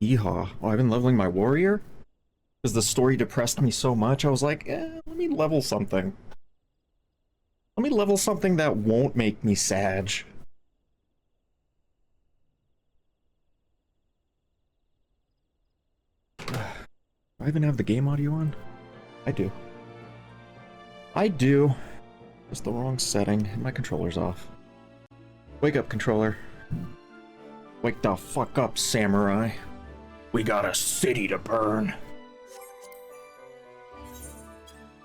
Yeehaw. Oh, I've been leveling my warrior? Because the story depressed me so much, I was like, let me level something. Let me level something that won't make me sad. Do I even have the game audio on? I do. I do. Just the wrong setting, and my controller's off. Wake up, controller. Wake the fuck up, samurai. We got a city to burn.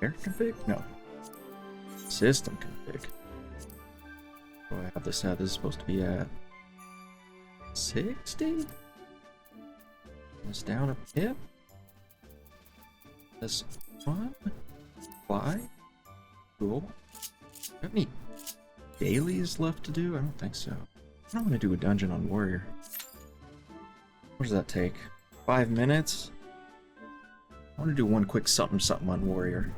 Air config? No. System config. Oh, I have this at. This is supposed to be at 60? This down a bit. This on. Fly. Cool. Got any dailies left to do? I don't think so. I don't want to do a dungeon on warrior. What does that take? 5 minutes? I want to do one quick something something on warrior.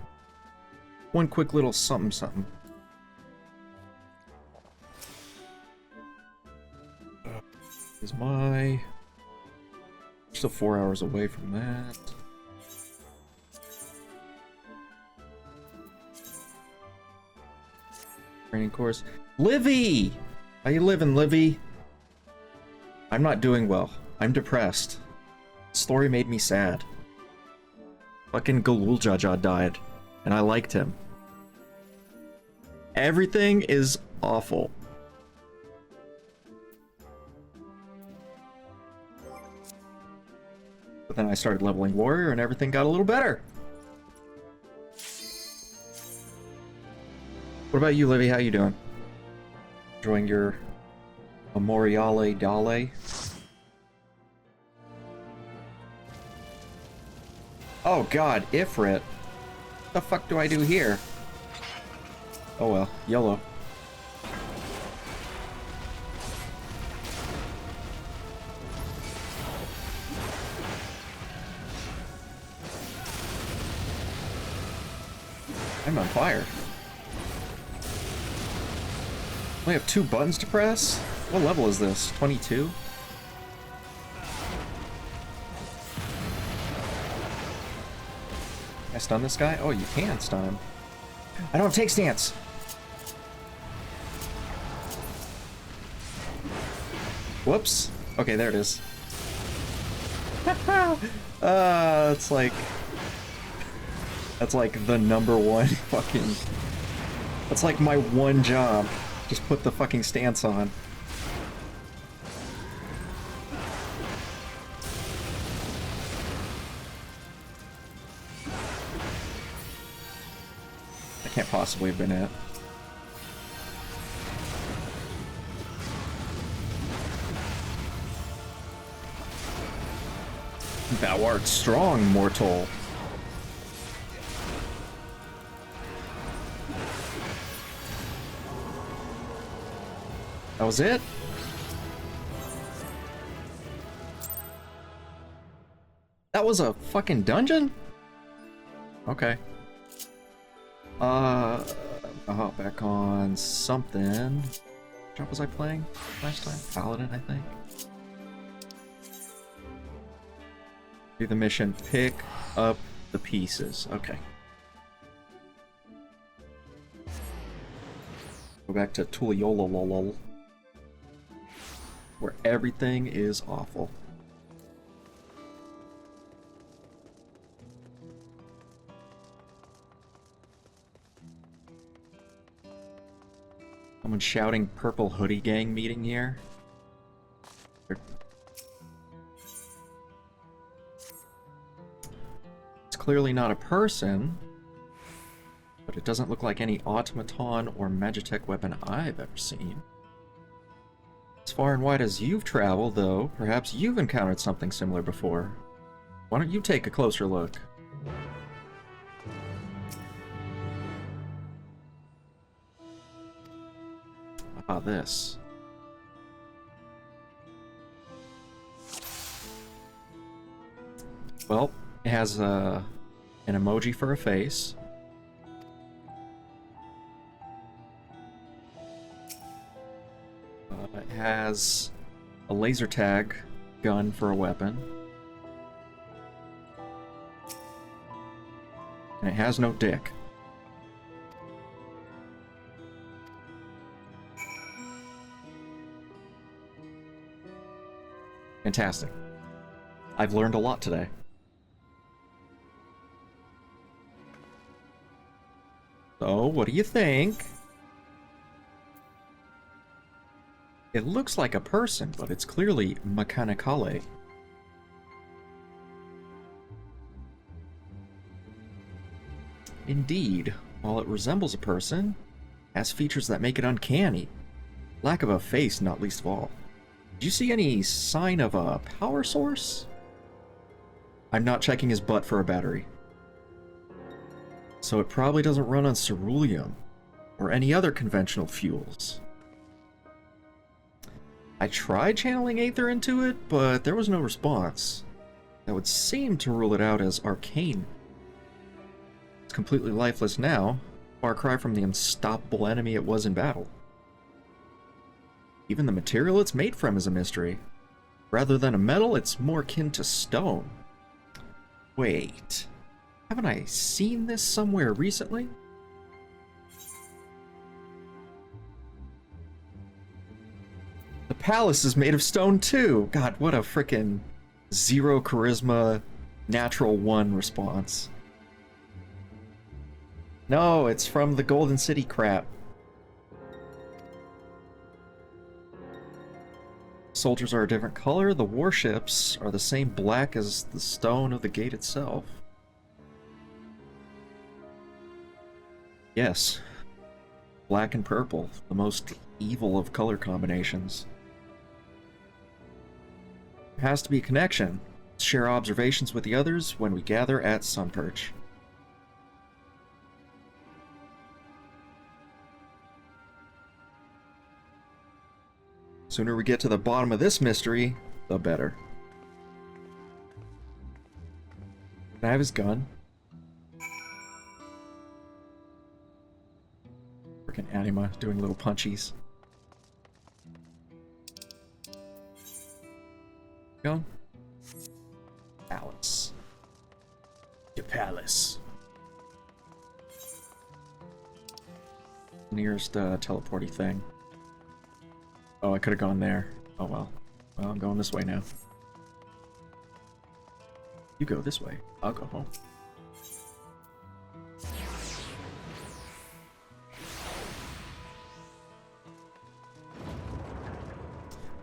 One quick little something something. Is my... Still 4 hours away from that. Training course. Livy! How you living, Livy? I'm not doing well. I'm depressed. Story made me sad. Fucking Galul Jaja died, and I liked him. Everything is awful. But then I started leveling warrior, and everything got a little better. What about you, Livy? How you doing? Enjoying your Memoriale Dale? Oh god, Ifrit. What the fuck do I do here? Oh well, YOLO. I'm on fire. I only have 2 buttons to press? What level is this? 22? Can I stun this guy? Oh, you can stun him. I don't have take stance! Whoops. Okay, there it is. It's like... That's like the #1 fucking... That's like my one job. Just put the fucking stance on. That can't possibly have been it. Thou art strong, mortal. That was it? That was a fucking dungeon? Okay. I'll hop back on something. What job was I playing last time? Paladin, I think. Do the mission, pick up the pieces. Okay. Go back to Tuliololol, where everything is awful. Someone shouting purple hoodie gang meeting here. It's clearly not a person, but it doesn't look like any automaton or magitech weapon I've ever seen. As far and wide as you've traveled, though, perhaps you've encountered something similar before. Why don't you take a closer look? How about this? Well, it has an emoji for a face. It has a laser tag gun for a weapon. And it has no dick. Fantastic. I've learned a lot today. So, what do you think? It looks like a person, but it's clearly mechanicale. Indeed, while it resembles a person, it has features that make it uncanny. Lack of a face, not least of all. Did you see any sign of a power source? I'm not checking his butt for a battery. So it probably doesn't run on ceruleum or any other conventional fuels. I tried channeling Aether into it, but there was no response. That would seem to rule it out as arcane. It's completely lifeless now, far cry from the unstoppable enemy it was in battle. Even the material it's made from is a mystery. Rather than a metal, it's more akin to stone. Wait, haven't I seen this somewhere recently? The palace is made of stone too! God, what a frickin' zero charisma, natural 1 response. No, it's from the Golden City crap. Soldiers are a different color. The warships are the same black as the stone of the gate itself. Yes. Black and purple, the most evil of color combinations. There has to be a connection. Let's share observations with the others when we gather at Sunperch. Sooner we get to the bottom of this mystery, the better. Can I have his gun? Freaking Anima doing little punchies. Go. Palace. Your palace. Nearest teleporty thing. Oh, I could have gone there. Oh well. Well, I'm going this way now. You go this way. I'll go home.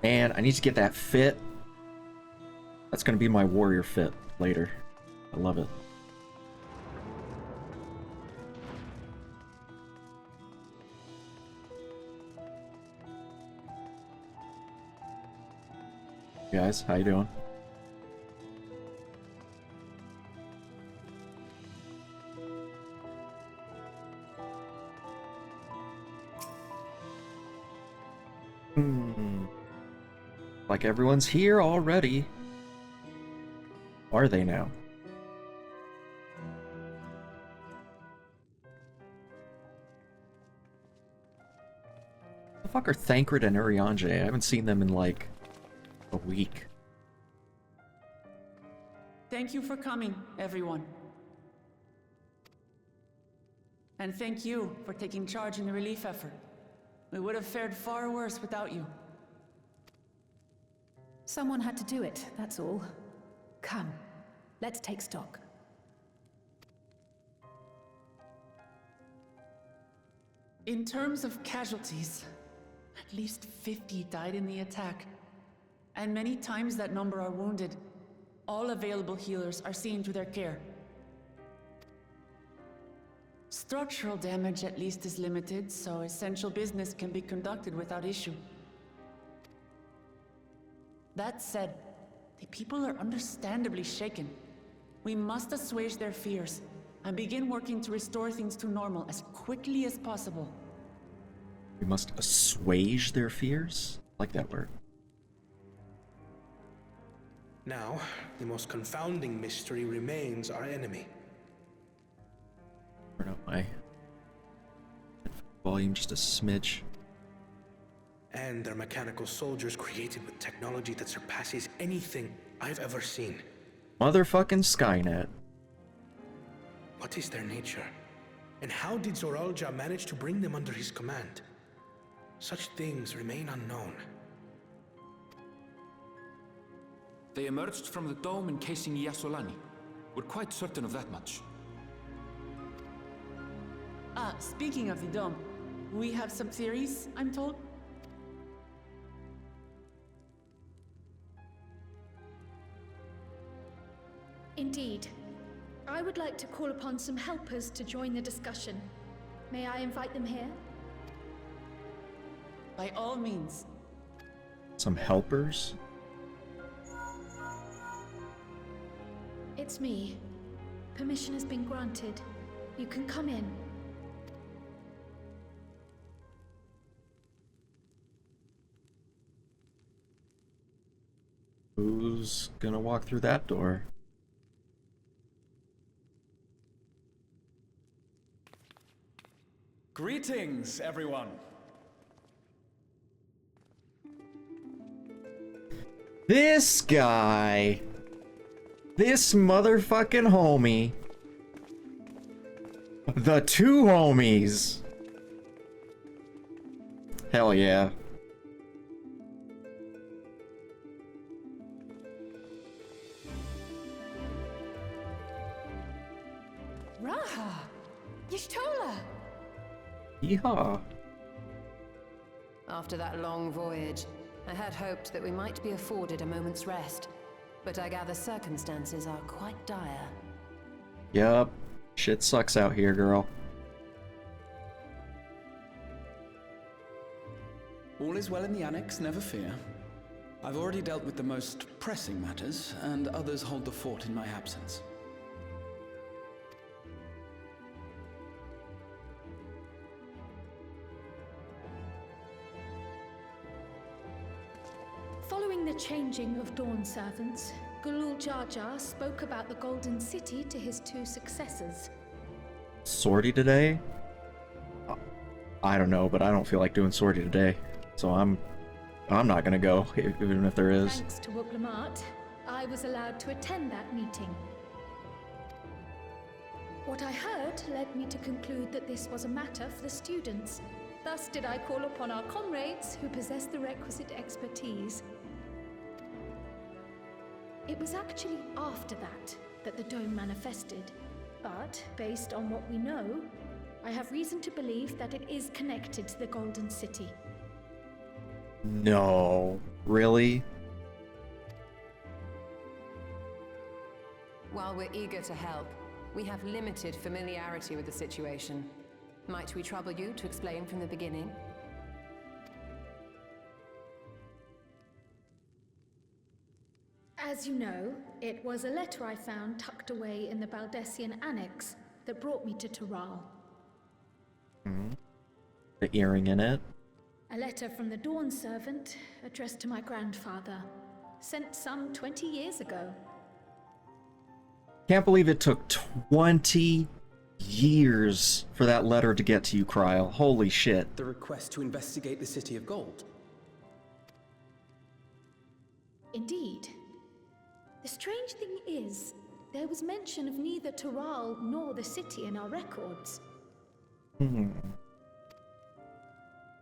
Man, I need to get that fit. That's gonna be my warrior fit later. I love it. Guys, how you doing? Like everyone's here already. Are they now? The fuck are Thancred and Urianger? I haven't seen them in like a week. Thank you for coming, everyone. And thank you for taking charge in the relief effort. We would have fared far worse without you. Someone had to do it, that's all. Come, let's take stock. In terms of casualties, at least 50 died in the attack. And many times that number are wounded. All available healers are seen to their care. Structural damage at least is limited, so essential business can be conducted without issue. That said, the people are understandably shaken. We must assuage their fears and begin working to restore things to normal as quickly as possible. We must assuage their fears? I like that word. Now, the most confounding mystery remains our enemy. Turn up my volume just a smidge. And their mechanical soldiers created with technology that surpasses anything I've ever seen. Motherfucking Skynet. What is their nature? And how did Zoralja manage to bring them under his command? Such things remain unknown. They emerged from the dome encasing Yasolani. We're quite certain of that much. Speaking of the dome, we have some theories, I'm told. Indeed. I would like to call upon some helpers to join the discussion. May I invite them here? By all means. Some helpers? It's me. Permission has been granted. You can come in. Who's gonna walk through that door? Greetings, everyone. This guy! This motherfucking homie. The two homies! Hell yeah. Raha! Y'shtola! Yeehaw. After that long voyage, I had hoped that we might be afforded a moment's rest, but I gather circumstances are quite dire. Yup. Shit sucks out here, girl. All is well in the Annex, never fear. I've already dealt with the most pressing matters, and others hold the fort in my absence. Following the changing of Dawn servants, Gulul Jar Jar spoke about the Golden City to his two successors. Sortie today? I don't know, but I don't feel like doing sortie today. So I'm not gonna go, even if there is. Thanks to Wuklamart, I was allowed to attend that meeting. What I heard led me to conclude that this was a matter for the students. Thus did I call upon our comrades who possess the requisite expertise. It was actually after that the dome manifested. But, based on what we know, I have reason to believe that it is connected to the Golden City. No. Really? While we're eager to help, we have limited familiarity with the situation. Might we trouble you to explain from the beginning? As you know, it was a letter I found tucked away in the Baldessian Annex that brought me to Tural. The earring in it? A letter from the Dawn servant addressed to my grandfather, sent some 20 years ago. Can't believe it took 20 years for that letter to get to you, Kryl. Holy shit. The request to investigate the City of Gold. Indeed. The strange thing is, there was mention of neither Tural nor the city in our records.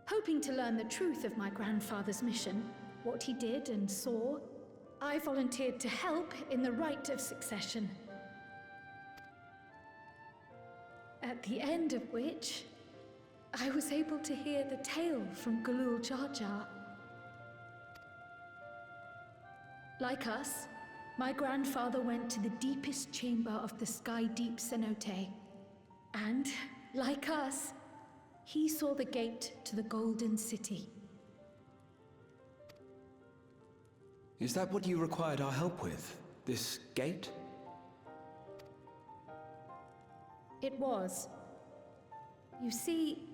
Hoping to learn the truth of my grandfather's mission, what he did and saw, I volunteered to help in the rite of succession. At the end of which, I was able to hear the tale from Gulul Jar Jar. Like us, my grandfather went to the deepest chamber of the Sky Deep Cenote. And, like us, he saw the gate to the Golden City. Is that what you required our help with? This gate? It was. You see,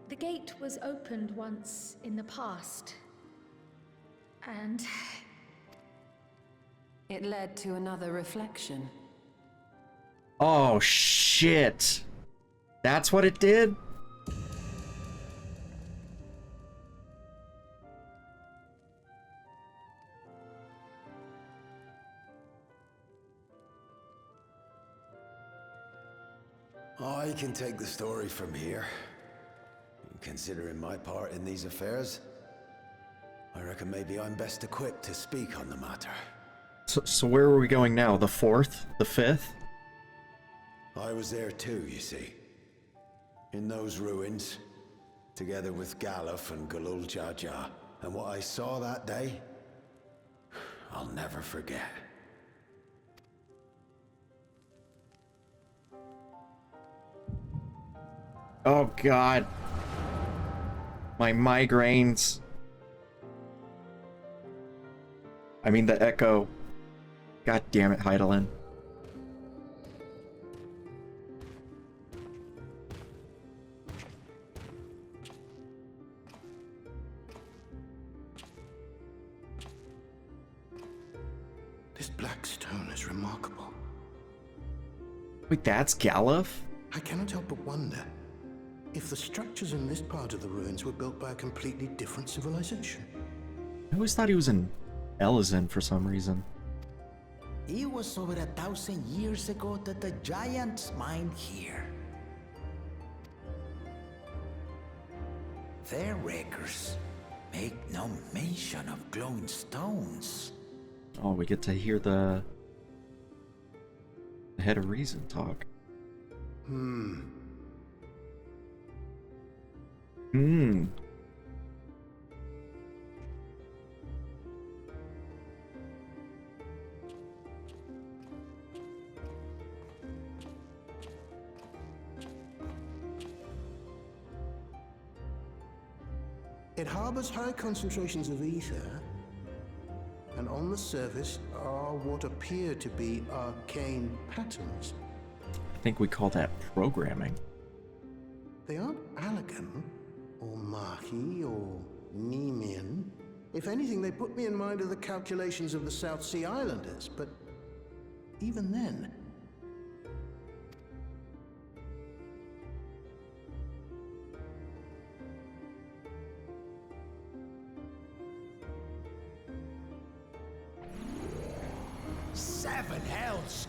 the gate was opened once in the past. And It led to another reflection. Oh, shit. That's what it did? I can take the story from here. Considering my part in these affairs, I reckon maybe I'm best equipped to speak on the matter. So where are we going now? The 4th? The 5th? I was there too, you see. In those ruins, together with Galuf and Galul Jaja. And what I saw that day, I'll never forget. Oh god. My migraines. I mean the echo. God damn it, Heidelin. This black stone is remarkable. Wait, that's Galuf? I cannot help but wonder if the structures in this part of the ruins were built by a completely different civilization. I always thought he was in Elizin for some reason. It was over 1,000 years ago that the giants mined here. Their records make no mention of glowing stones. Oh, we get to hear the head of reason talk. Hmm. It harbors high concentrations of ether, and on the surface are what appear to be arcane patterns. I think we call that programming. They aren't Allagan, or Mahi, or Nemean. If anything, they put me in mind of the calculations of the South Sea Islanders, but even then... Seven hells!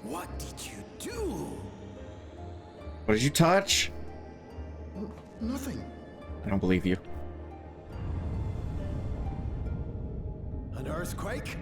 What did you do? What did you touch? Nothing. I don't believe you. An earthquake?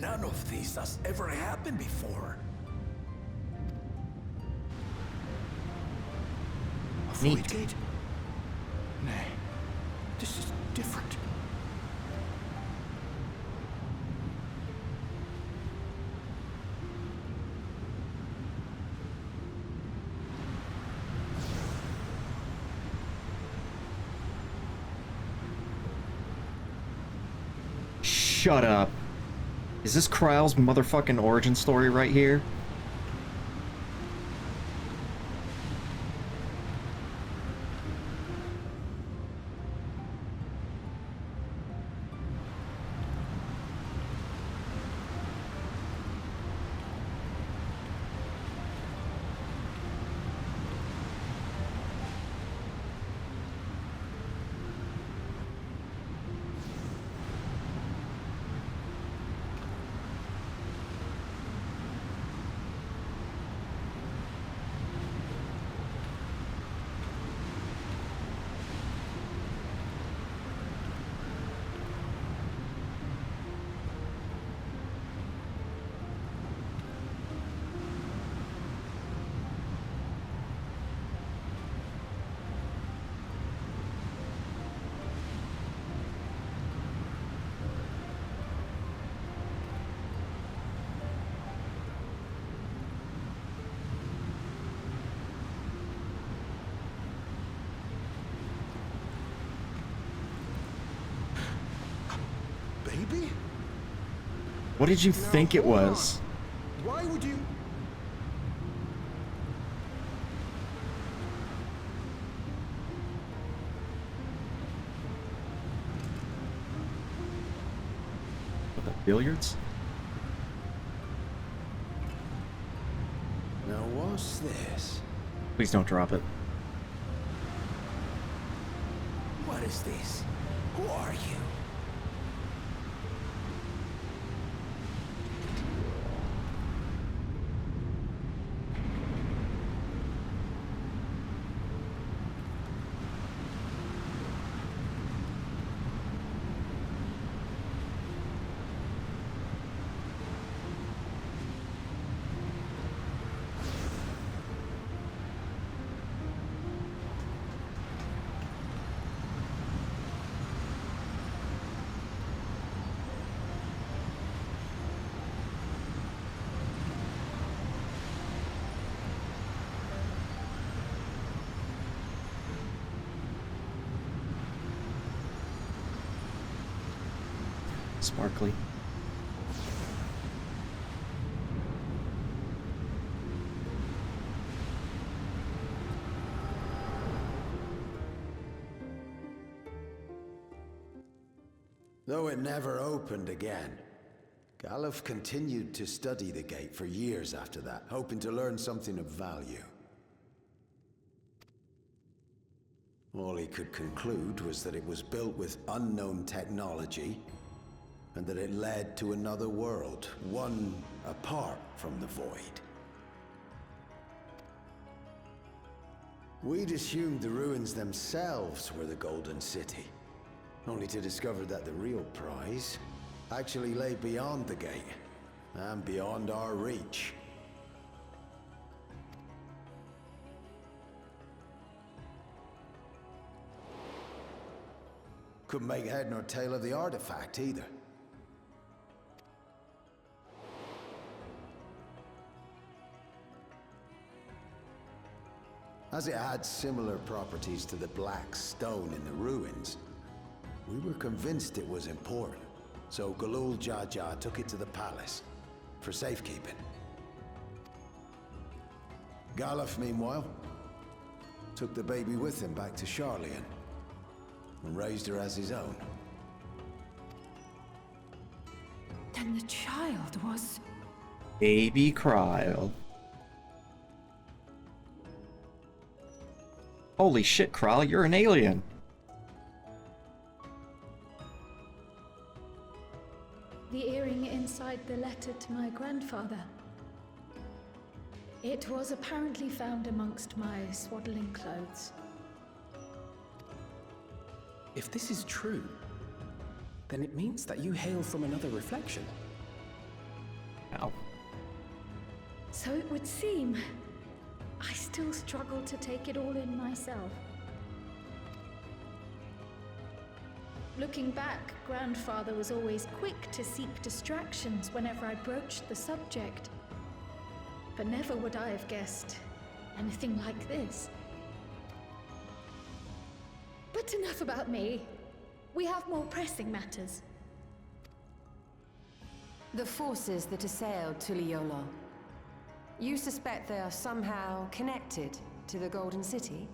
None of this has ever happened before. A void gate? Nay, this is different. Shut up. Is this Kryle's motherfucking origin story right here? Baby? What did you think it was? Why would you... The billiards? Now what's this? Please don't drop it. What is this? Who are you? Sparkly. Though it never opened again, Galuf continued to study the gate for years after that, hoping to learn something of value. All he could conclude was that it was built with unknown technology, and that it led to another world, one apart from the Void. We'd assumed the ruins themselves were the Golden City, only to discover that the real prize actually lay beyond the gate, and beyond our reach. Couldn't make head nor tail of the artifact either. As it had similar properties to the black stone in the ruins, we were convinced it was important, so Galul Jaja took it to the palace for safekeeping. Galuf, meanwhile, took the baby with him back to Sharlayan and raised her as his own. Then the child was... Baby Kryl. Holy shit, Kryl, you're an alien. The earring inside the letter to my grandfather. It was apparently found amongst my swaddling clothes. If this is true, then it means that you hail from another reflection. Ow. So it would seem. I still struggle to take it all in myself. Looking back, Grandfather was always quick to seek distractions whenever I broached the subject. But never would I have guessed anything like this. But enough about me. We have more pressing matters. The forces that assailed Tuliyola. You suspect they are somehow connected to the Golden City?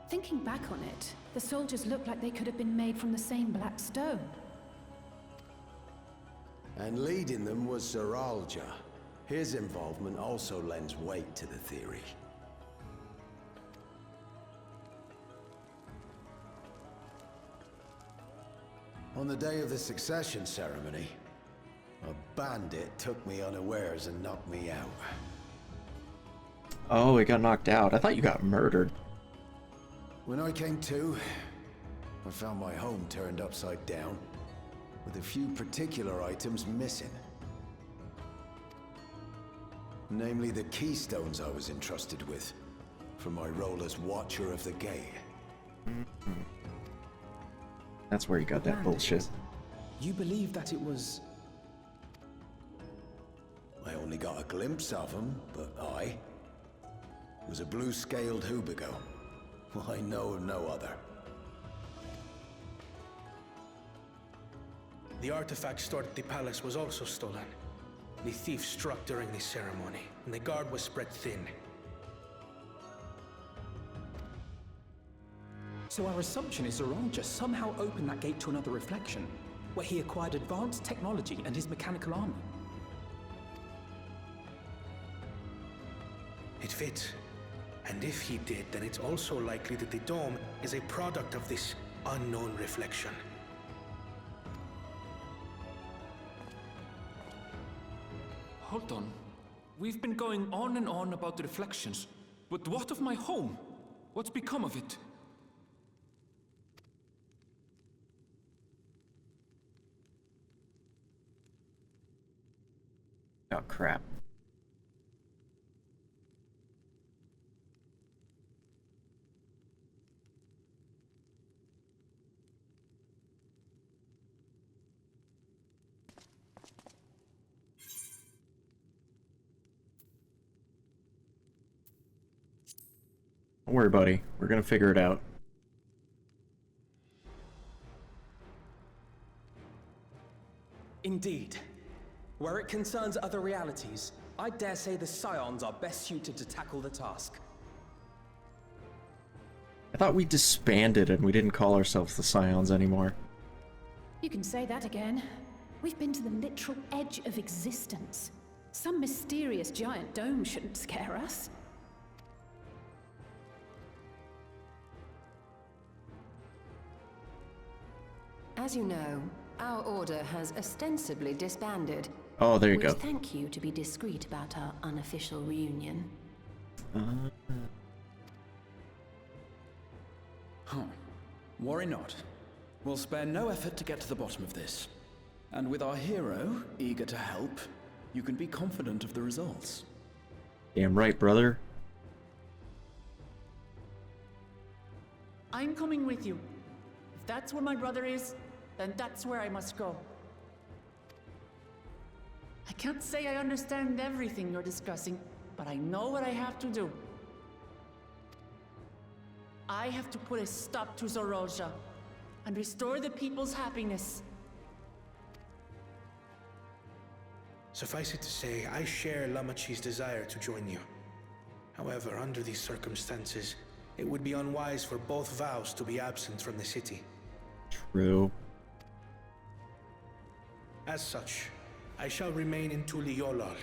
Thinking back on it, the soldiers look like they could have been made from the same black stone. And leading them was Zeralja. His involvement also lends weight to the theory. On the day of the succession ceremony, a bandit took me unawares and knocked me out. Oh, he got knocked out. I thought you got murdered. When I came to, I found my home turned upside down, with a few particular items missing. Namely the keystones I was entrusted with, for my role as Watcher of the Gate. That's where you got that bullshit. You believe that it was... I only got a glimpse of them, but I was a blue-scaled Hubigo. I know of no other. The artifact stored at the palace was also stolen. The thief struck during the ceremony, and the guard was spread thin. So our assumption is Zorolja somehow opened that gate to another reflection, where he acquired advanced technology and his mechanical army. It fits. And if he did, then it's also likely that the dome is a product of this unknown reflection. Hold on. We've been going on and on about the reflections, but what of my home? What's become of it? Oh, crap. Don't worry, buddy. We're gonna figure it out. Indeed. Where it concerns other realities, I dare say the Scions are best suited to tackle the task. I thought we disbanded and we didn't call ourselves the Scions anymore. You can say that again. We've been to the literal edge of existence. Some mysterious giant dome shouldn't scare us. As you know, our order has ostensibly disbanded. Oh, there you We'd go. thank you to be discreet about our unofficial reunion. Huh. Worry not. We'll spare no effort to get to the bottom of this. And with our hero eager to help, you can be confident of the results. Damn right, brother. I'm coming with you. If that's where my brother is, then that's where I must go. I can't say I understand everything you're discussing, but I know what I have to do. I have to put a stop to Zorolja and restore the people's happiness. Suffice it to say, I share Lamachi's desire to join you. However, under these circumstances, it would be unwise for both vows to be absent from the city. True. As such, I shall remain in Tuliyollal.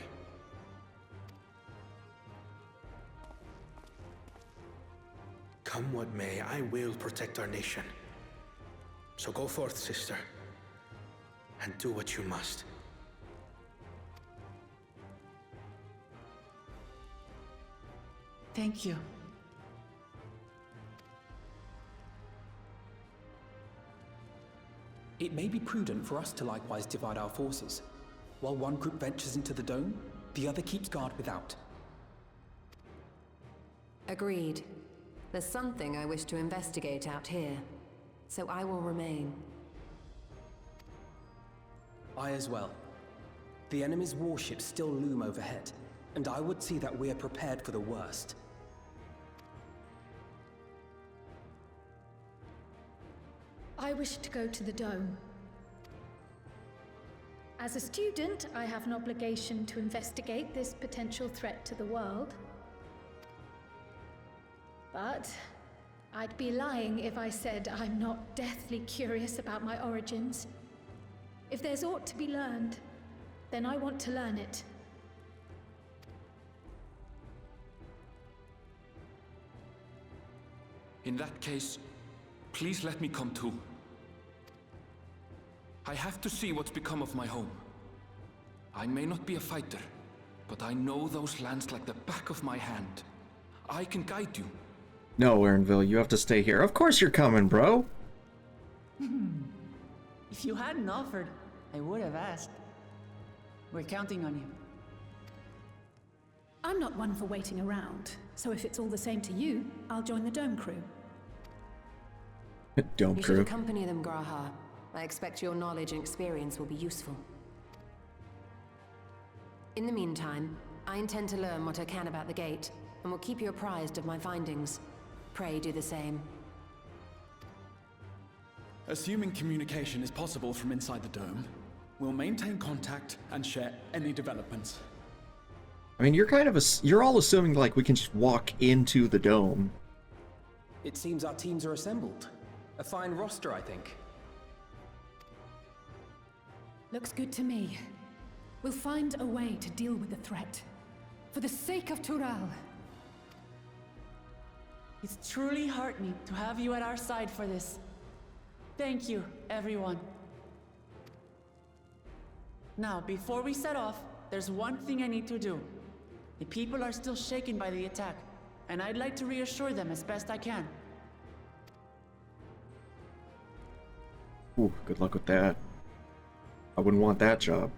Come what may, I will protect our nation. So go forth, sister, and do what you must. Thank you. It may be prudent for us to likewise divide our forces. While one group ventures into the dome, the other keeps guard without. Agreed. There's something I wish to investigate out here, so I will remain. I as well. The enemy's warships still loom overhead, and I would see that we are prepared for the worst. I wish to go to the dome. As a student, I have an obligation to investigate this potential threat to the world. But I'd be lying if I said I'm not deathly curious about my origins. If there's aught to be learned, then I want to learn it. In that case, please let me come too. I have to see what's become of my home. I may not be a fighter, but I know those lands like the back of my hand. I can guide you. No, Aaronville, you have to stay here. Of course you're coming, bro. If you hadn't offered, I would have asked. We're counting on you. I'm not one for waiting around, so if it's all the same to you, I'll join the dome crew. Dome You crew. should accompany them, Graha. I expect your knowledge and experience will be useful. In the meantime, I intend to learn what I can about the gate, and will keep you apprised of my findings. Pray do the same. Assuming communication is possible from inside the dome, we'll maintain contact and share any developments. I mean, you're kind of you're all assuming like we can just walk into the dome. It seems our teams are assembled. A fine roster, I think. Looks good to me. We'll find a way to deal with the threat. For the sake of Tural. It's truly heartening to have you at our side for this. Thank you, everyone. Now, before we set off, there's one thing I need to do. The people are still shaken by the attack, and I'd like to reassure them as best I can. Ooh, good luck with that. I wouldn't want that job.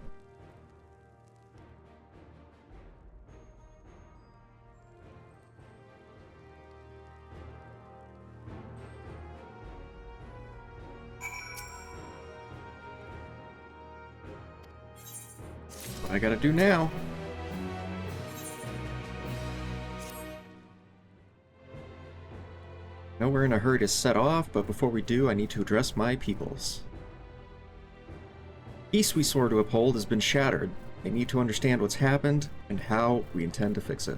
What I gotta do now? I know we're in a hurry to set off, but before we do, I need to address my peoples. Peace we swore to uphold has been shattered. They need to understand what's happened and how we intend to fix it.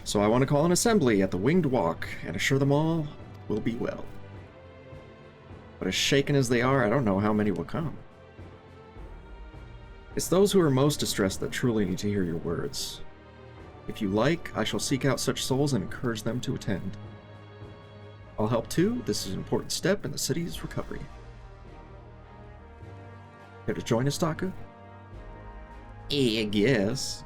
So I want to call an assembly at the Winged Walk and assure them all will be well. But as shaken as they are, I don't know how many will come. It's those who are most distressed that truly need to hear your words. If you like, I shall seek out such souls and encourage them to attend. I'll help too. This is an important step in the city's recovery. Here to join us, Taku? I guess.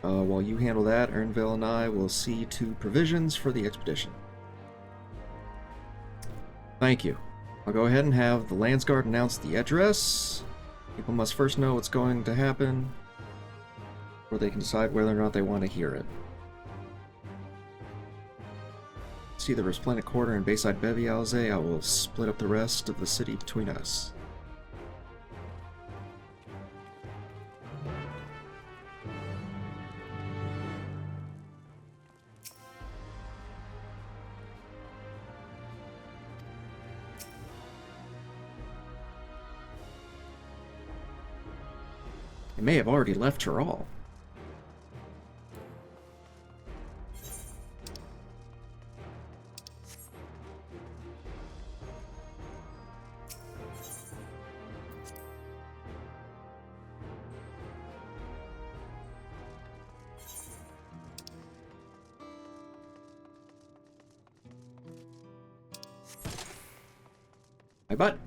While you handle that, Ernville and I will see to provisions for the expedition. Thank you. I'll go ahead and have the Landsguard announce the address. People must first know what's going to happen, or they can decide whether or not they want to hear it. See the Resplendent Quarter and Bayside Bevy, Alze. I will split up the rest of the city between us. They may have already left her all. My butt.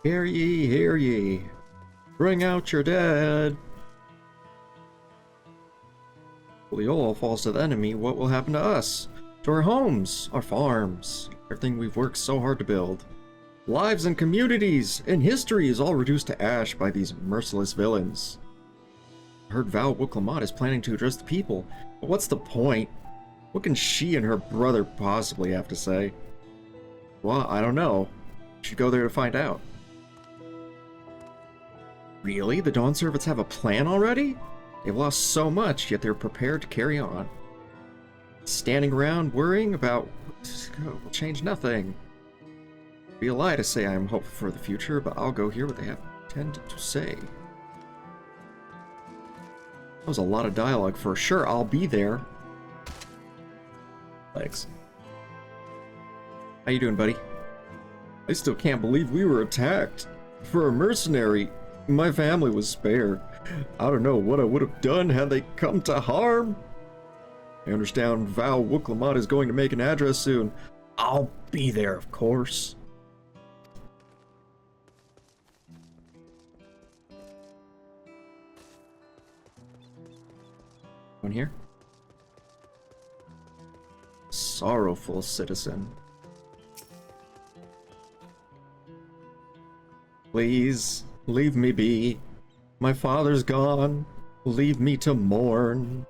Hear ye, hear ye. Bring out your dead. Leola falls to the enemy, what will happen to us? To our homes, our farms, everything we've worked so hard to build. Lives and communities and history is all reduced to ash by these merciless villains. I heard Val Wicklamat is planning to address the people, but what's the point? What can she and her brother possibly have to say? Well, I don't know. Should go there to find out. Really? The Dawn Servants have a plan already? They've lost so much, yet they're prepared to carry on. Standing around worrying about will change nothing. It'd be a lie to say I am hopeful for the future, but I'll go hear what they have intended to say. That was a lot of dialogue for sure. I'll be there. Thanks. How you doing, buddy? I still can't believe we were attacked. For a mercenary, my family was spared. I don't know what I would have done had they come to harm. I understand Val Wicklamat is going to make an address soon. I'll be there, of course. One here? Sorrowful citizen. Please, leave me be. My father's gone. Leave me to mourn.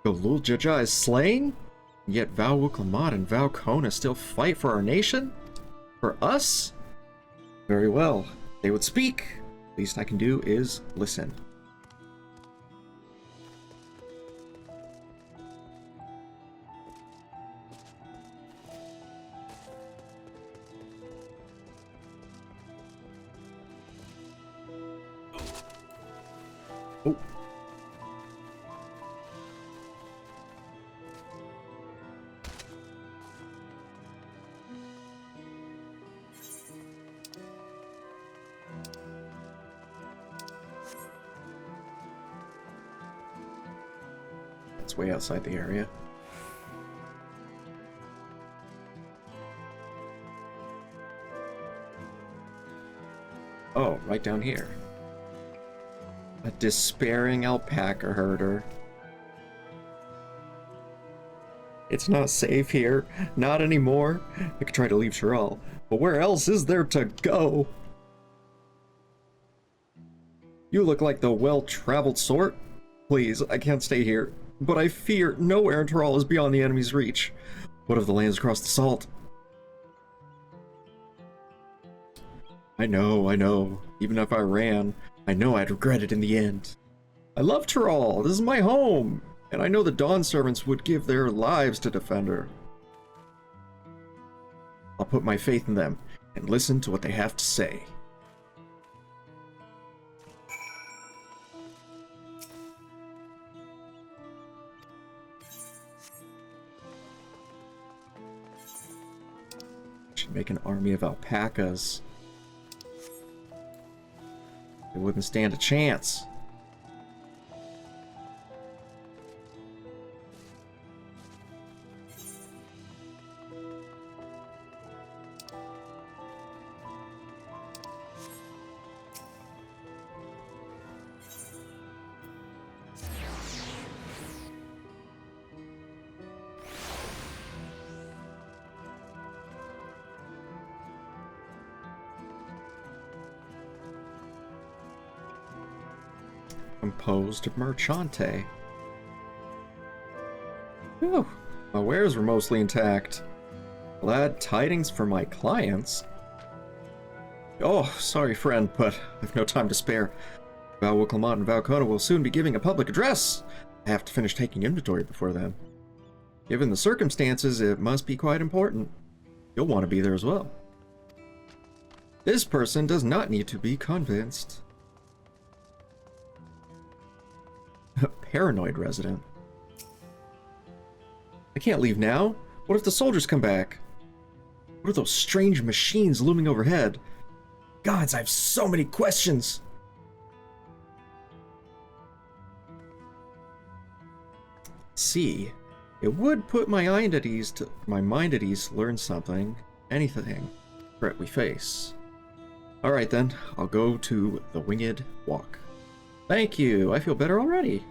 Galul Jaja is slain? Yet Val Wuklamad and Val Kona still fight for our nation? For us? Very well. They would speak. Least I can do is listen. Oh. It's way outside the area. Oh, right down here. A despairing alpaca herder. It's not safe here. Not anymore. I could try to leave Chiral, but where else is there to go? You look like the well-traveled sort. Please, I can't stay here. But I fear nowhere in Chiral is beyond the enemy's reach. What of the lands across the salt? I know. Even if I ran, I know I'd regret it in the end. I love Chiral. This is my home. And I know the Dawn servants would give their lives to defend her. I'll put my faith in them and listen to what they have to say. Should make an army of alpacas. They wouldn't stand a chance. Composed Merchante. Whew, my wares were mostly intact. Glad tidings for my clients. Oh, sorry friend, but I've no time to spare. Val Wuklamad and Val Kona will soon be giving a public address. I have to finish taking inventory before then. Given the circumstances, it must be quite important. You'll want to be there as well. This person does not need to be convinced. Paranoid resident. I can't leave now. What if the soldiers come back? What are those strange machines looming overhead? Gods, I have so many questions. See, it would put my mind at ease to learn something, anything, threat we face. All right then, I'll go to the Winged Walk. Thank you. I feel better already.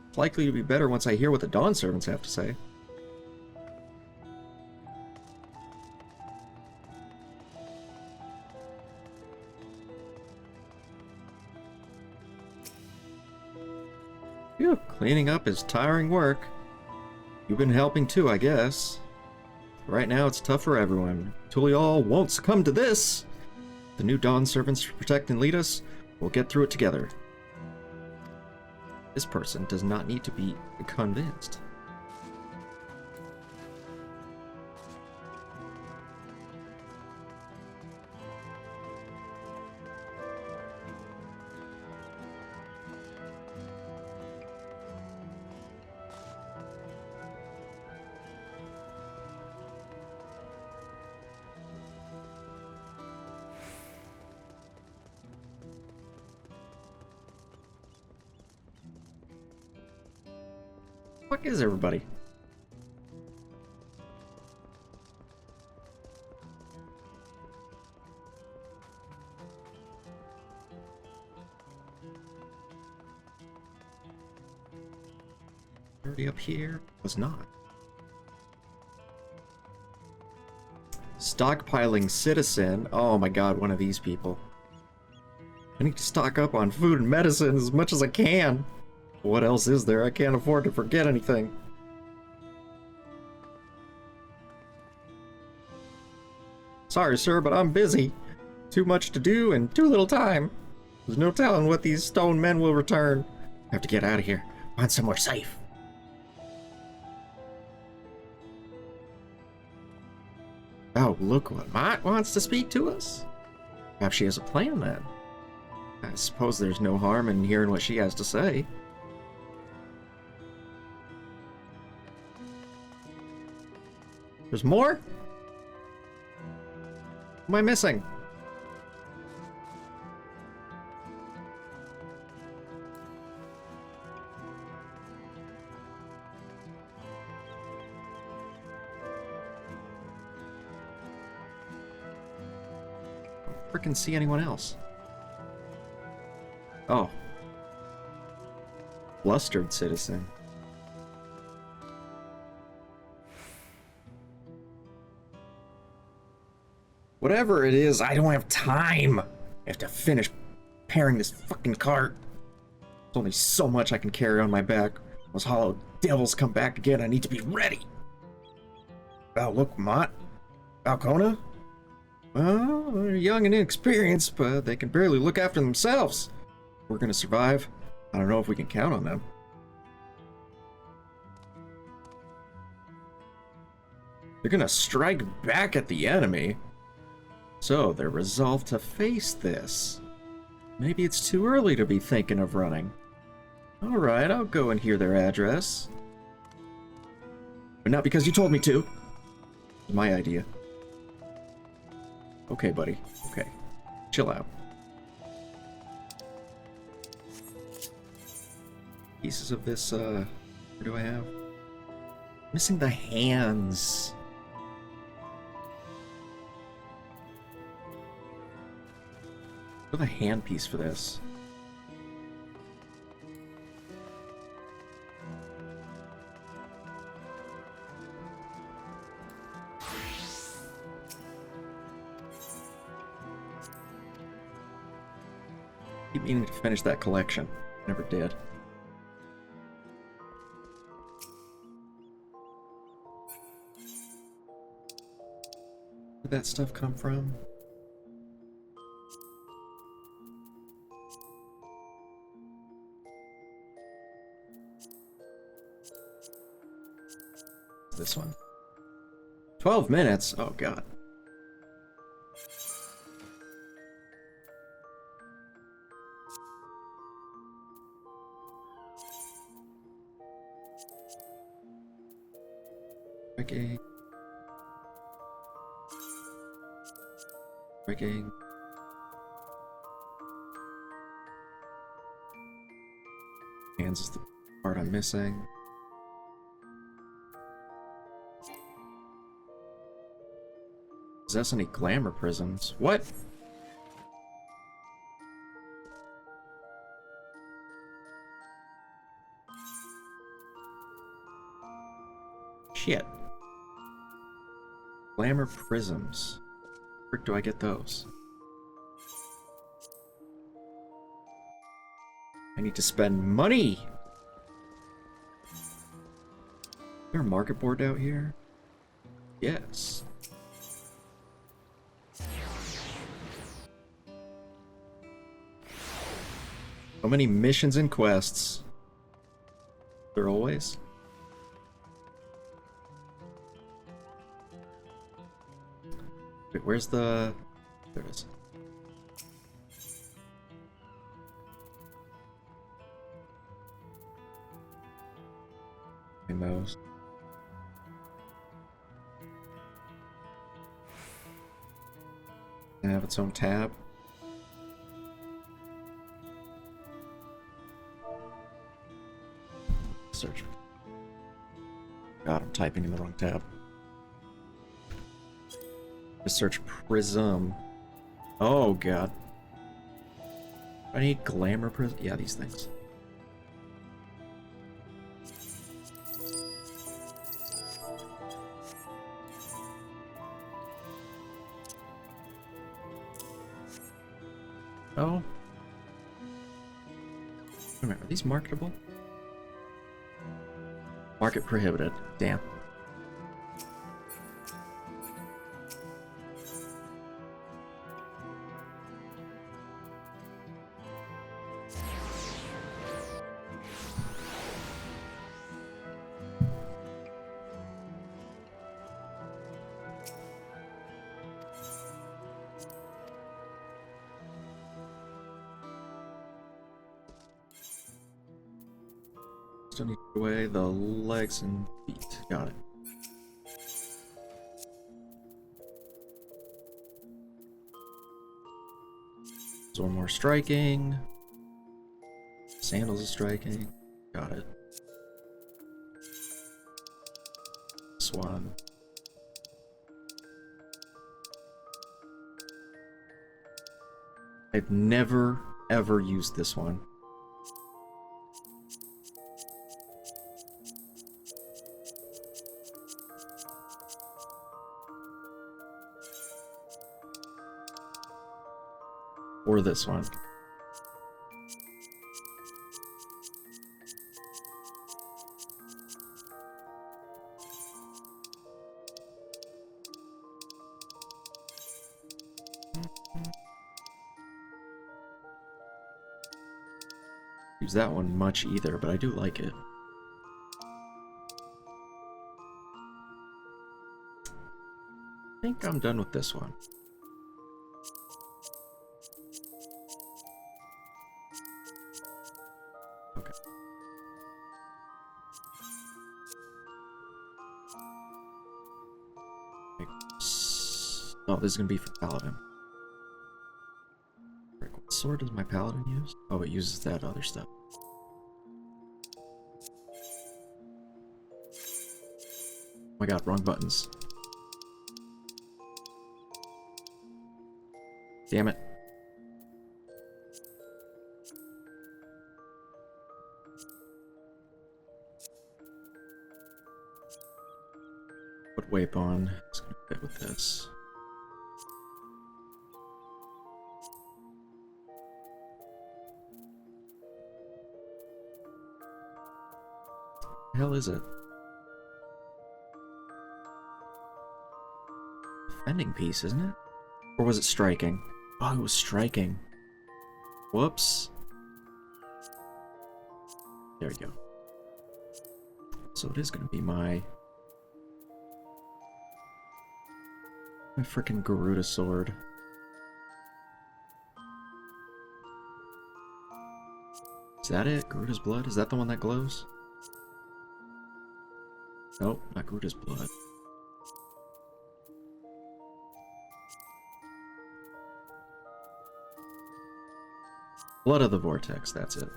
It's likely to be better once I hear what the Dawn servants have to say. Phew, cleaning up is tiring work. You've been helping too, I guess. Right now it's tough for everyone. Tulial won't succumb to this. The new Dawn servants to protect and lead us. We'll get through it together. This person does not need to be convinced. What is everybody? Already up here? Was not. Stockpiling citizen. Oh my god, one of these people. I need to stock up on food and medicine as much as I can. What else is there? I can't afford to forget anything. Sorry, sir, but I'm busy. Too much to do and too little time. There's no telling what these stone men will return. I have to get out of here. Find somewhere safe. Oh, look what Mott wants to speak to us. Perhaps she has a plan then. I suppose there's no harm in hearing what she has to say. There's more? What am I missing? I freaking see anyone else. Oh. Flustered citizen. Whatever it is, I don't have time. I have to finish repairing this fucking cart. There's only so much I can carry on my back. Those hollow devils come back again. I need to be ready. Oh, look, Mott. Falcona? Well, they're young and inexperienced, but they can barely look after themselves. We're gonna survive. I don't know if we can count on them. They're gonna strike back at the enemy. So they're resolved to face this. Maybe it's too early to be thinking of running. Alright, I'll go and hear their address. But not because you told me to. It's my idea. Okay, buddy. Okay. Chill out. Pieces of this, where do I have? Missing the hands. Where's the hand piece for this? Keep meaning to finish that collection. Never did. Where'd that stuff come from? This one. 12 minutes? Oh god. Rigging. Rigging. Hands is the part I'm missing. Possess any glamour prisms? What? Shit. Glamour prisms. Where do I get those? I need to spend money! Is there a market board out here? Yes. So many missions and quests. There always. Wait, where's the... There it is. Those. Can have its own tab. Search. God, I'm typing in the wrong tab. Just search prism. Oh god. I need glamour prism. Yeah, these things. Oh. Wait a minute, are these marketable? Market prohibited. Damn. Still need to put away the legs and feet. Got it. There's one more striking. Sandals is striking. Got it. This one. I've never, ever used this one. Or this one. Use that one much either, but I do like it. I think I'm done with this one. Okay. Oh, this is gonna be for Paladin. What sword does my Paladin use? Oh, it uses that other stuff. Oh my god, wrong buttons. Damn it. What whip on? It's gonna fit with this. What the hell is it? Defending piece, isn't it? Or was it striking? Oh, it was striking. Whoops. There we go. So it is gonna be my freaking Garuda sword. Is that it? Garuda's blood? Is that the one that glows? Nope, not Garuda's blood. Blood of the Vortex, that's it.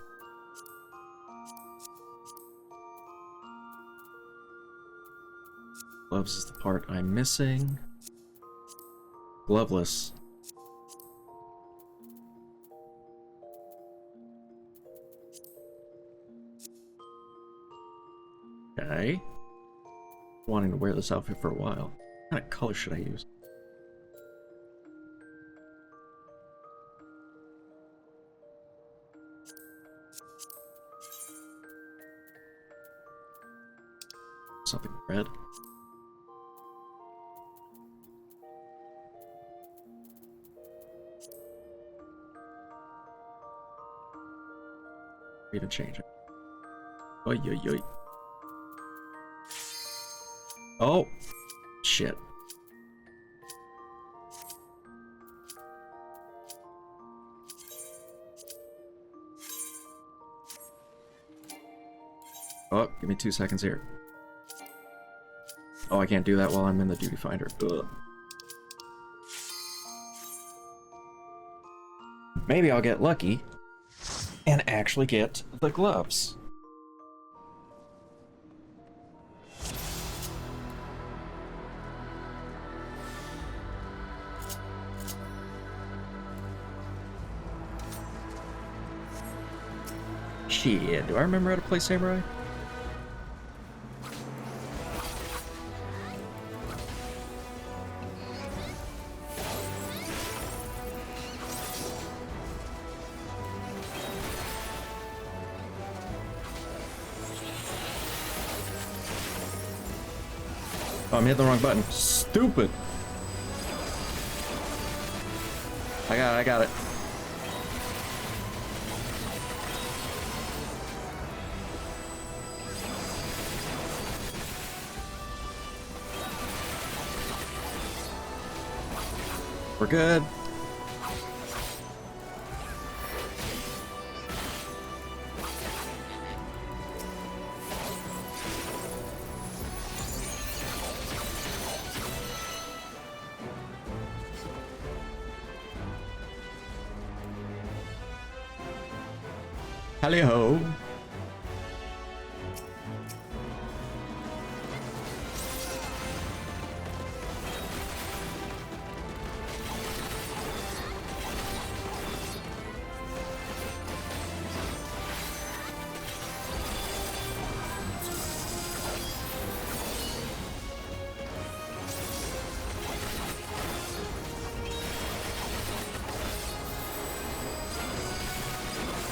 Gloves is the part I'm missing. Gloveless. Okay. Wanting to wear this outfit for a while. What kind of color should I use? Something red. Even change it. Oi, oi, oi. Oh, shit. Oh, give me 2 seconds here. Oh, I can't do that while I'm in the duty finder. Ugh. Maybe I'll get lucky and actually get the gloves. Shit, do I remember how to play Samurai? Oh, I'm hitting the wrong button. Stupid. I got it. We're good. Hello.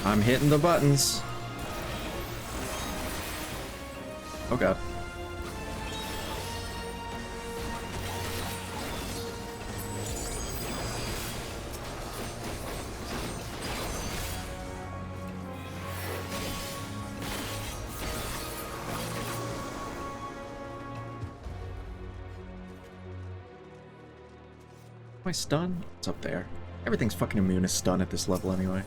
I'm hitting the buttons. Oh god. Am I stunned? It's up there. Everything's fucking immune to stun at this level anyway.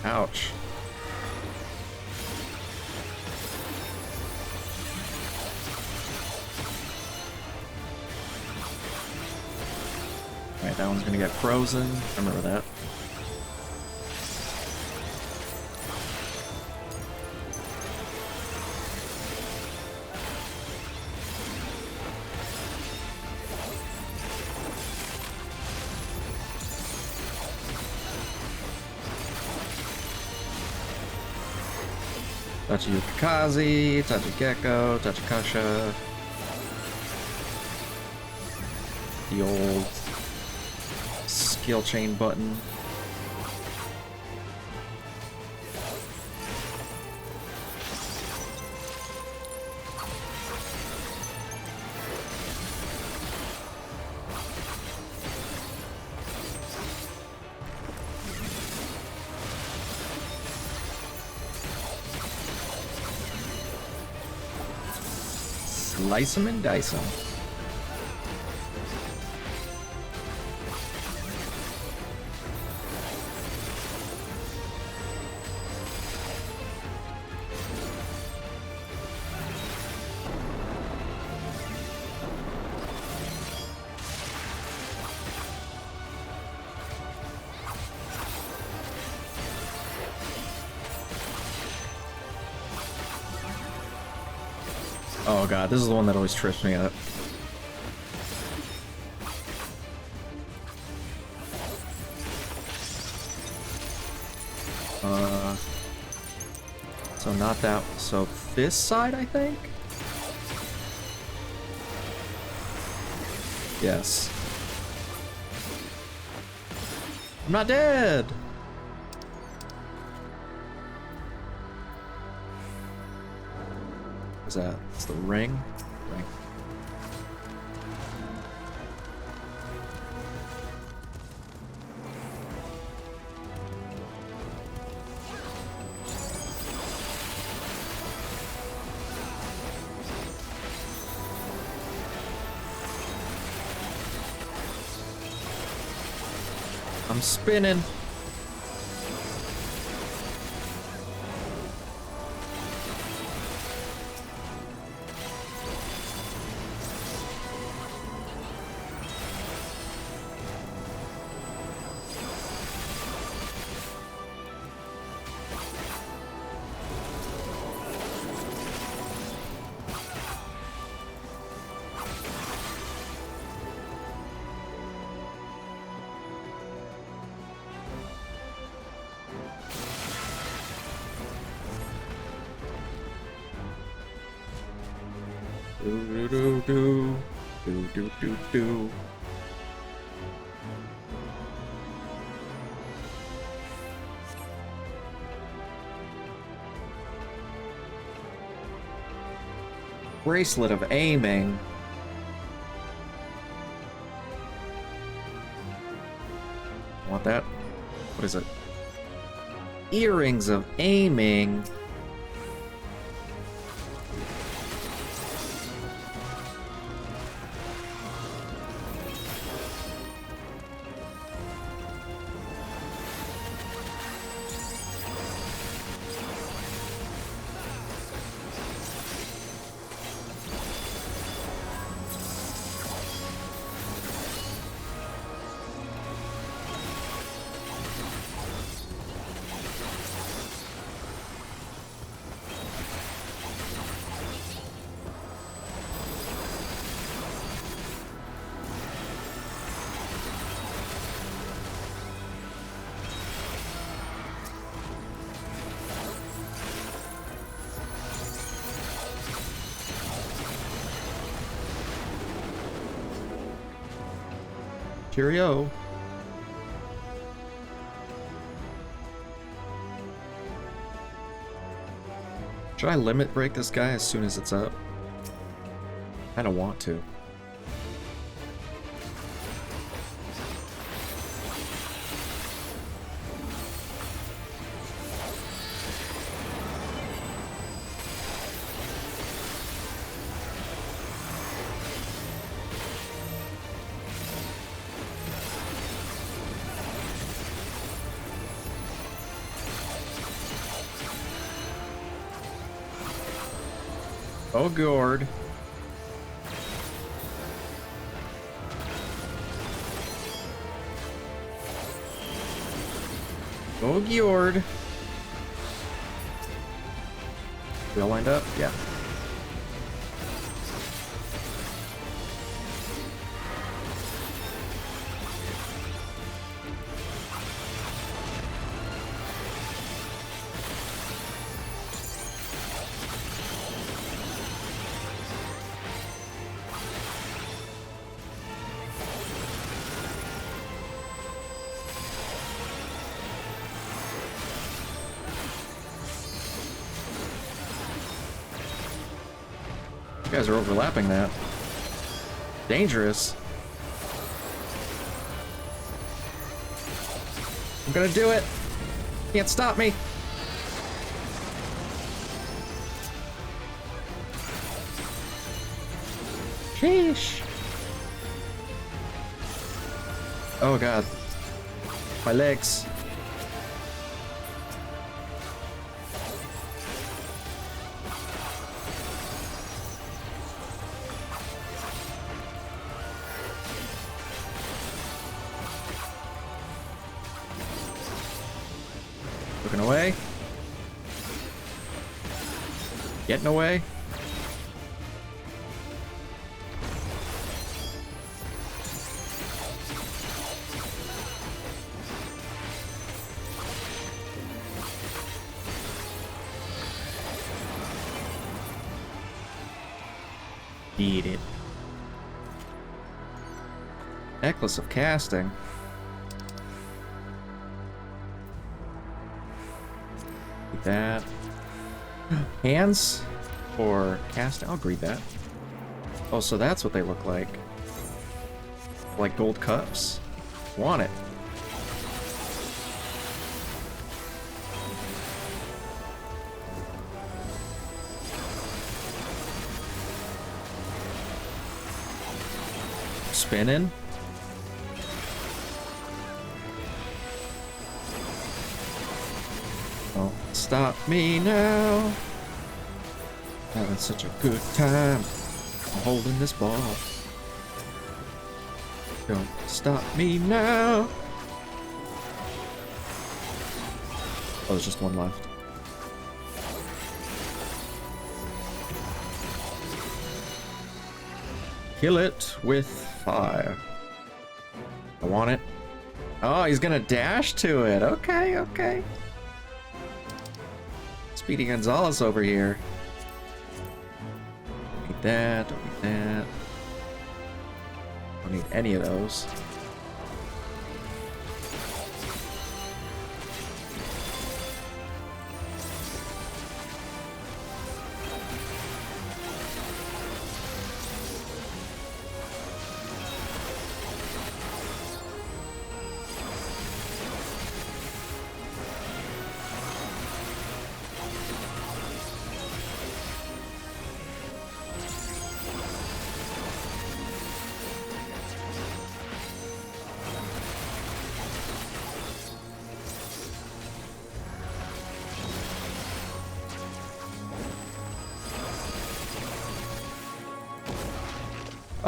Ouch. Alright, that one's gonna get frozen. I remember that. Tachiyukaze, Tachigekko, Tachikasha. The old skill chain button. Slice 'em and dice 'em. Oh god, this is the one that always trips me up. So not that, so this side, I think? Yes. I'm not dead! What's that? It's the ring? Ring. I'm spinning. Do do do do do do do. Bracelet of aiming. Want that? What is it? Earrings of aiming. Cheerio. Should I limit break this guy as soon as it's up? I don't want to. Oh, gourd. Oh, gourd. We all lined up? Yeah. You guys are overlapping that. Dangerous. I'm gonna do it. Can't stop me. Sheesh. Oh god. My legs. Looking away. Getting away. Eat it. Necklace of casting. Eat that. Hands or casting? I'll greet that. Oh, so that's what they look like. Like gold cups? Want it. Spinning. Oh, stop me now. Having such a good time. I'm holding this ball. Don't stop me now. Oh, there's just one left. Kill it with fire. I want it. Oh, he's gonna dash to it. Okay, okay. Speedy Gonzalez over here. Don't need that, don't need that. Don't need any of those.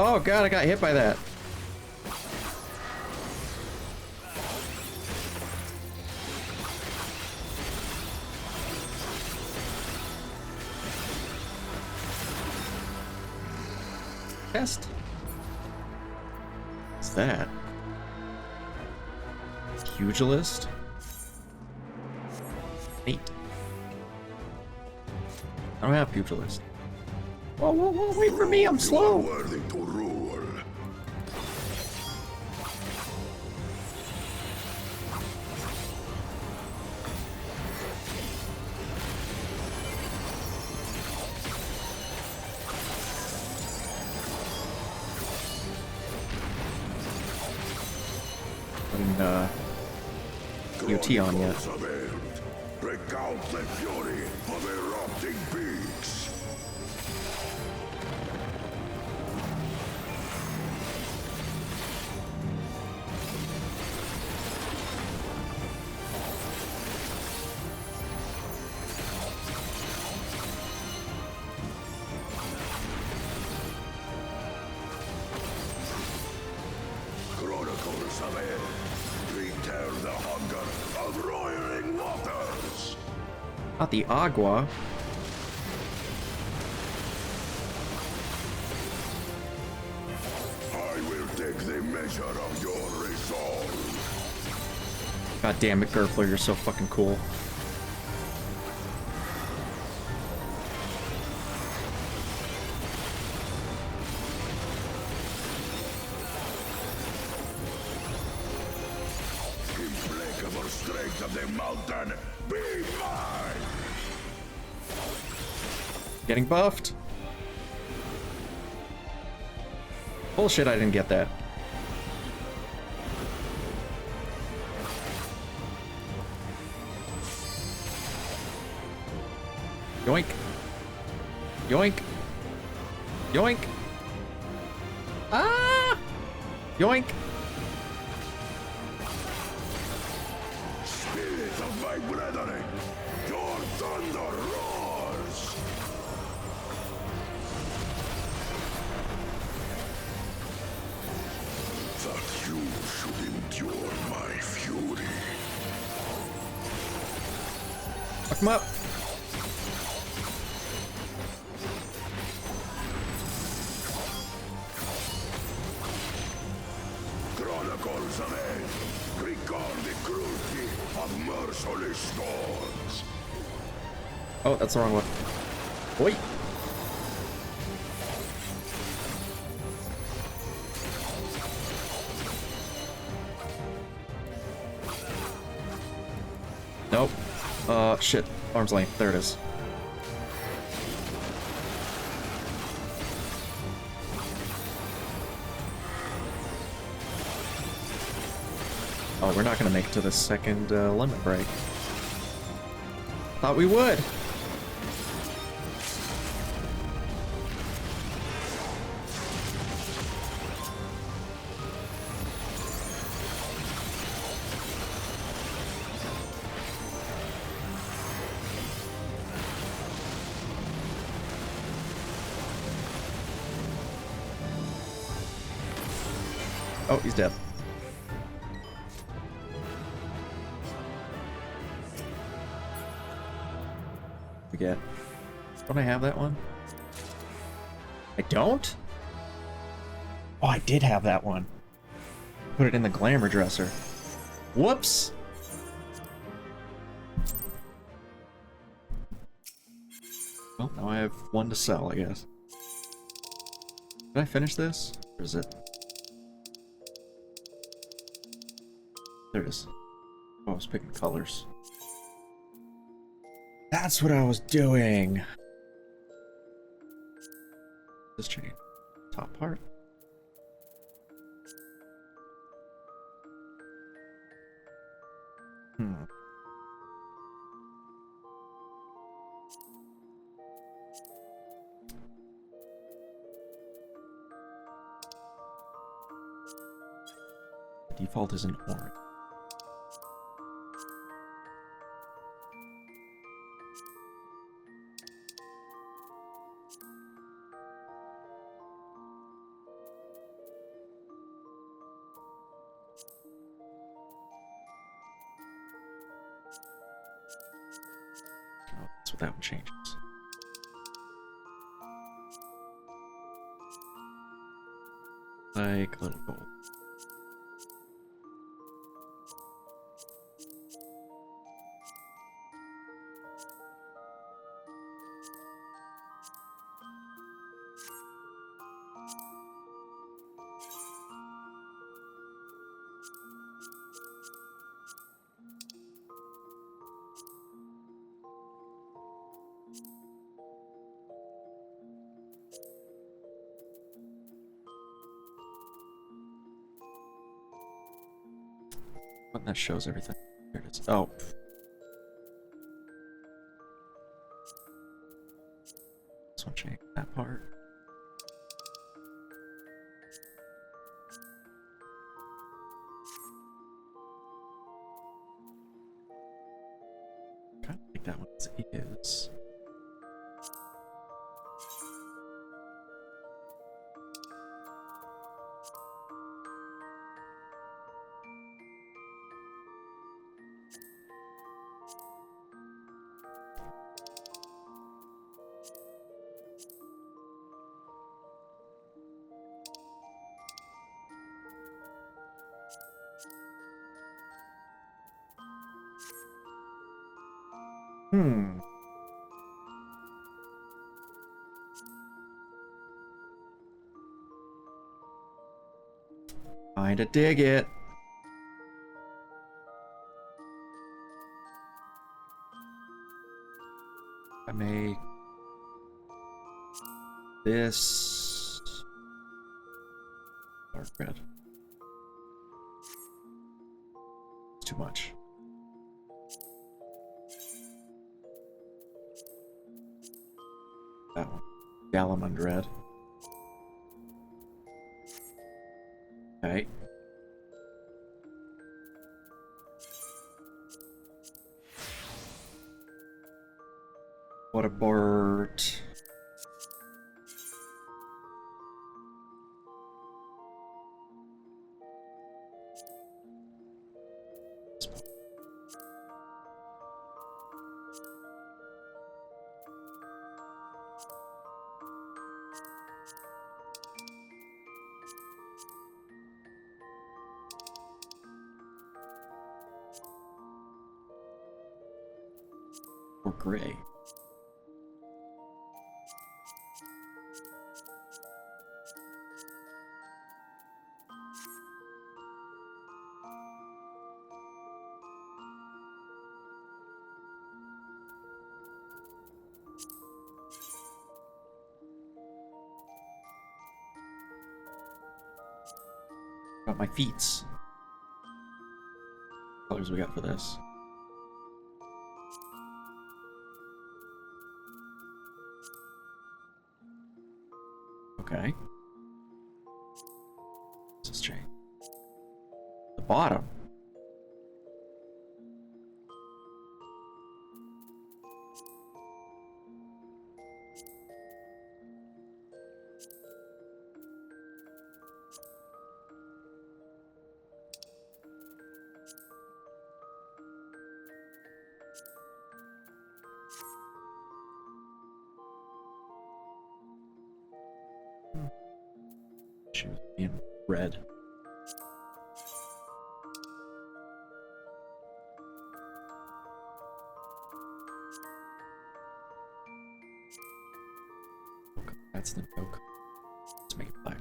Oh god, I got hit by that. Test. What's that? Pugilist? Neat. I don't have pugilist. Whoa, whoa, whoa, wait for me, I'm slow. tea on yet. Recount the fury of erupting peaks. Chronicles of Air, return the hunger of roiling waters. Not the agua. I will take the measure of your resolve. God damn it, Gerfler, you're so fucking cool. Implacable strength of the mountain, be mine! Getting buffed. Bullshit, I didn't get that. Yoink. Yoink. Yoink. Ah! Yoink. Spirit of my brethren, your thunder roars! That you should endure my fury. Fuck him up. Chronicles of Ed, record the cruelty of merciless storms. Oh, that's the wrong one. Wait. Nope. Shit. Arm's length. There it is. Oh, we're not gonna make it to the second limit break. Thought we would. Oh, he's dead. Forget. Don't I have that one? I don't? Oh, I did have that one. Put it in the glamour dresser. Whoops! Well, now I have one to sell, I guess. Did I finish this? Or is it? There it is. Oh, I was picking colors. That's what I was doing. This chain. Top part. Default is an orange. That's what that one changes. Like little gold. Button that shows everything. Okay. There it is. Oh. This one change that part. Kind of like that one as is. Kinda dig it. I make this dark red. It's too much. That one. Galamond red. Okay. What about or gray? Got my feet. What colors we got for this? Okay. This is change. The bottom. Shoot, in red. That's the joke. Let's make it black.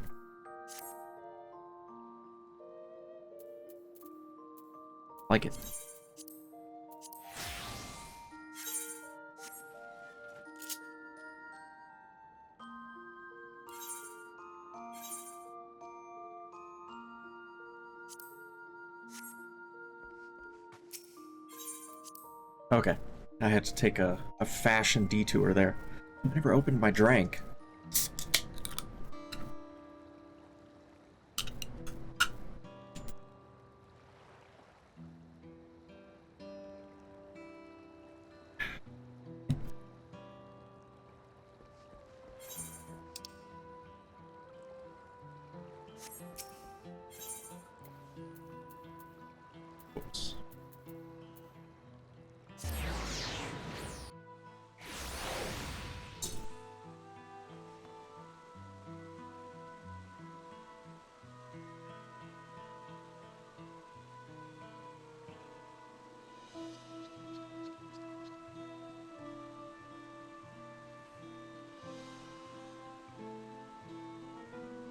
Like it. Okay, I had to take a fashion detour there. I never opened my drink. Oops.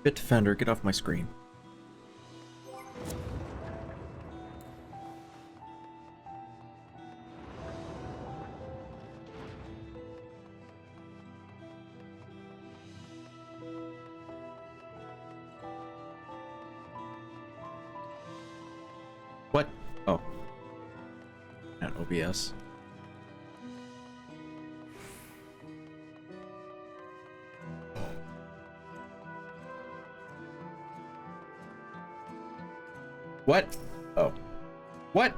Bitdefender, get off my screen. What? Oh. OBS. What? Oh. What?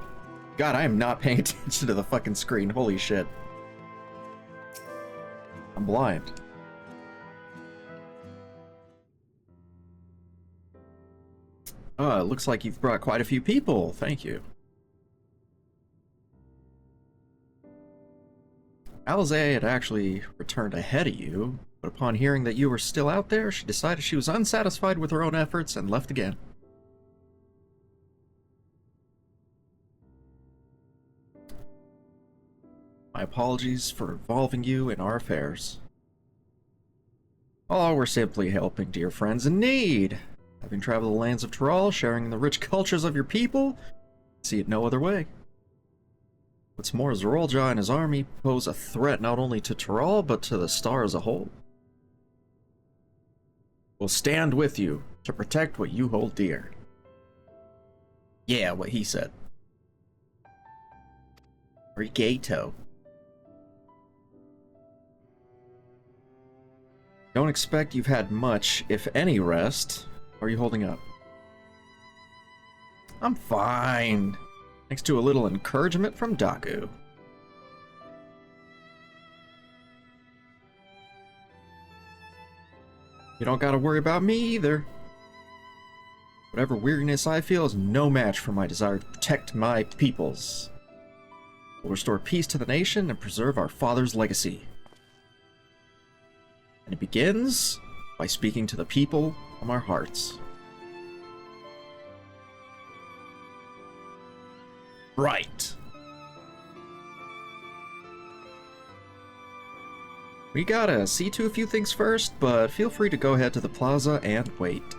God, I am not paying attention to the fucking screen. Holy shit. I'm blind. Oh, it looks like you've brought quite a few people. Thank you. Alize had actually returned ahead of you, but upon hearing that you were still out there, she decided she was unsatisfied with her own efforts and left again. My apologies for involving you in our affairs. Oh, we're simply helping dear friends in need. Having traveled the lands of Tyrol, sharing the rich cultures of your people, see it no other way. What's more, Zorolja and his army pose a threat not only to Tyrol, but to the star as a whole. We'll stand with you to protect what you hold dear. Yeah, what he said. Rigato. Don't expect you've had much, if any, rest. How are you holding up? I'm fine. Thanks to a little encouragement from Daku. You don't gotta worry about me either. Whatever weariness I feel is no match for my desire to protect my peoples. We'll restore peace to the nation and preserve our father's legacy. And it begins by speaking to the people from our hearts. Right. We gotta see to a few things first, but feel free to go ahead to the plaza and wait.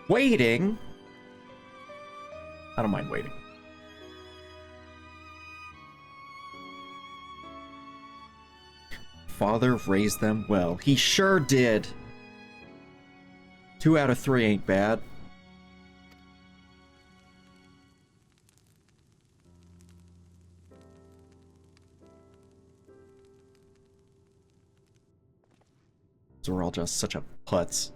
Waiting? I don't mind waiting. Father raised them well. He sure did. 2 out of 3 ain't bad. So we're all just such a putz.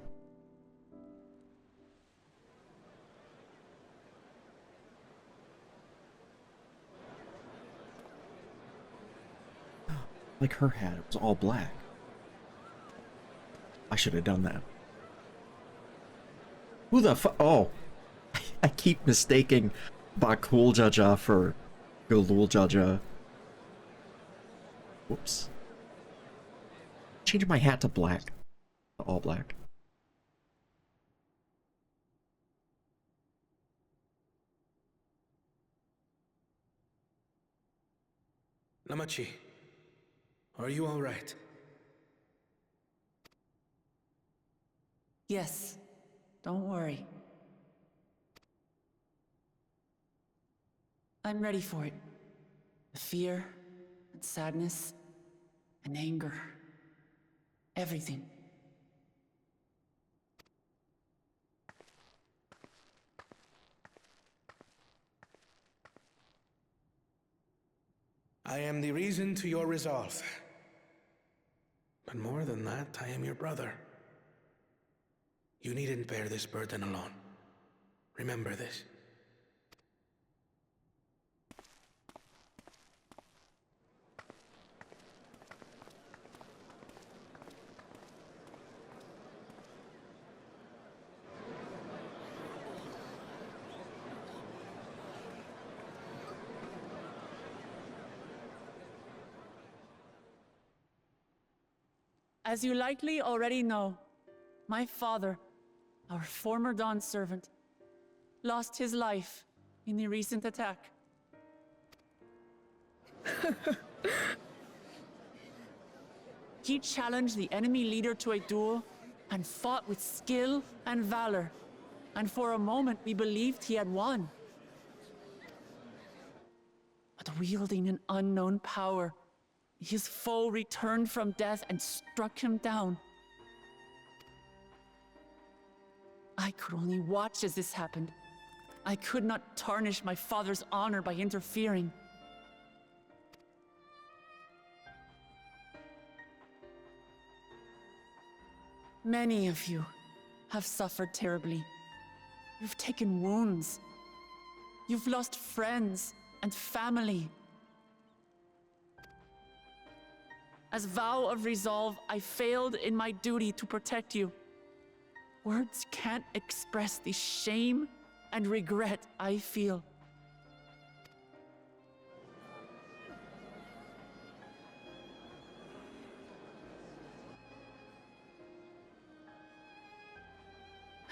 Like her hat, it was all black. I should have done that. Who the fu- Oh! I keep mistaking Bakul Jaja for Galul Jaja. Whoops. Changing my hat to black. To all black. Namachi, are you all right? Yes, don't worry. I'm ready for it. The fear, and sadness, and anger. Everything. I am the reason to your resolve. But more than that, I am your brother. You needn't bear this burden alone. Remember this. As you likely already know, my father, our former Dawn servant, lost his life in the recent attack. He challenged the enemy leader to a duel and fought with skill and valor, and for a moment we believed he had won. But wielding an unknown power, his foe returned from death and struck him down. I could only watch as this happened, I could not tarnish my father's honor by interfering. Many of you have suffered terribly. You've taken wounds. You've lost friends and family. As vow of resolve, I failed in my duty to protect you. Words can't express the shame and regret I feel.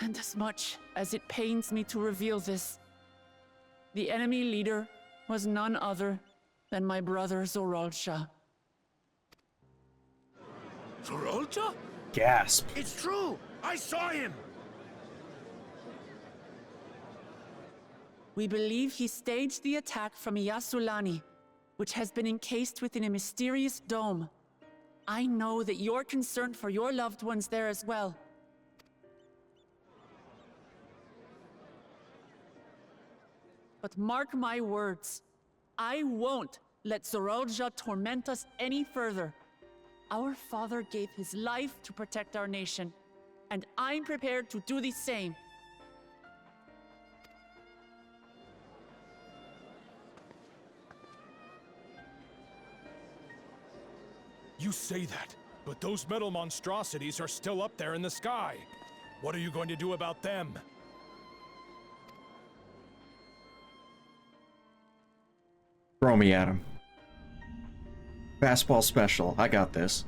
And as much as it pains me to reveal this, the enemy leader was none other than my brother Zoralsha. Zoralsha? Gasp. It's true! I saw him! We believe he staged the attack from Yasulani, which has been encased within a mysterious dome. I know that you're concerned for your loved ones there as well. But mark my words, I won't let Zoralsha torment us any further. Our father gave his life to protect our nation, and I'm prepared to do the same. You say that, but those metal monstrosities are still up there in the sky. What are you going to do about them? Throw me at him. Fastball special. I got this.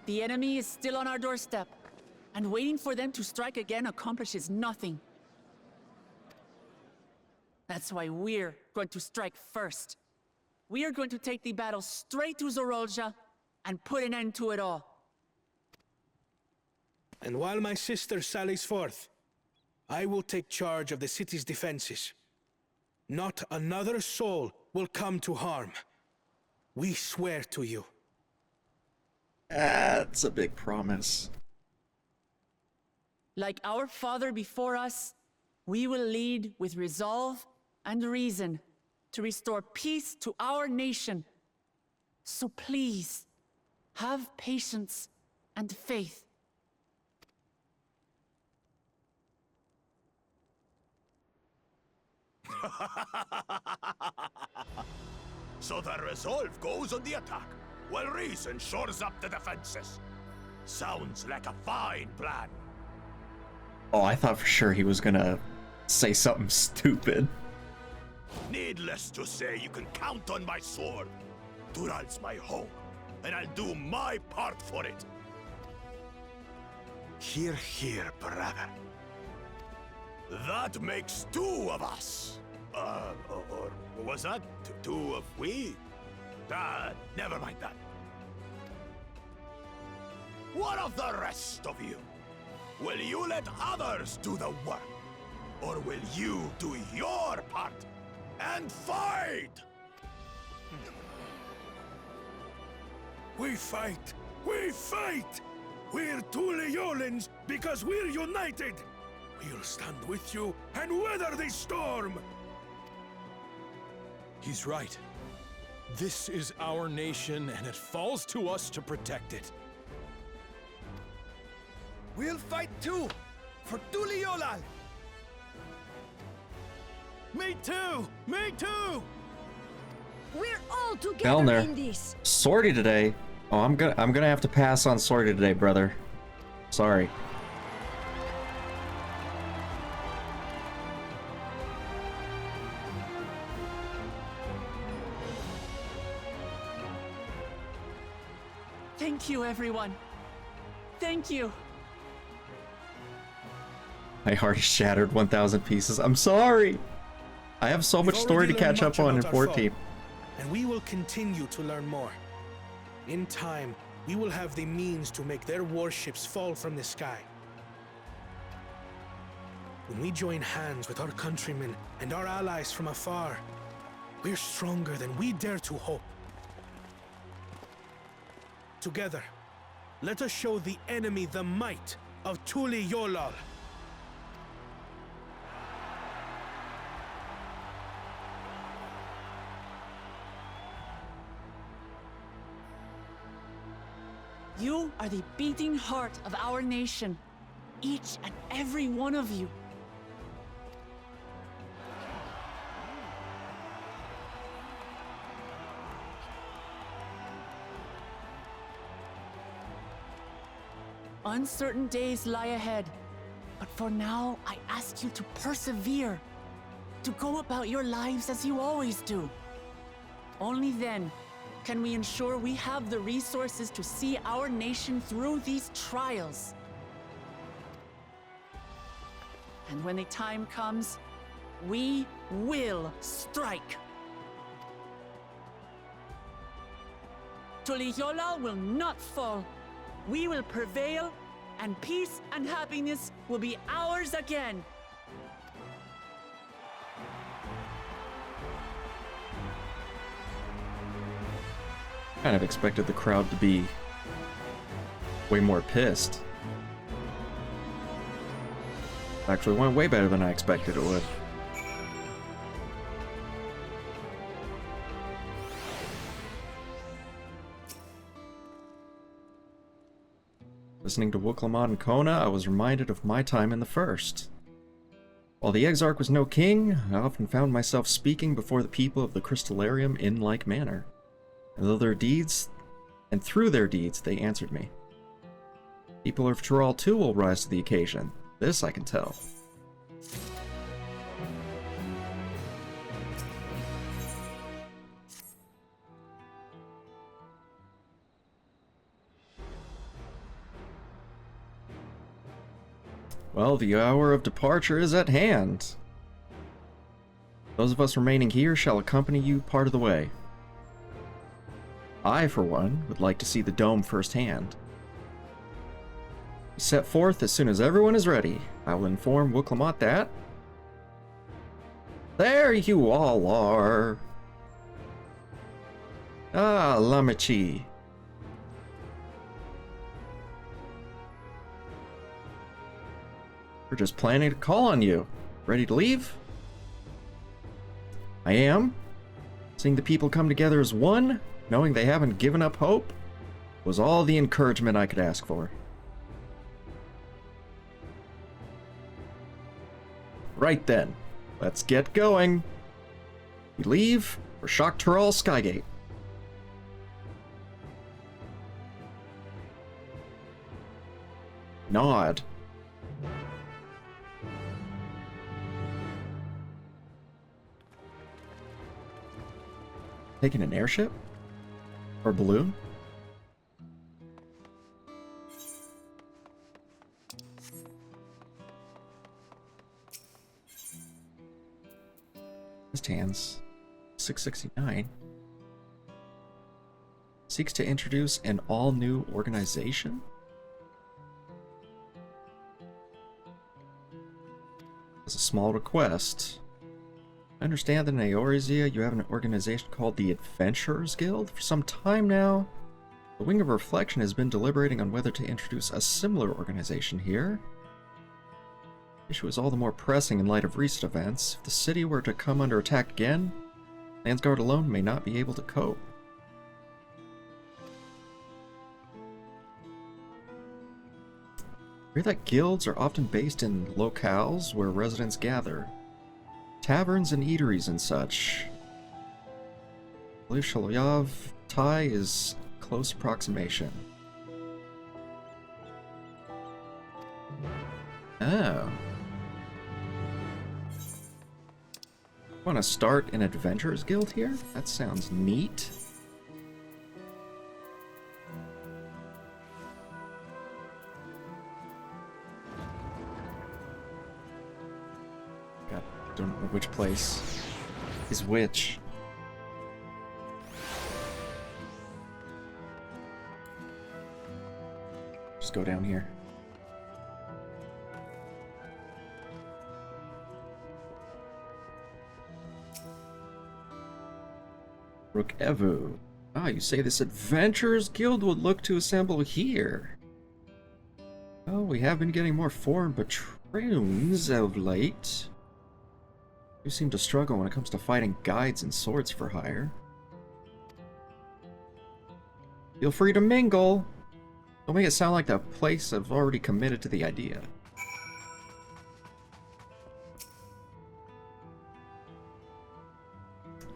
The enemy is still on our doorstep, and waiting for them to strike again accomplishes nothing. That's why we're going to strike first. We are going to take the battle straight to Zoralsha and put an end to it all. And while my sister sallies forth, I will take charge of the city's defenses. Not another soul will come to harm. We swear to you. That's a big promise. Like our father before us, we will lead with resolve and reason to restore peace to our nation. So please, have patience and faith. So the resolve goes on the attack, while reason shores up the defenses. Sounds like a fine plan. Oh, I thought for sure he was gonna say something stupid. Needless to say, you can count on my sword. Dural's my home, and I'll do my part for it. Hear, hear, brother. That makes two of us. Or was that two of we? Never mind that. What of the rest of you? Will you let others do the work? Or will you do your part and fight? We fight! We fight! We're two Leolans because we're united! We'll stand with you and weather this storm! He's right. This is our nation, and it falls to us to protect it. We'll fight too! For Tuliolal! Me too! Me too! We're all together Down there. in this! Sorty today. Oh, I'm gonna have to pass on sorty today, brother. Sorry. Thank you, everyone. Thank you. My heart is shattered 1,000 pieces. I'm sorry. I have so much story to catch up on in 14. And we will continue to learn more. In time, we will have the means to make their warships fall from the sky. When we join hands with our countrymen and our allies from afar, we're stronger than we dare to hope. together. Let us show the enemy the might of Tuli Yolal. You are the beating heart of our nation. Each and every one of you. Uncertain days lie ahead, but for now, I ask you to persevere, to go about your lives as you always do. Only then can we ensure we have the resources to see our nation through these trials. And when the time comes, we will strike. Tuliyola will not fall. We will prevail, and peace and happiness will be ours again. Kind of expected the crowd to be way more pissed. Actually went way better than I expected it would. Listening to Wuklamad and Kona, I was reminded of my time in the First. While the Exarch was no king, I often found myself speaking before the people of the Crystallarium in like manner. And through their deeds, they answered me. People of Tural too will rise to the occasion. This I can tell. Well, the hour of departure is at hand. Those of us remaining here shall accompany you part of the way. I, for one, would like to see the dome firsthand. We set forth as soon as everyone is ready. I will inform Wuklamad that... There you all are! Ah, Lamachi. We're just planning to call on you. Ready to leave? I am. Seeing the people come together as one, knowing they haven't given up hope, was all the encouragement I could ask for. Right then, let's get going. We leave for Shock Tural Skygate. Nod. Taking an airship? Or balloon? His hands. 669. Seeks to introduce an all-new organization? As a small request. I understand that in Eorzea you have an organization called the Adventurers Guild. For some time now, the Wing of Reflection has been deliberating on whether to introduce a similar organization here. The issue is all the more pressing in light of recent events. If the city were to come under attack again, Landsguard alone may not be able to cope. I hear that guilds are often based in locales where residents gather. Taverns and eateries and such. I believe Shaloyav Tai is close approximation. Oh. Want to start an adventurers guild here? That sounds neat. Don't know which place is which. Just go down here. Rook Evu. Ah, you say this Adventurers Guild would look to assemble here. Oh, we have been getting more foreign patroons of late. You seem to struggle when it comes to fighting guides and swords for hire. Feel free to mingle. Don't make it sound like the place have already committed to the idea.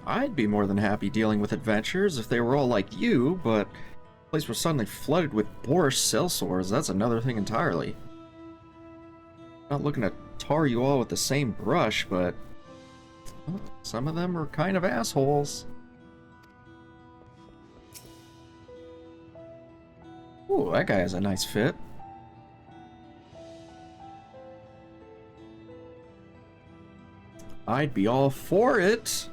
I'd be more than happy dealing with adventurers if they were all like you, but the place was suddenly flooded with boorish sellswords. That's another thing entirely. Not looking to tar you all with the same brush, but well, some of them are kind of assholes. Ooh, that guy has a nice fit. I'd be all for it.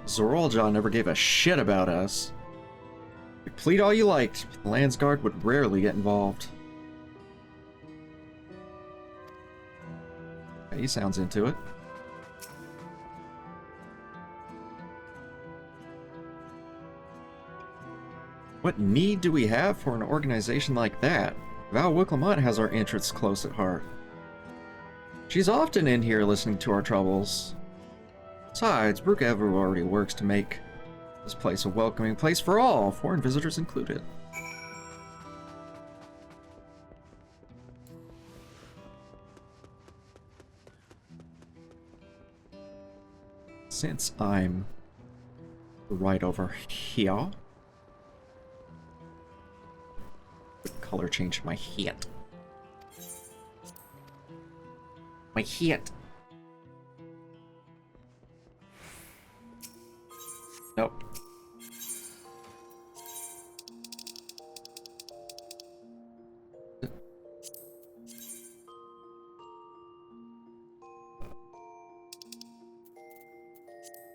Zoraljaw never gave a shit about us. You plead all you liked, but the Landsguard would rarely get involved. Yeah, he sounds into it. What need do we have for an organization like that? Val Wicklemont has our interests close at heart. She's often in here listening to our troubles. Besides, Brooke Ever already works to make this place a welcoming place for all, foreign visitors included. Since I'm right over here, color change my hat. My hat. Nope.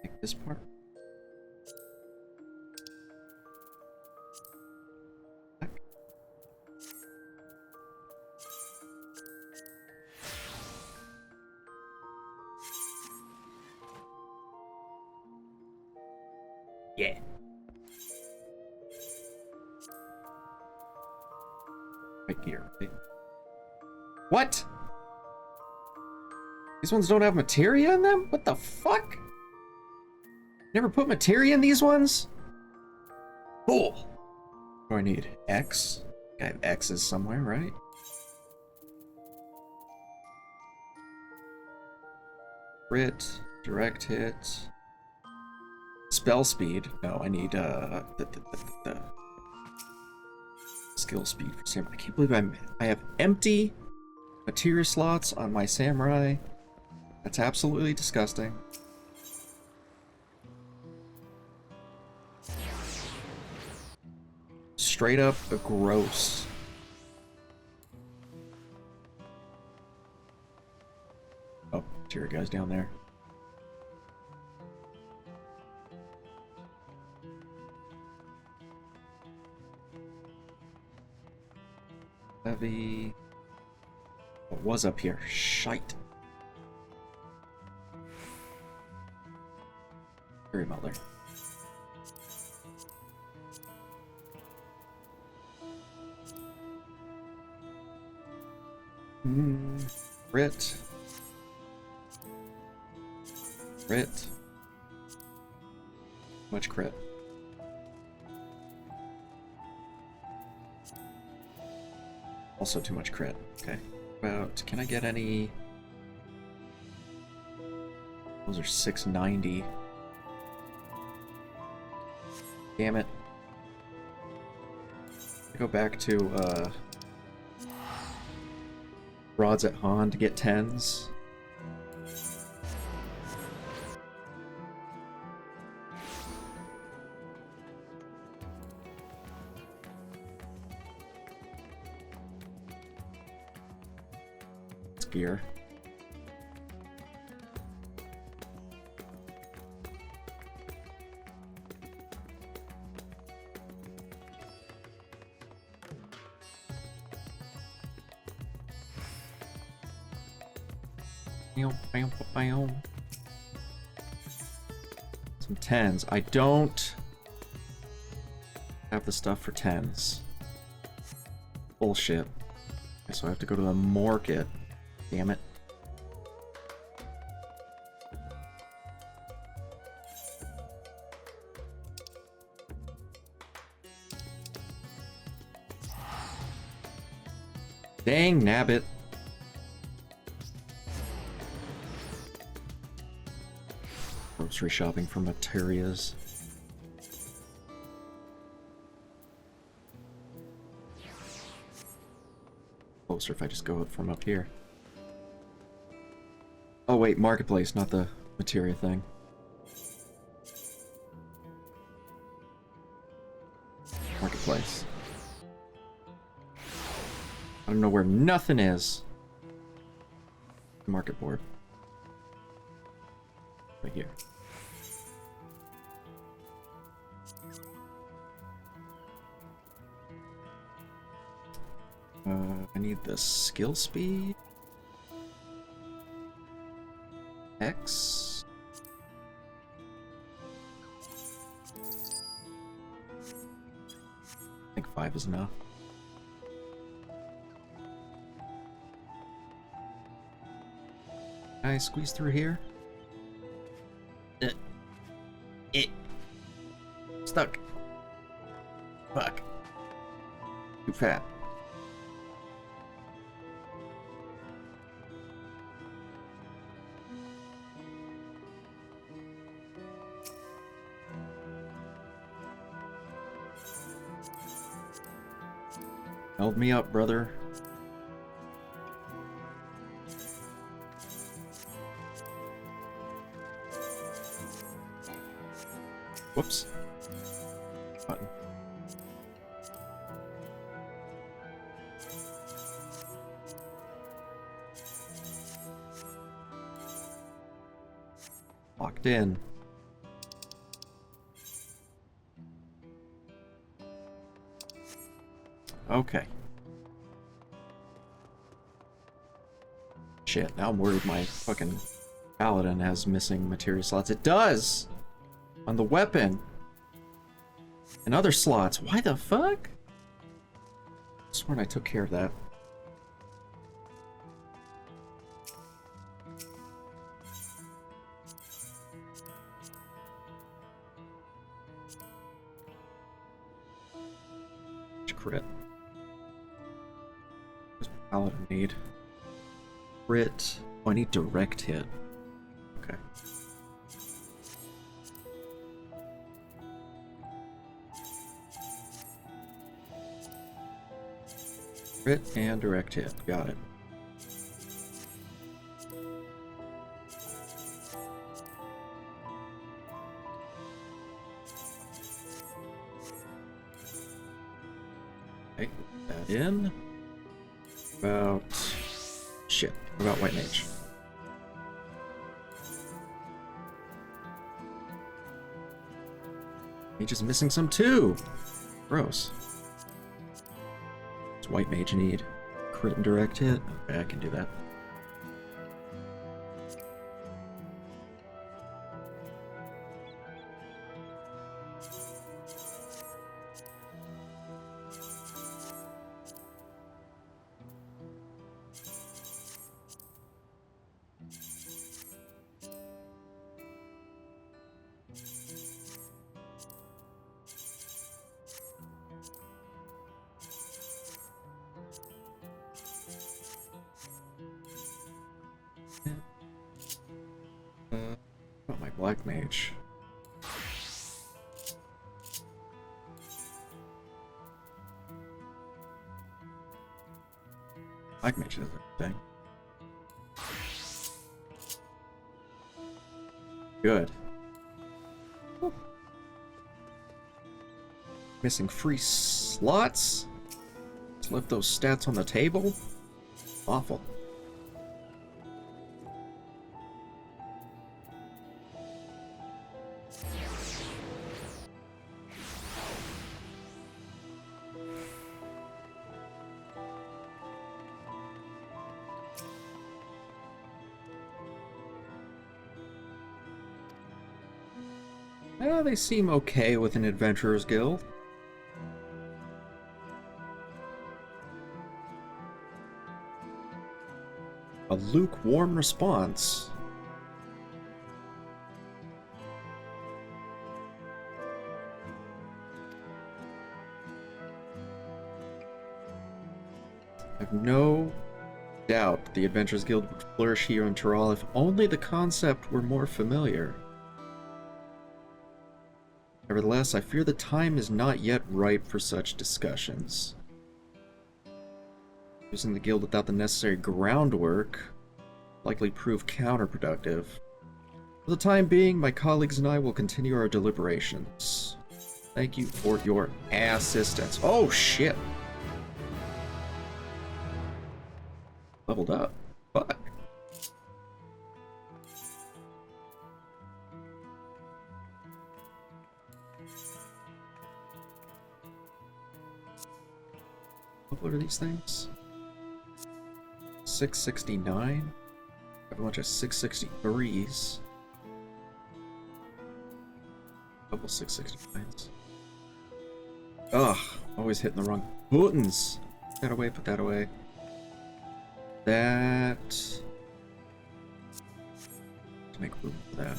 Take this part. Yeah. Right here. What? These ones don't have materia in them? What the fuck? Never put materia in these ones? Cool. What do I need? X? I have X's somewhere, right? Crit, direct hit. Spell speed. No, I need the skill speed for samurai. I can't believe I have empty materia slots on my samurai. That's absolutely disgusting. Straight up gross. Oh, materia guy's down there. Heavy. What was up here? Shite. Very Mother. Crit. Crit. Much crit. Also too much crit. Okay. About, can I get any? Those are 690. Damn it. I go back to Rods at Han to get 10s. Gear. some 10s. I don't have the stuff for 10s. Bullshit. Okay, so I have to go to the market. Damn it. Dang nabbit. Grocery shopping for materials. Closer if I just go from up here. Oh wait, marketplace, not the materia thing. Marketplace. I don't know where nothing is. Market board. Right here. I need the skill speed. X. I think 5 is enough. Can I squeeze through here? Stuck. Fuck. Too fat. Help me up, brother. Whoops. Button. Locked in. Okay. Shit, now I'm worried my fucking paladin has missing materia slots. It does! On the weapon. And other slots. Why the fuck? I sworn I took care of that. Crit. What does paladin need? Crit. Oh, I need direct hit. Okay. Crit and direct hit. Got it. Okay, put that in. About... shit. What about White Mage? Mage is missing some too! Gross. What's White Mage need? Crit and direct hit? Okay, I can do that. What about my Black Mage? Black Mage is a thing. Good. Woo. Missing free slots? Just left those stats on the table? Awful. They seem okay with an adventurer's guild. A lukewarm response. I have no doubt the Adventurers Guild would flourish here in Tyrol if only the concept were more familiar. Nevertheless, I fear the time is not yet ripe for such discussions. Using the guild without the necessary groundwork likely prove counterproductive. For the time being, my colleagues and I will continue our deliberations. Thank you for your assistance. Oh, shit! Leveled up. Fuck. What are these things? 669? I have a bunch of 663s. Couple 669s. Ugh, always hitting the wrong buttons. Put that away, put that away. That. To make room for that.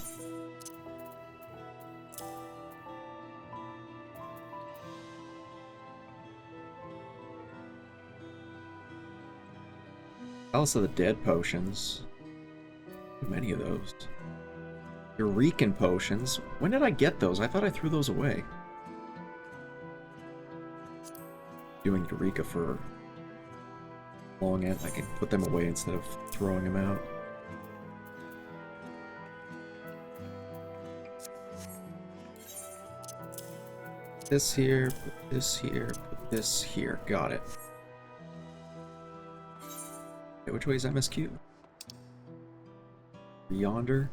Palace of the Dead potions. Too many of those. Eurekan potions. When did I get those? I thought I threw those away. Doing Eureka for long end, I can put them away instead of throwing them out. This here, put this here, put this here. Got it. Okay, which way is MSQ? Yonder.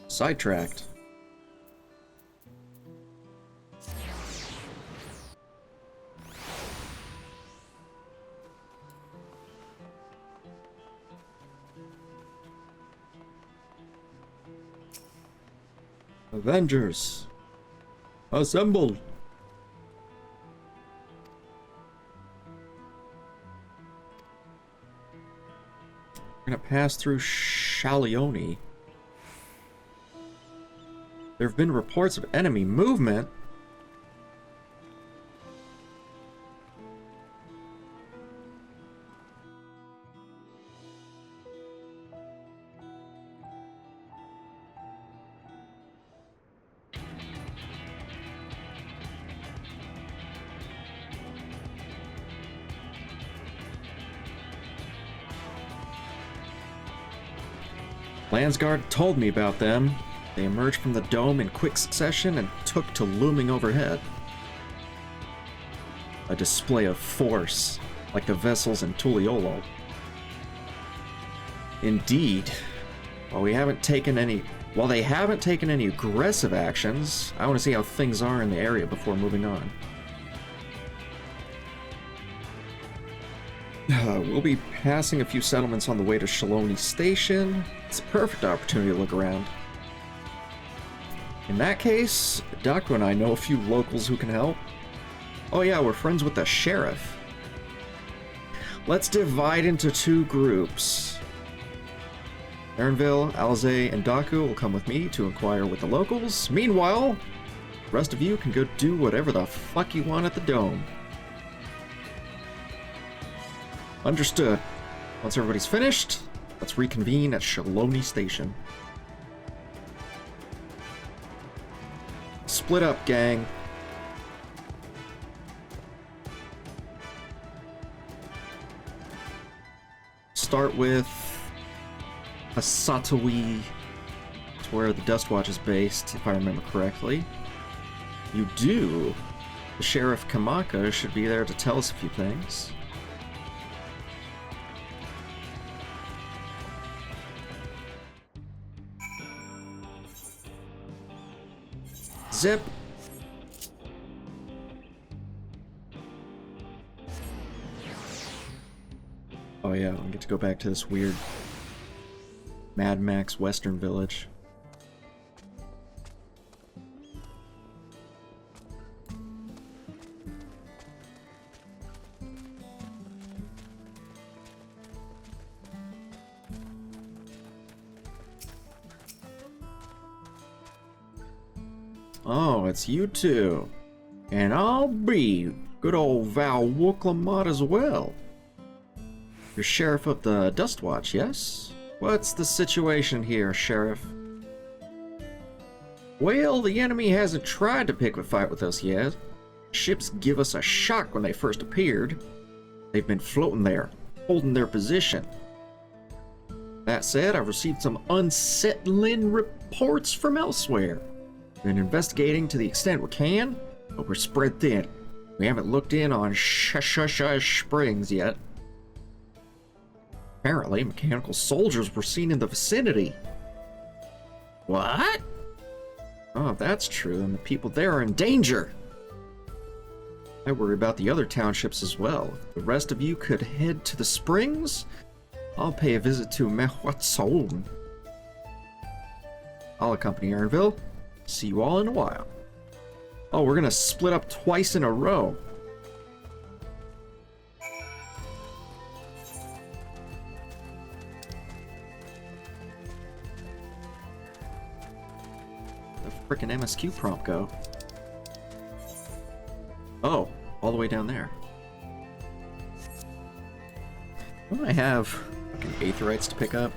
Sidetracked. Avengers, assemble! We're gonna pass through Shalioni. There have been reports of enemy movement. Landsguard told me about them. They emerged from the dome in quick succession and took to looming overhead. A display of force, like the vessels in Tuliolo. Indeed, while they haven't taken any aggressive actions, I want to see how things are in the area before moving on. We'll be passing a few settlements on the way to Shaloni Station. It's a perfect opportunity to look around. In that case, Daku and I know a few locals who can help. Oh yeah, we're friends with the sheriff. Let's divide into two groups. Erinville, Alze, and Daku will come with me to inquire with the locals. Meanwhile, the rest of you can go do whatever the fuck you want at the dome. Understood. Once everybody's finished, let's reconvene at Shaloni Station. Split up, gang. Start with Asatawi. It's where the Dust Watch is based, if I remember correctly. You do. The Sheriff Kamaka should be there to tell us a few things. Zip. Oh yeah, I get to go back to this weird Mad Max Western village. Oh, it's you two. And I'll be good old Val Wooklamot as well. You're Sheriff of the Dustwatch, yes? What's the situation here, Sheriff? Well, the enemy hasn't tried to pick a fight with us yet. Ships give us a shock when they first appeared. They've been floating there, holding their position. That said, I've received some unsettling reports from elsewhere. Been investigating to the extent we can, but we're spread thin. We haven't looked in on Springs yet. Apparently, mechanical soldiers were seen in the vicinity. What? Oh, if that's true, then the people there are in danger. I worry about the other townships as well. If the rest of you could head to the springs, I'll pay a visit to Mehwatsoon. I'll accompany Ernville. See you all in a while. Oh, we're gonna split up twice in a row. The frickin' MSQ prompt go? Oh, all the way down there. Don't I have fucking Aetherites to pick up?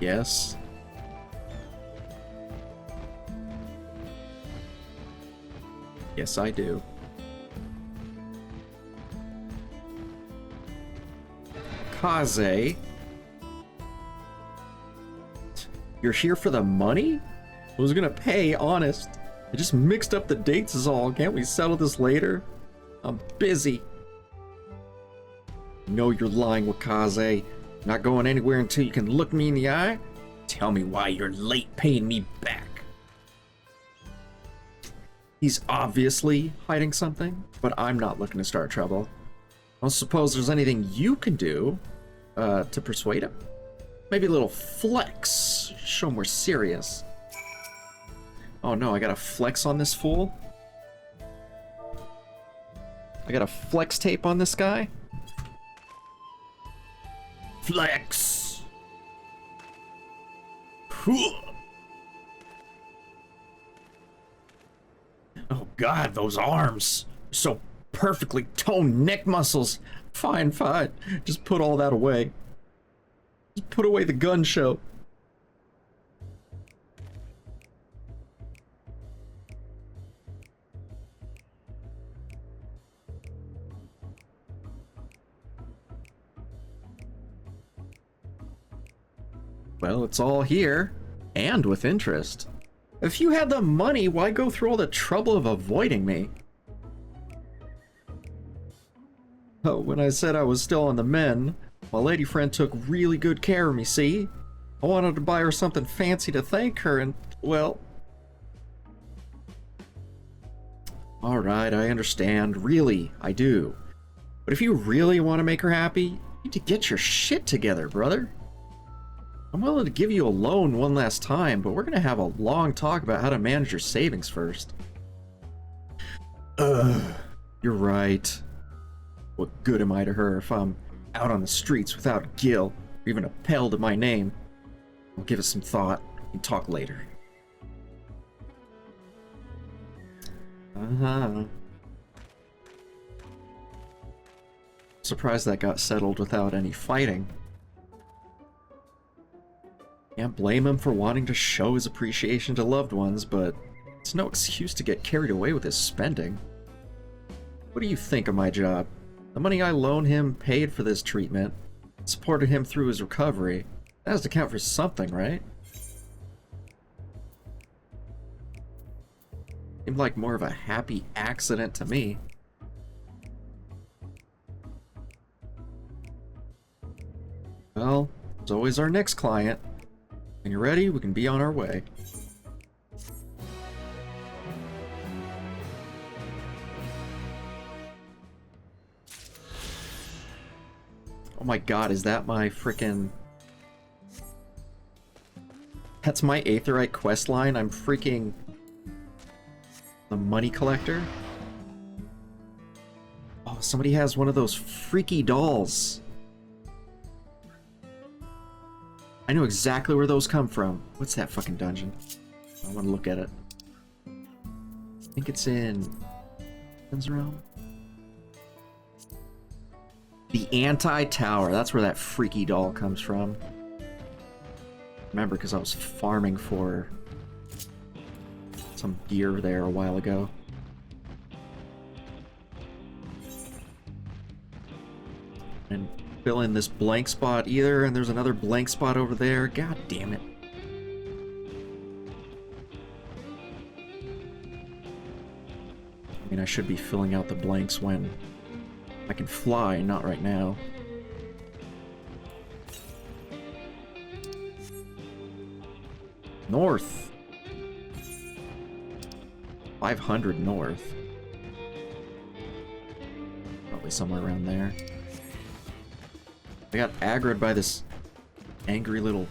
Yes. Yes, I do. Kaze. You're here for the money? I was gonna pay, honest. I just mixed up the dates is all. Can't we settle this later? I'm busy. No, you're lying, Wakaze. Not going anywhere until you can look me in the eye. Tell me why you're late paying me back. He's obviously hiding something, but I'm not looking to start trouble. I don't suppose there's anything you can do to persuade him. Maybe a little flex. Show him we're serious. Oh no, I gotta flex on this fool? I got a flex tape on this guy? Flex! Oh god, those arms! So perfectly toned neck muscles! Fine, fine. Just put all that away. Just put away the gun show. Well, it's all here, and with interest. If you had the money, why go through all the trouble of avoiding me? Oh, when I said I was still on the men, my lady friend took really good care of me, see? I wanted to buy her something fancy to thank her, and, well... Alright, I understand. Really, I do. But if you really want to make her happy, you need to get your shit together, brother. I'm willing to give you a loan one last time, but we're gonna have a long talk about how to manage your savings first. You're right. What good am I to her if I'm out on the streets without Gil, or even a Pell to my name? I'll give it some thought. We can talk later. Surprised that got settled without any fighting. Can't blame him for wanting to show his appreciation to loved ones, but it's no excuse to get carried away with his spending. What do you think of my job? The money I loaned him paid for this treatment, supported him through his recovery. That has to count for something, right? Seemed like more of a happy accident to me. Well, there's always our next client. When you're ready, we can be on our way. Oh my god, is that my frickin'... That's my Aetherite quest line? I'm freaking... the money collector? Oh, somebody has one of those freaky dolls. I know exactly where those come from. What's that fucking dungeon? I want to look at it. think it's in Realm. The Anti-Tower. That's where that freaky doll comes from. Remember, because I was farming for some gear there a while ago. And fill in this blank spot either, and there's another blank spot over there. God damn it. I mean, I should be filling out the blanks when I can fly, not right now. North. 500 north. Probably somewhere around there. I got aggroed by this angry little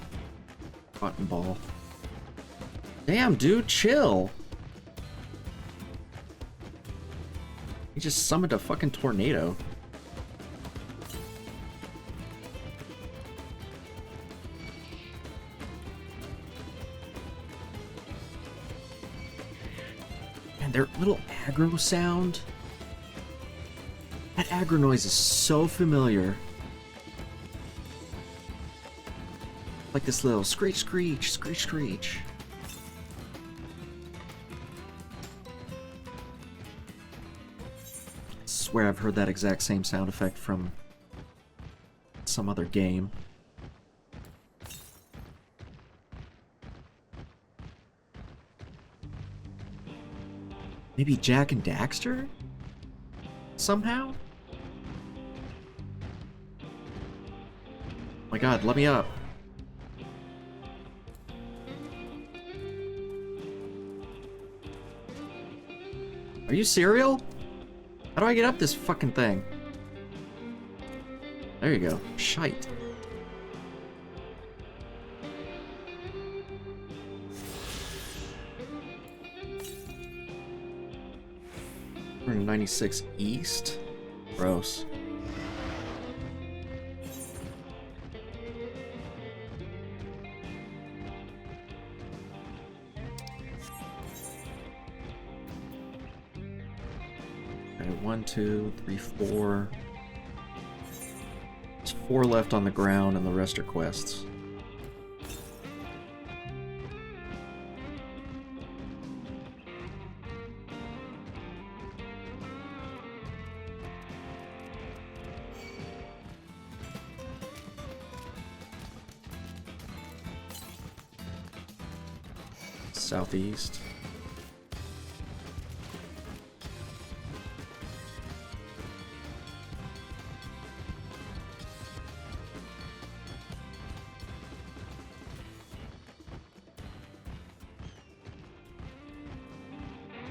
cotton ball. Damn, dude, chill. He just summoned a fucking tornado. And their little aggro sound. That aggro noise is so familiar. Like this little screech, screech, screech, screech. I swear I've heard that exact same sound effect from some other game. Maybe Jack and Daxter? Somehow? Oh my god, let me up. Are you serial? How do I get up this fucking thing? There you go. Shite. We're in 96 east. Gross. Okay, 1, 2, 3, 4. There's 4 left on the ground and the rest are quests. Southeast.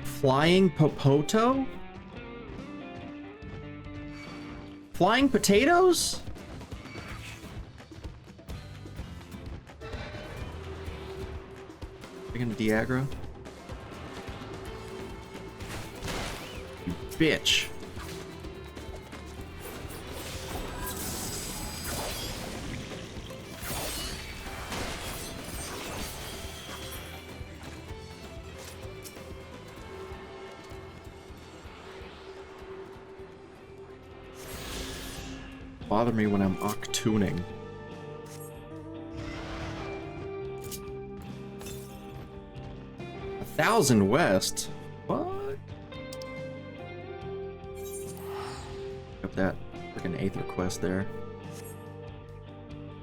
Flying Popoto? Flying potatoes? Are you gonna de-aggro? You bitch. Bother me when I'm octooning. $1,000 west? What? Got that freaking Aether quest there.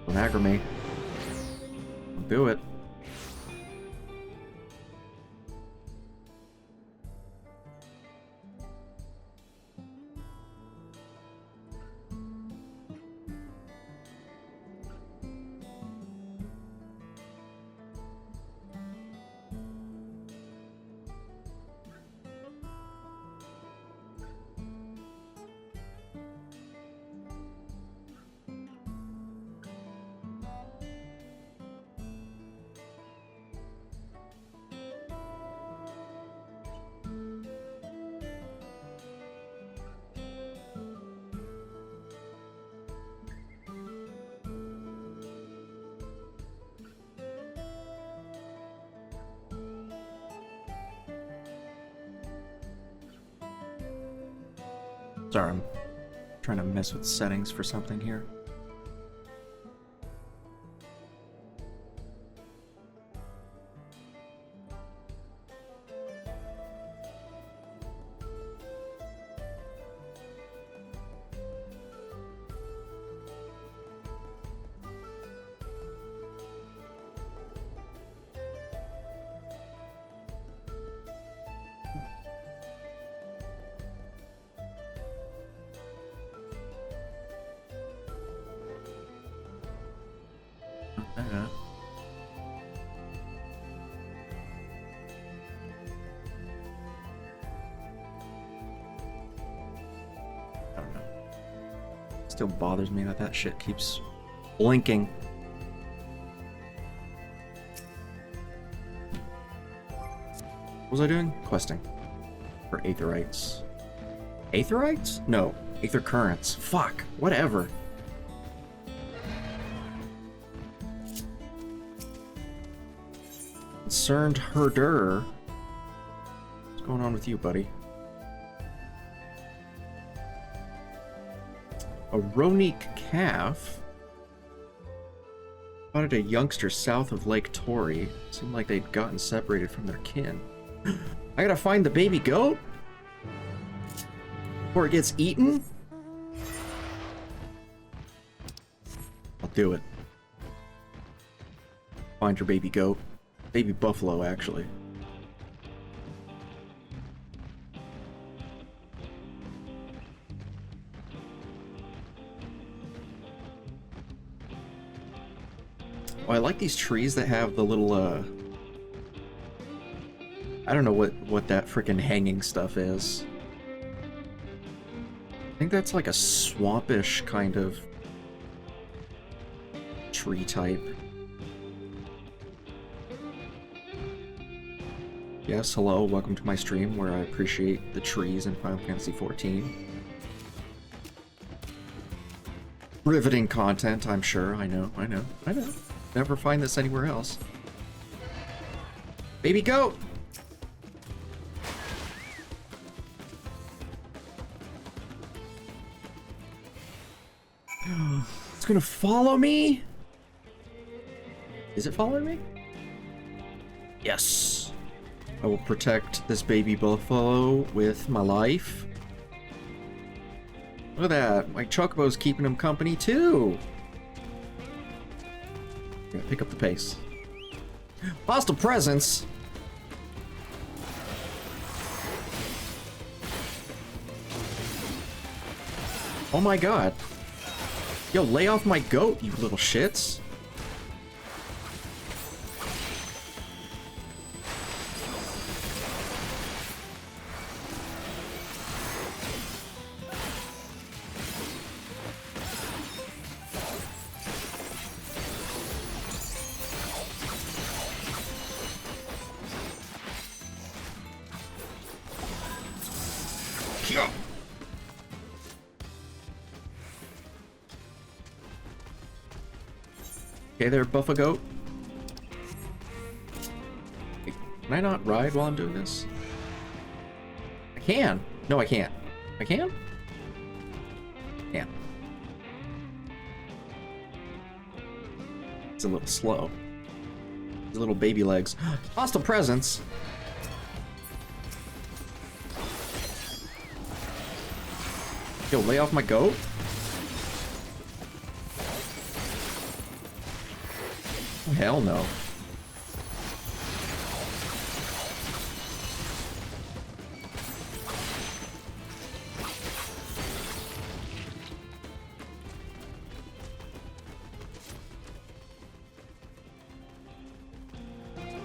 Don't aggro me. Don't do it. Sorry, I'm trying to mess with settings for something here. Still bothers me that that shit keeps blinking. What was I doing? Questing. For aetherites. Aetherites? No. Aether currents. Fuck. Whatever. Concerned herder. What's going on with you, buddy? A Ronique calf spotted a youngster south of Lake Tory. Seemed like they'd gotten separated from their kin. I gotta find the baby goat before it gets eaten? I'll do it. Find your baby goat. Baby buffalo, actually. Oh, I like these trees that have the little, I don't know what that freaking hanging stuff is. I think that's like a swampish kind of tree type. Yes, hello, welcome to my stream where I appreciate the trees in Final Fantasy XIV. Riveting content, I'm sure. I know. Never find this anywhere else. Baby goat! It's gonna follow me? Is it following me? Yes. I will protect this baby buffalo with my life. Look at that. My chocobo's keeping him company too. Yeah, pick up the pace. Hostile presence. Oh my god. Yo, lay off my goat, you little shits. Okay there, Buffa Goat. Can I not ride while I'm doing this? I can. No, I can't. I can? Yeah. It's a little slow. His little baby legs. Hostile presence. Yo, lay off my goat. Hell no.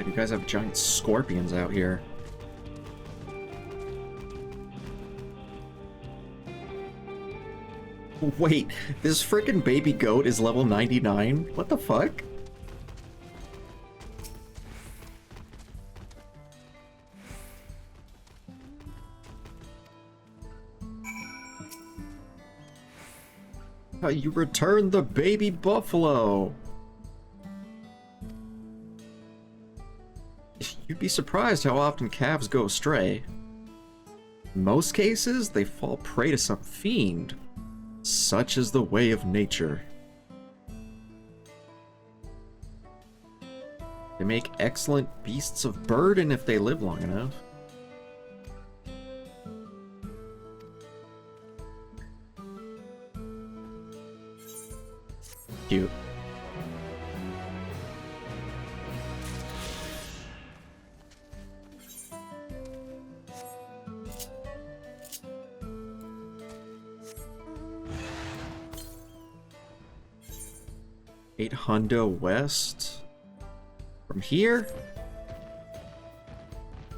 You guys have giant scorpions out here. Wait, this frickin' baby goat is level 99? What the fuck? You returned the baby buffalo. You'd be surprised how often calves go astray. In most cases, they fall prey to some fiend. Such is the way of nature. They make excellent beasts of burden if they live long enough. Cute. $800 west. From here?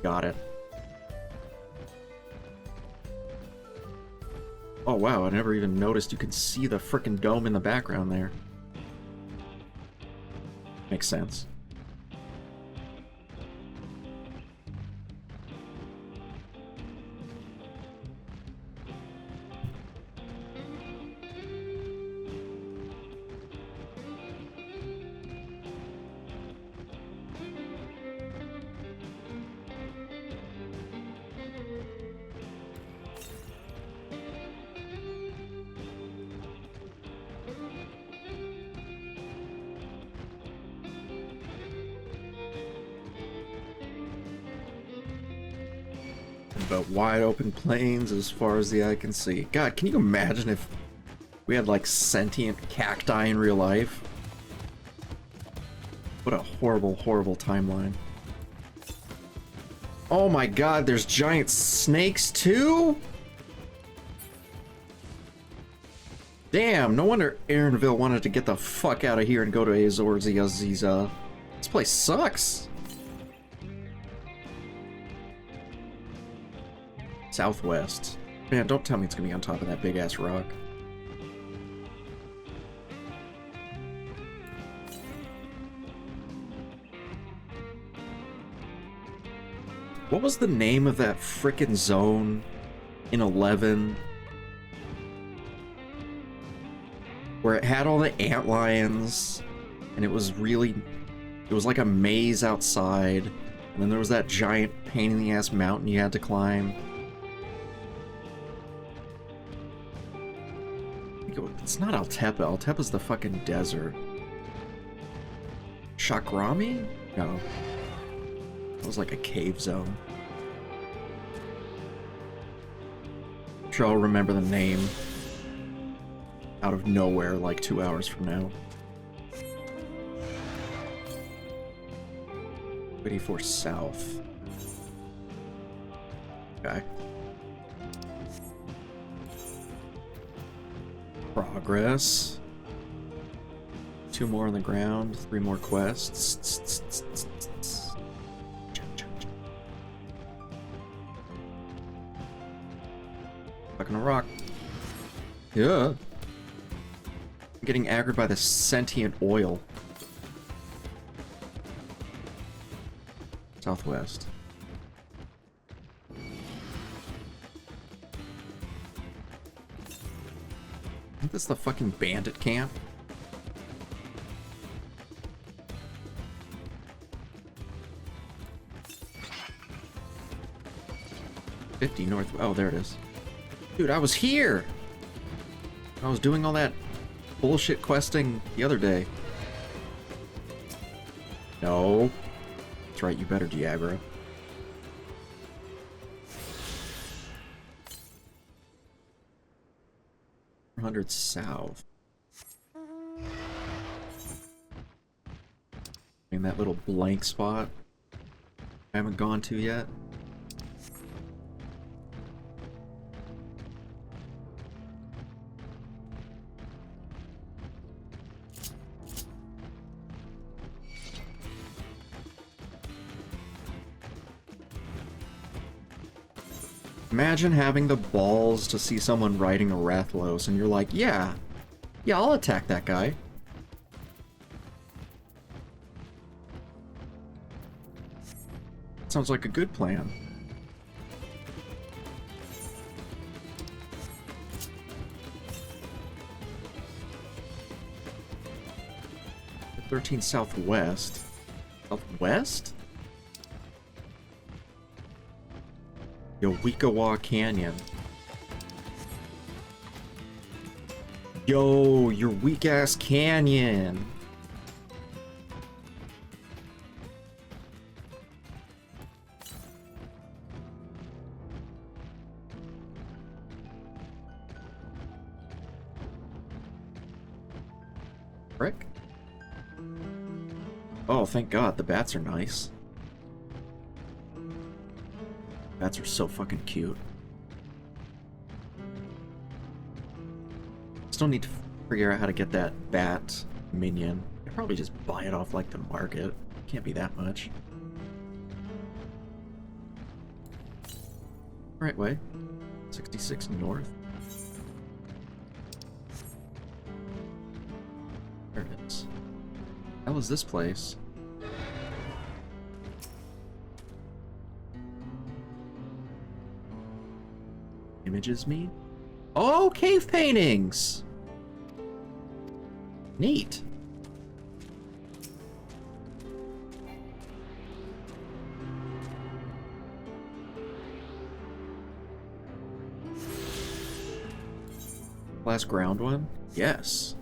Got it. Oh wow, I never even noticed you could see the frickin' dome in the background there. Makes sense. But wide open plains as far as the eye can see. God, can you imagine if we had like sentient cacti in real life? What a horrible, horrible timeline. Oh my god, there's giant snakes too? Damn, no wonder Aaronville wanted to get the fuck out of here and go to Azores Aziza. This place sucks. Southwest. Man, don't tell me it's gonna be on top of that big ass rock. What was the name of that frickin' zone in 11? Where it had all the antlions, and it was like a maze outside, and then there was that giant pain in the ass mountain you had to climb. It's not Altepa. Altepa's the fucking desert. Chakrami? No. That was like a cave zone. I'm sure I'll remember the name out of nowhere like 2 hours from now. 84 South. Okay. Progress. 2 more on the ground, 3 more quests. Fucking a rock. Yeah. I'm getting aggroed by the sentient oil. Southwest. Isn't this the fucking bandit camp? $50 north. Oh, there it is. Dude, I was here! I was doing all that bullshit questing the other day. No. That's right, you better de-aggro. 400 south. In that little blank spot I haven't gone to yet. Imagine having the balls to see someone riding a Rathlos and you're like, yeah, I'll attack that guy. Sounds like a good plan. The 13 southwest. Southwest? Yowikawa Canyon. Yo, your weak-ass canyon! Frick. Oh, thank God, the bats are nice. Bats are so fucking cute. Still need to figure out how to get that bat minion. I'd probably just buy it off like the market. Can't be that much. Right way. 66 north. There it is. How is this place? Images mean? Oh, cave paintings! Neat. Last ground one? Yes.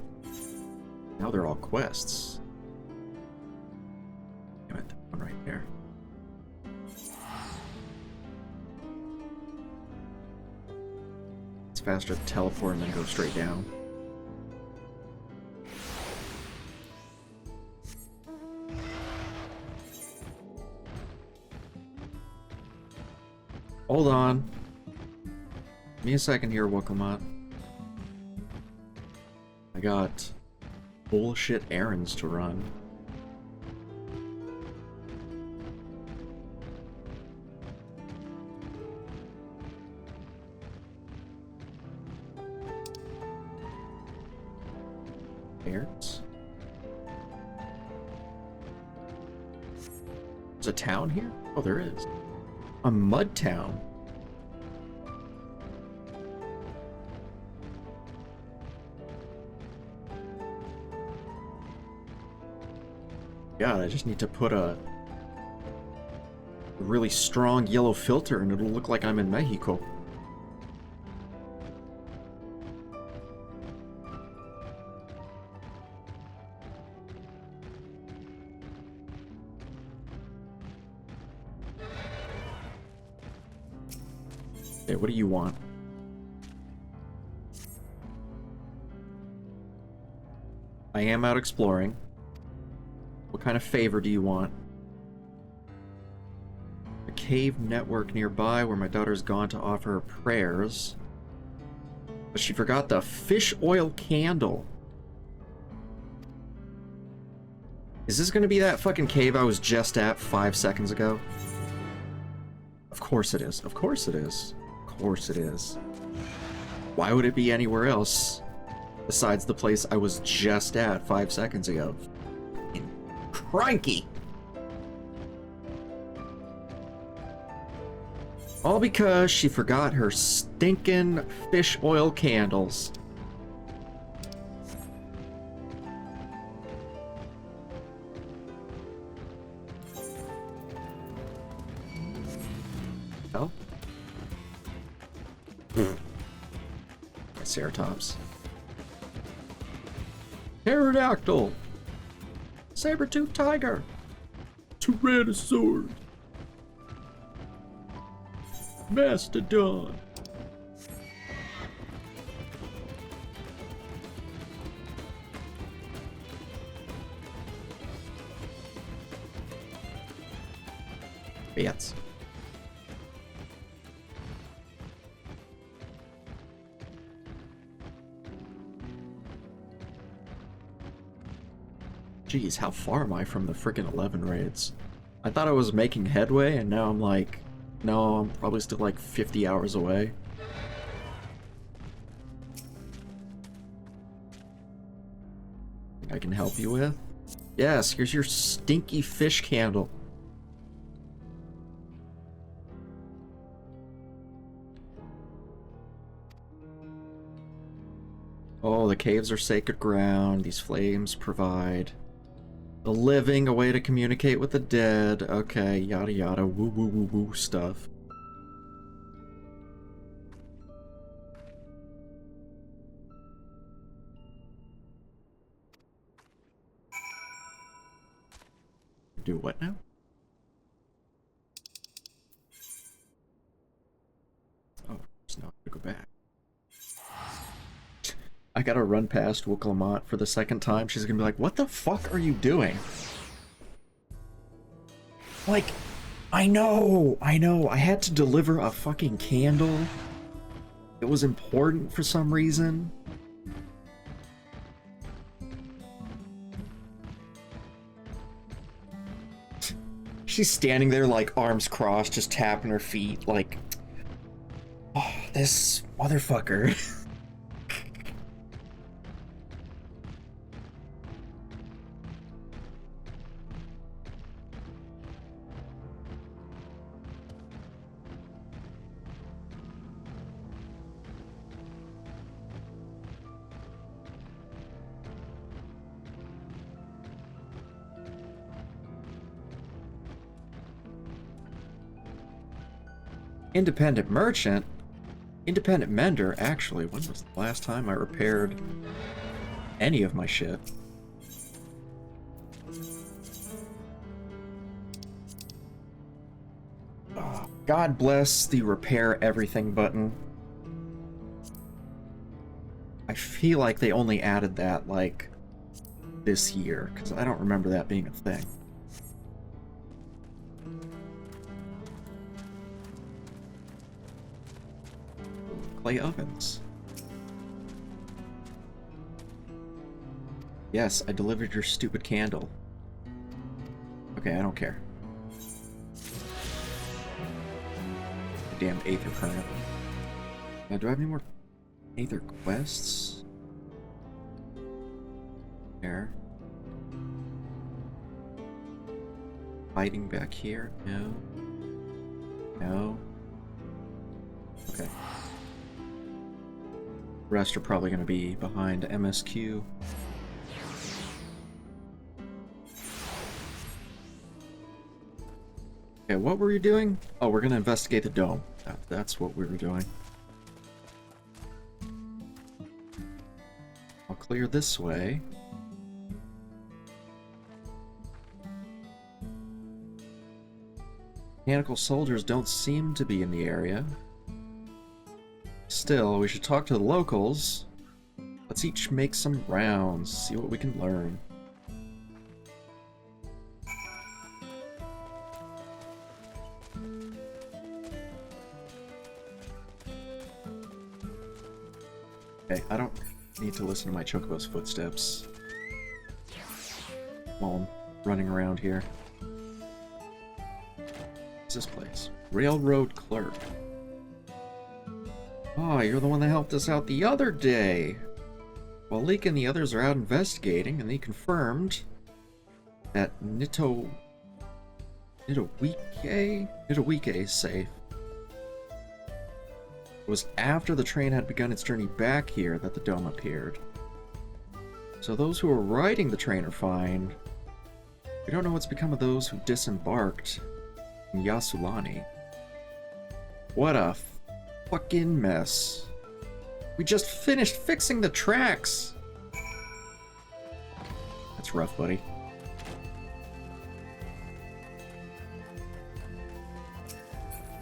Now they're all quests. Damn it, that one right there. It's faster to teleport and then go straight down. Hold on. Give me a second here, Wokamot. I got bullshit errands to run. Errands? There's a town here? Oh, there is. A mud town. God, I just need to put a really strong yellow filter and it'll look like I'm in Mexico. Okay, what do you want? I am out exploring. What kind of favor do you want? A cave network nearby where my daughter's gone to offer her prayers. But she forgot the fish oil candle. Is this gonna be that fucking cave I was just at 5 seconds ago? Of course it is. Of course it is. Of course it is. Why would it be anywhere else besides the place I was just at 5 seconds ago? Cranky! All because she forgot her stinking fish oil candles. Oh? Triceratops. Pterodactyl! Saber-toothed tiger! Tyrannosaurus! Mastodon! Bats. Jeez, how far am I from the frickin' 11 raids? I thought I was making headway, and now I'm like, no, I'm probably still like 50 hours away. I can help you with? Yes, here's your stinky fish candle. Oh, the caves are sacred ground. These flames provide the living a way to communicate with the dead. Okay, yada yada, woo woo woo woo stuff. do what now? Oh, there's no to go back. I gotta run past Wuklamont for the second time. She's gonna be like, what the fuck are you doing? Like, I know. I had to deliver a fucking candle. It was important for some reason. She's standing there like arms crossed, just tapping her feet like, oh, this motherfucker. Independent merchant? Independent mender, actually. When was the last time I repaired any of my shit? Oh, God bless the repair everything button. I feel like they only added that, like, this year, because I don't remember that being a thing. Clay ovens. Yes, I delivered your stupid candle. Okay, I don't care. Damn Aether current. Now, do I have any more Aether quests? There. Hiding back here? No. No. Okay. The rest are probably going to be behind MSQ. Okay, what were you doing? Oh, we're going to investigate the dome. That's what we were doing. I'll clear this way. Mechanical soldiers don't seem to be in the area. Still, we should talk to the locals. Let's each make some rounds, see what we can learn. Okay, I don't need to listen to my Chocobo's footsteps while I'm running around here. What's this place? Railroad clerk. Oh, you're the one that helped us out the other day. While Leek and the others are out investigating, and they confirmed that Nitowike is safe. It was after the train had begun its journey back here that the dome appeared. So those who were riding the train are fine. We don't know what's become of those who disembarked in Yasulani. What a fucking mess. We just finished fixing the tracks. That's rough, buddy.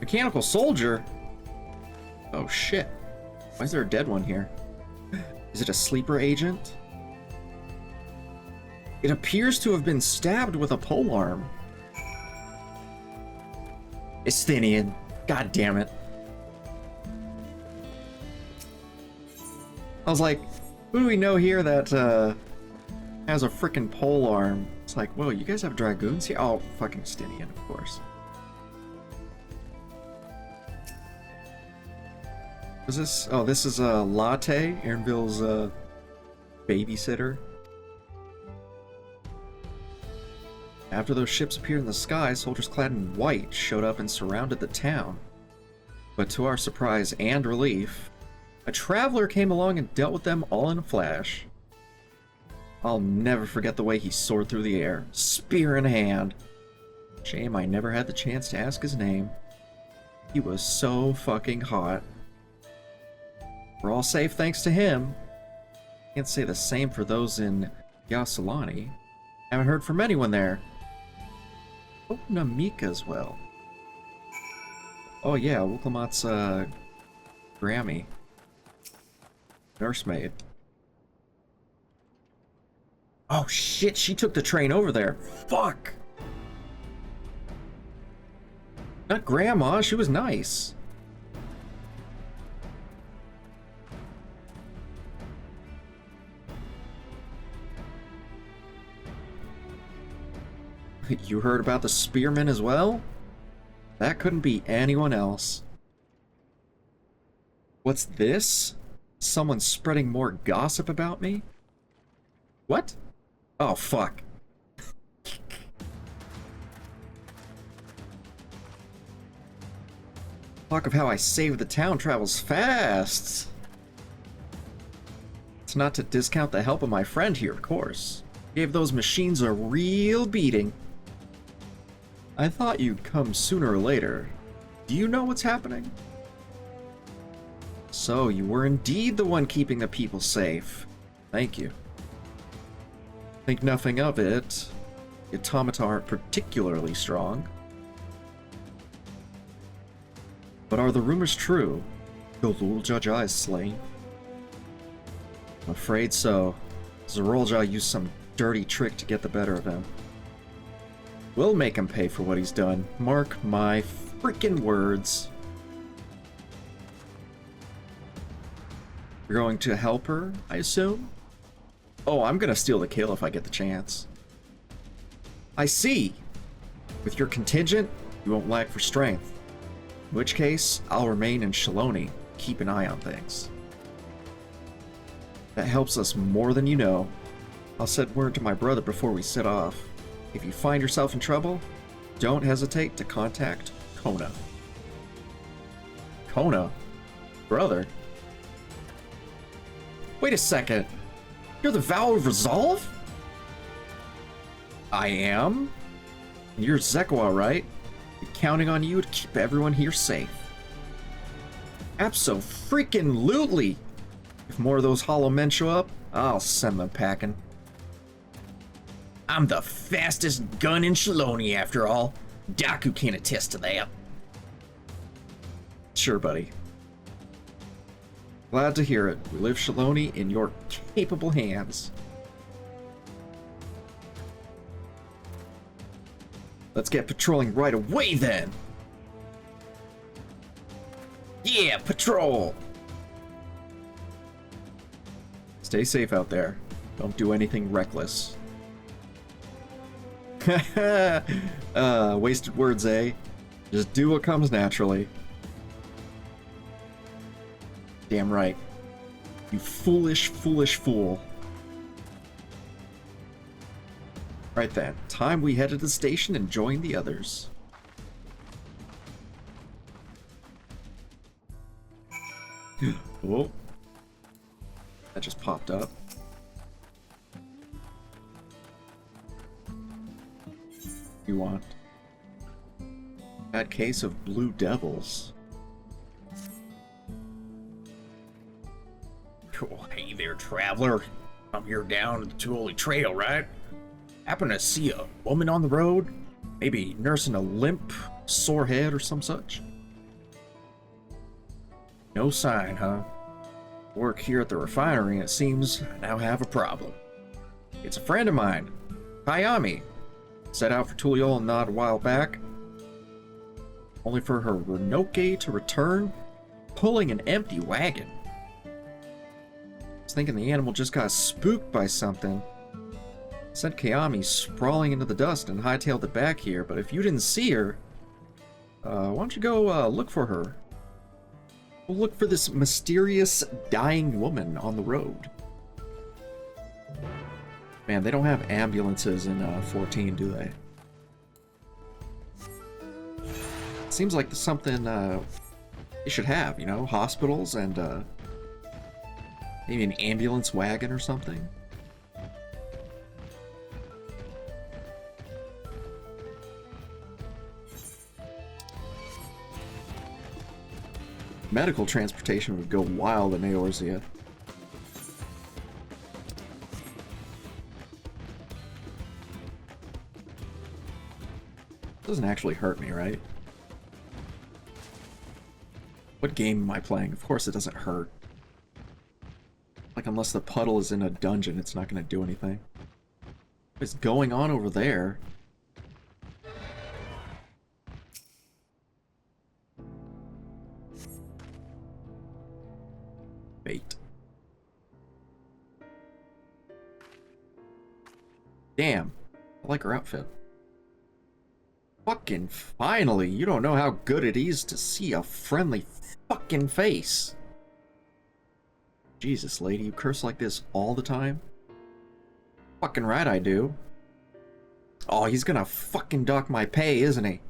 Mechanical soldier? Oh shit. Why is there a dead one here? Is it a sleeper agent? It appears to have been stabbed with a polearm. Esthinian. God damn it. I was like, who do we know here that has a frickin' polearm? It's like, whoa, you guys have dragoons here? Oh, fucking Stinian, of course. Is this? Oh, this is Latte, Aaronville's babysitter. After those ships appeared in the sky, soldiers clad in white showed up and surrounded the town. But to our surprise and relief, a traveler came along and dealt with them all in a flash. I'll never forget the way he soared through the air, spear in hand. Shame I never had the chance to ask his name. He was so fucking hot. We're all safe thanks to him. Can't say the same for those in Yasulani. Haven't heard from anyone there. Oh, Namika as well. Oh yeah, Wuklamat's Grammy. Nursemaid. Oh shit, she took the train over there. Fuck! Not Grandma, she was nice. You heard about the spearmen as well? That couldn't be anyone else. What's this? Someone spreading more gossip about me? What? Oh, fuck. Talk of how I saved the town travels fast. It's not to discount the help of my friend here, of course. Gave those machines a real beating. I thought you'd come sooner or later. Do you know what's happening? So, you were indeed the one keeping the people safe. Thank you. Think nothing of it. The automata aren't particularly strong. But are the rumors true? Galul Jaja is slain? I'm afraid so. Zorolja used some dirty trick to get the better of him. We'll make him pay for what he's done. Mark my freaking words. You're going to help her, I assume? Oh, I'm gonna steal the kill if I get the chance. I see! With your contingent, you won't lack for strength. In which case, I'll remain in Shaloni, keep an eye on things. That helps us more than you know. I'll send word to my brother before we set off. If you find yourself in trouble, don't hesitate to contact Kona. Kona? Brother? Wait a second. You're the Vow of Resolve? I am? You're Zekwa, right? I'm counting on you to keep everyone here safe. Abso-freaking-lutely! If more of those hollow men show up, I'll send them packing. I'm the fastest gun in Shaloni, after all. Daku can attest to that. Sure, buddy. Glad to hear it. We live Shaloni in your capable hands. Let's get patrolling right away, then. Yeah, patrol! Stay safe out there. Don't do anything reckless. Wasted words, eh? Just do what comes naturally. Damn right. You foolish, foolish fool. Right then, time we headed to the station and joined the others. Oh. That just popped up. You want? Bad case of blue devils. Oh, hey there, traveler. I'm here down at the Tuoli Trail, right? Happen to see a woman on the road? Maybe nursing a limp, sore head or some such? No sign, huh? Work here at the refinery, and it seems I now have a problem. It's a friend of mine, Hayami. Set out for Tuliol not a while back, only for her Renoke to return, pulling an empty wagon. I was thinking the animal just got spooked by something. Sent Kayami sprawling into the dust and hightailed it back here, but if you didn't see her, why don't you go look for her? We'll look for this mysterious dying woman on the road. Man, they don't have ambulances in 14, do they? Seems like something they should have, you know? Hospitals and maybe an ambulance wagon or something. Medical transportation would go wild in Eorzea. Doesn't actually hurt me, right? What game am I playing? Of course it doesn't hurt. Like, unless the puddle is in a dungeon, it's not going to do anything. What's going on over there? Bait. Damn. I like her outfit. Fucking finally! You don't know how good it is to see a friendly fucking face. Jesus, lady, you curse like this all the time? Fucking right I do. Oh, he's gonna fucking dock my pay, isn't he?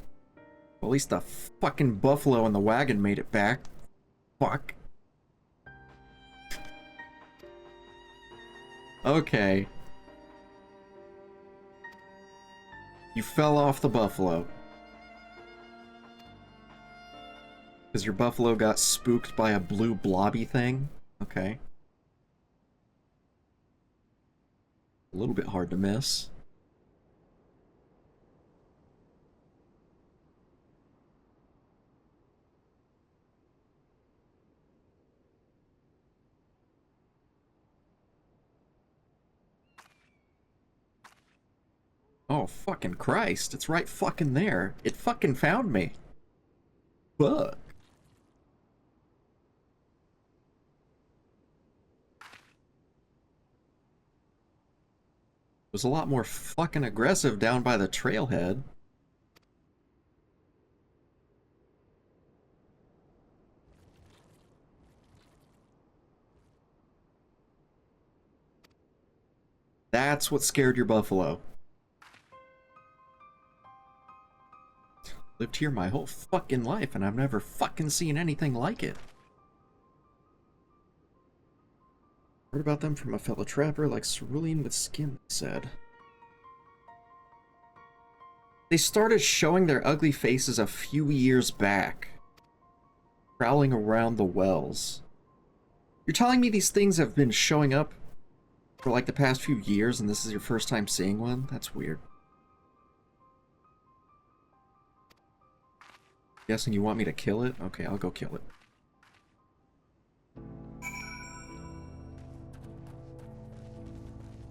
Well, at least the fucking buffalo in the wagon made it back. Fuck. Okay. You fell off the buffalo. Because your buffalo got spooked by a blue blobby thing? Okay. A little bit hard to miss. Oh, fucking Christ. It's right fucking there. It fucking found me. Fuck. It was a lot more fucking aggressive down by the trailhead. That's what scared your buffalo. Lived here my whole fucking life, and I've never fucking seen anything like it. Heard about them from a fellow trapper like cerulean with skin, they said. They started showing their ugly faces a few years back, prowling around the wells. You're telling me these things have been showing up for like the past few years, and this is your first time seeing one? That's weird. Guessing you want me to kill it? Okay, I'll go kill it.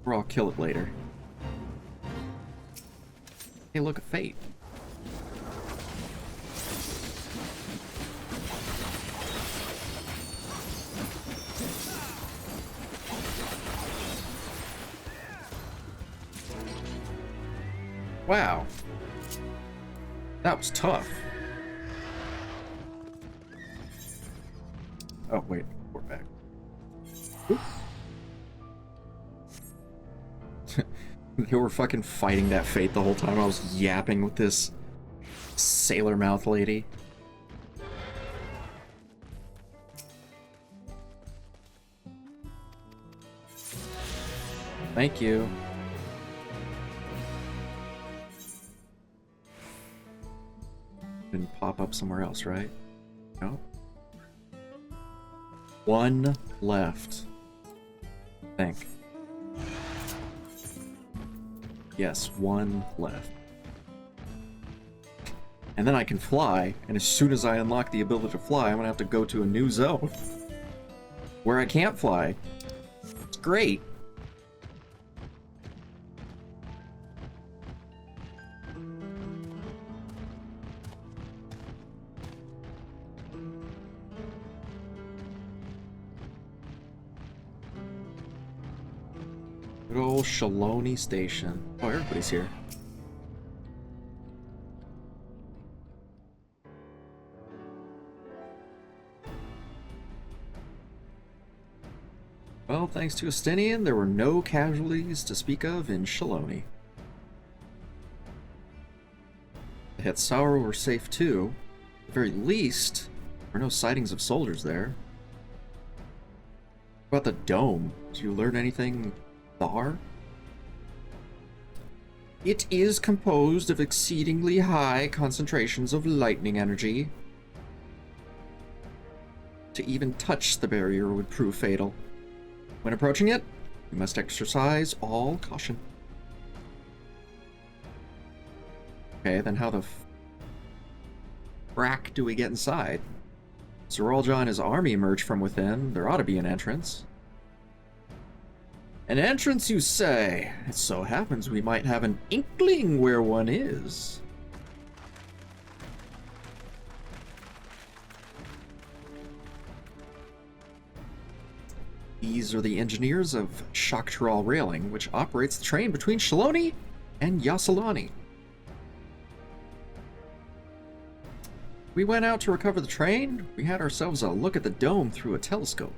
Or I'll kill it later. Hey, look, a fate. Wow. That was tough. Oh, wait. We're back. They were fucking fighting that fate the whole time I was yapping with this sailor mouth lady. Thank you. Didn't pop up somewhere else, right? No. One left. Think. Yes, one left. And then I can fly, and as soon as I unlock the ability to fly, I'm gonna have to go to a new zone where I can't fly. It's great. Good old Shaloni Station. Oh, everybody's here. Well, thanks to Estinian, there were no casualties to speak of in Shaloni. The Hetsauro were safe too. At the very least, there were no sightings of soldiers there. What about the dome? Did you learn anything there? It is composed of exceedingly high concentrations of lightning energy. To even touch the barrier would prove fatal. When approaching it, you must exercise all caution. Okay, then how the frack do we get inside? Zeralja and his army emerge from within. There ought to be an entrance. An entrance, you say? It so happens we might have an inkling where one is. These are the engineers of Shaktaral Railing, which operates the train between Shaloni and Yasalani. We went out to recover the train. We had ourselves a look at the dome through a telescope.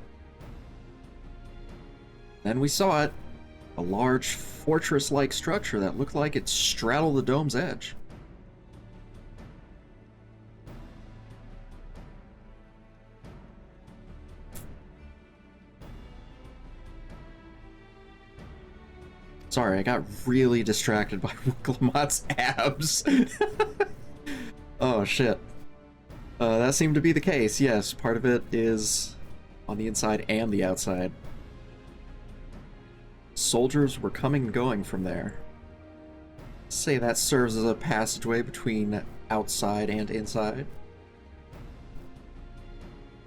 Then we saw it, a large fortress-like structure that looked like it straddled the dome's edge. Sorry, I got really distracted by Wicklamott's abs. Oh, shit. That seemed to be the case, yes. Part of it is on the inside and the outside. Soldiers were coming and going from there. Say that serves as a passageway between outside and inside.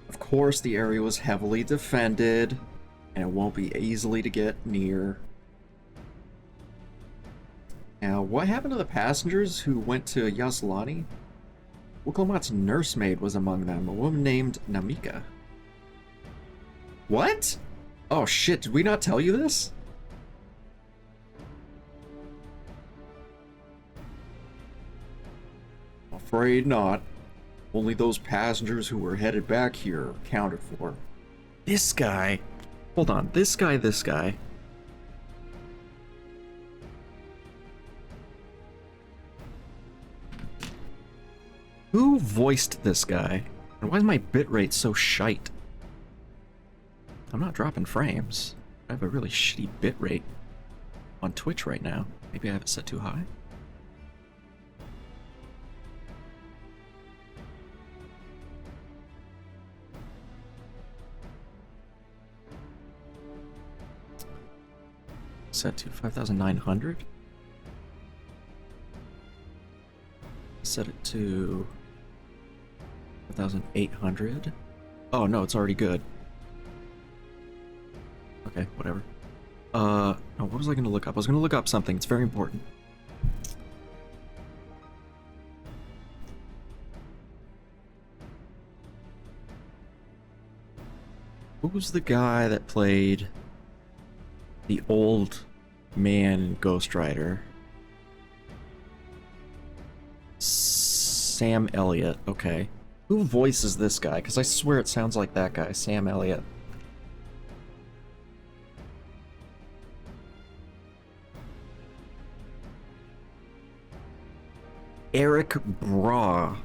Of course, the area was heavily defended, and it won't be easily to get near. Now, what happened to the passengers who went to Yaslani? Wicklamott's nursemaid was among them, a woman named Namika. What? Oh shit, did we not tell you this? Afraid not. Only those passengers who were headed back here are accounted for. This guy. Hold on, this guy. Who voiced this guy? And why is my bitrate so shite? I'm not dropping frames. I have a really shitty bitrate on Twitch right now. Maybe I have it set too high? Set to 5,900? Set it to 5,800. Oh no, it's already good. Okay, whatever. No, what was I gonna look up? I was gonna look up something. It's very important. Who was the guy that played the old man in Ghost Rider? Sam Elliott, okay. Who voices this guy? Because I swear it sounds like that guy, Sam Elliott. Eric Braw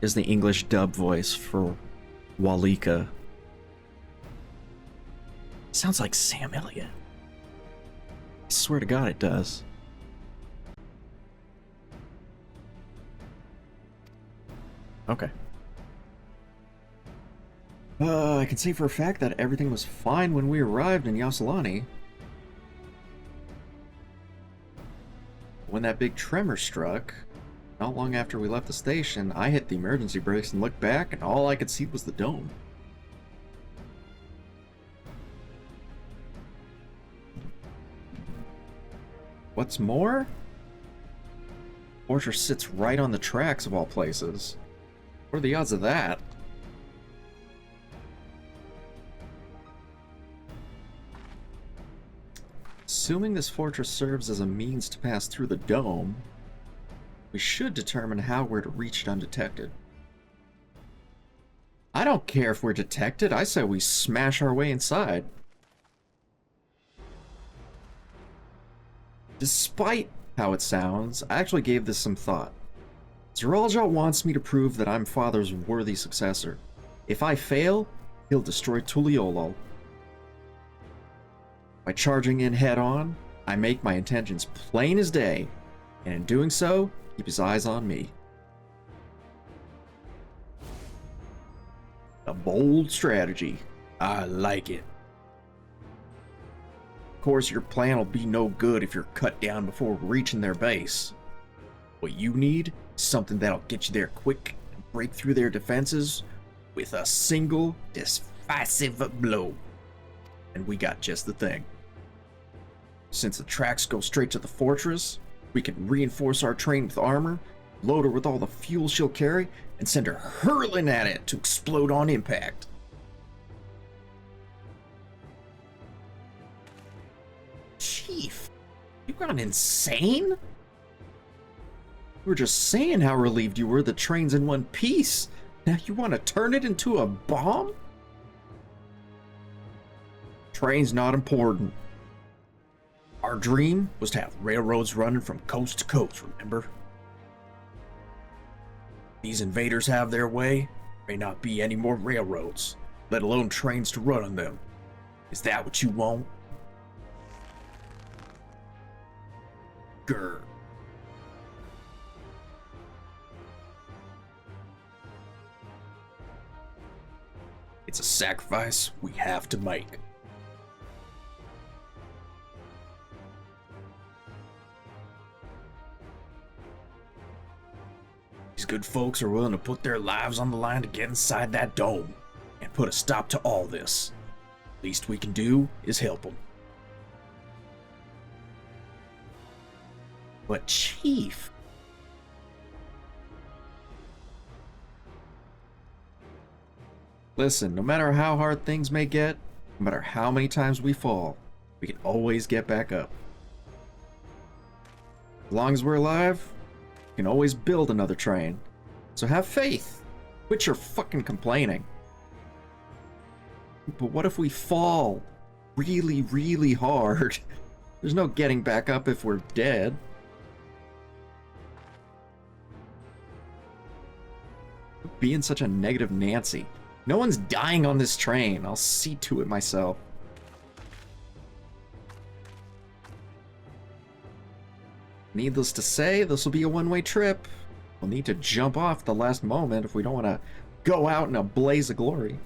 is the English dub voice for Walika. Sounds like Sam Elliott. I swear to God it does. Okay. I can say for a fact that everything was fine when we arrived in Yasalani. When that big tremor struck, not long after we left the station, I hit the emergency brakes and looked back, and all I could see was the dome. What's more? Fortress sits right on the tracks of all places. What are the odds of that? Assuming this fortress serves as a means to pass through the dome, we should determine how we're to reach it undetected. I don't care if we're detected. I say we smash our way inside. Despite how it sounds, I actually gave this some thought. Zeralja wants me to prove that I'm Father's worthy successor. If I fail, he'll destroy Tuliolol. By charging in head-on, I make my intentions plain as day, and in doing so, keep his eyes on me. A bold strategy. I like it. Of course, your plan will be no good if you're cut down before reaching their base. What you need is something that'll get you there quick and break through their defenses with a single decisive blow. And we got just the thing. Since the tracks go straight to the fortress, we can reinforce our train with armor, load her with all the fuel she'll carry, and send her hurling at it to explode on impact. Chief, you gone insane? We were just saying how relieved you were the train's in one piece. Now you want to turn it into a bomb? Train's not important. Our dream was to have railroads running from coast to coast, remember? These invaders have their way, there may not be any more railroads, let alone trains to run on them. Is that what you want? Grr. It's a sacrifice we have to make. These good folks are willing to put their lives on the line to get inside that dome and put a stop to all this. Least we can do is help them. But Chief... Listen, no matter how hard things may get, no matter how many times we fall, we can always get back up. As long as we're alive, we can always build another train. So have faith. Quit your fucking complaining. But what if we fall really, really hard? There's no getting back up if we're dead. Being such a negative Nancy. No one's dying on this train. I'll see to it myself. Needless to say, this will be a one-way trip. We'll need to jump off at the last moment if we don't want to go out in a blaze of glory.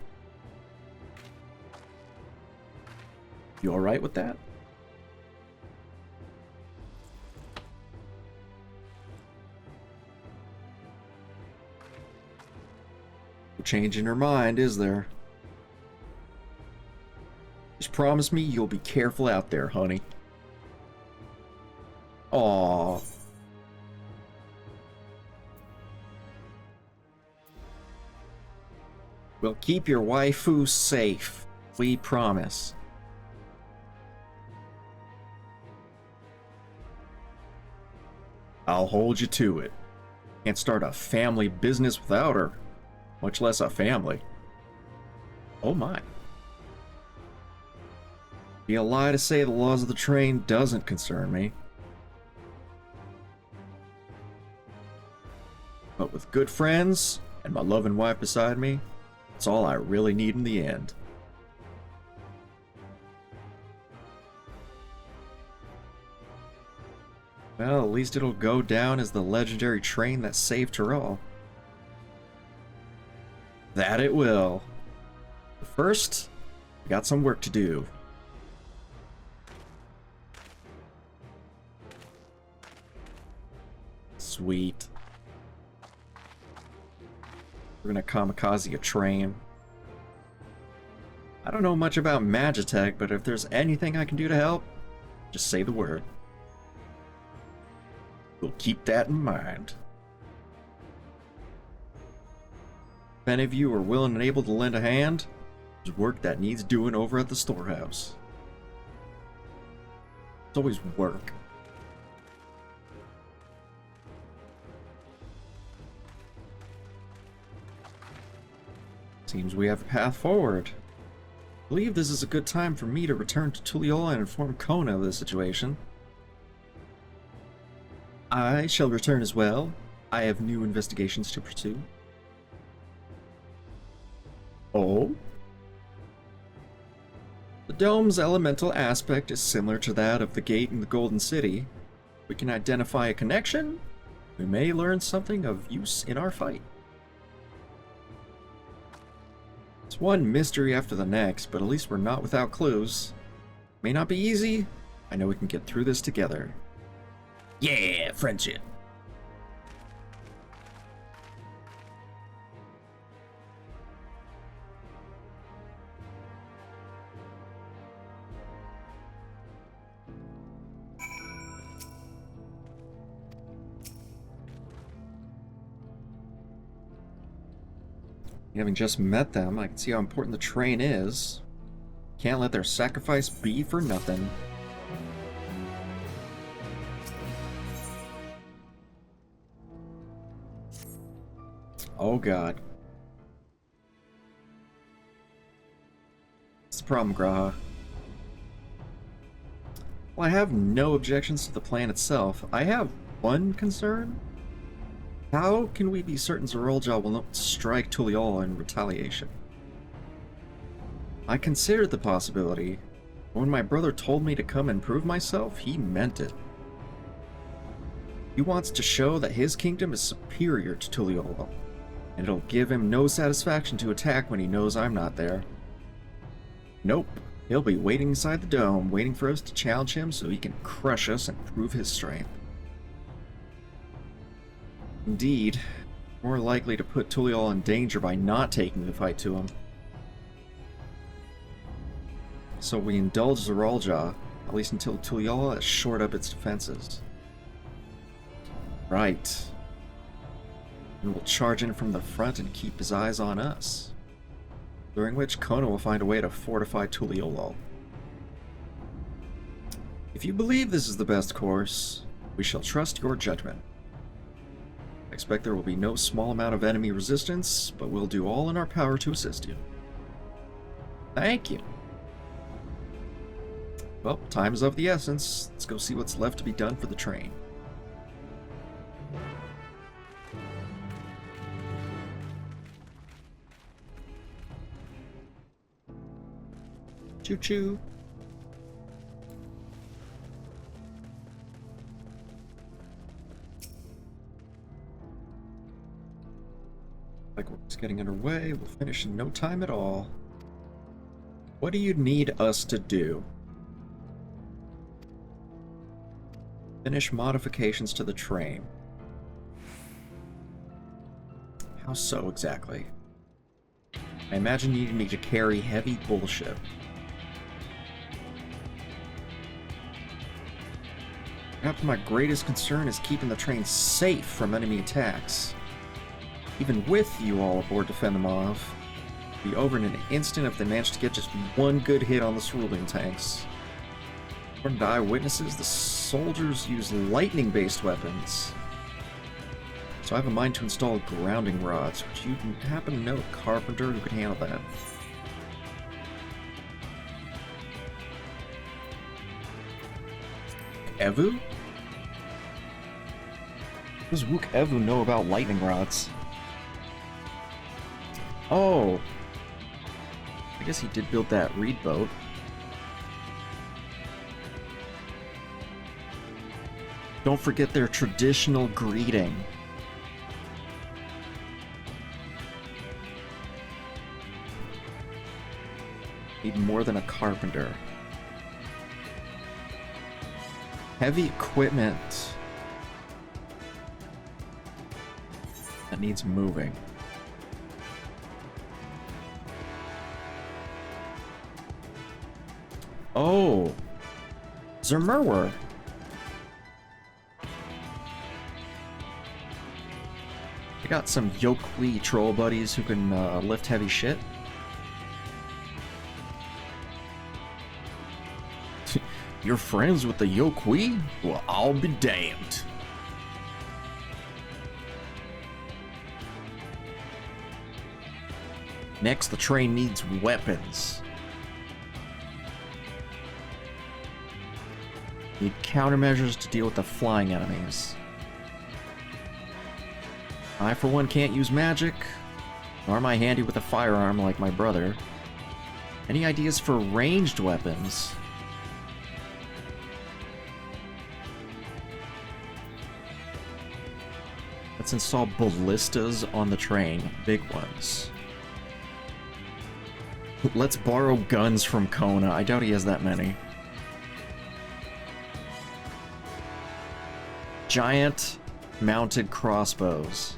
You alright with that? No change in her mind, is there? Just promise me you'll be careful out there, honey. Aww. We'll keep your waifu safe. We promise. I'll hold you to it. Can't start a family business without her, much less a family. Oh my. Be a lie to say the laws of the train doesn't concern me. But with good friends and my loving wife beside me, it's all I really need in the end. Well, at least it'll go down as the legendary train that saved her all. That it will. But first, we got some work to do. Sweet. We're gonna kamikaze a train. I don't know much about Magitech, but if there's anything I can do to help, just say the word. We'll keep that in mind. If any of you are willing and able to lend a hand, there's work that needs doing over at the storehouse. It's always work. Seems we have a path forward. I believe this is a good time for me to return to Tulliola and inform Kona of the situation. I shall return as well. I have new investigations to pursue. Oh? The dome's elemental aspect is similar to that of the gate in the Golden City. We can identify a connection. We may learn something of use in our fight. It's one mystery after the next, but at least we're not without clues. May not be easy. I know we can get through this together. Yeah, friendship. Having just met them, I can see how important the train is. Can't let their sacrifice be for nothing. Oh god. What's the problem, Graha? Well, I have no objections to the plan itself. I have one concern. How can we be certain Zorolja will not strike Tuliol in retaliation? I considered the possibility. When my brother told me to come and prove myself, he meant it. He wants to show that his kingdom is superior to Tuliol, and it'll give him no satisfaction to attack when he knows I'm not there. Nope. He'll be waiting inside the dome, waiting for us to challenge him so he can crush us and prove his strength. Indeed, more likely to put Tuliol in danger by not taking the fight to him. So we indulge Zorolja, at least until Tuliol has shored up its defenses. Right. And we'll charge in from the front and keep his eyes on us. During which Kona will find a way to fortify Tuliol. If you believe this is the best course, we shall trust your judgment. I expect there will be no small amount of enemy resistance, but we'll do all in our power to assist you. Thank you. Well, time is of the essence. Let's go see what's left to be done for the train. Choo-choo. Like we're just getting underway. We'll finish in no time at all. What do you need us to do? Finish modifications to the train. How so exactly? I imagine you need me to carry heavy bullshit. Perhaps my greatest concern is keeping the train safe from enemy attacks. Even with you all aboard to fend them off, it'll be over in an instant if they manage to get just one good hit on the cerulean tanks. According to eyewitnesses, the soldiers use lightning-based weapons. So I have a mind to install grounding rods. Would you happen to know a carpenter who could handle that? Evu? What does Wook Evu know about lightning rods? Oh! I guess he did build that reed boat. Don't forget their traditional greeting. Need more than a carpenter. Heavy equipment that needs moving. Oh, Zermurwer. I got some Yokwi troll buddies who can lift heavy shit. You're friends with the Yokwi? Well, I'll be damned. Next, the train needs weapons. Need countermeasures to deal with the flying enemies. I, for one, can't use magic, nor am I handy with a firearm like my brother. Any ideas for ranged weapons? Let's install ballistas on the train, big ones. Let's borrow guns from Kona. I doubt he has that many. Giant mounted crossbows.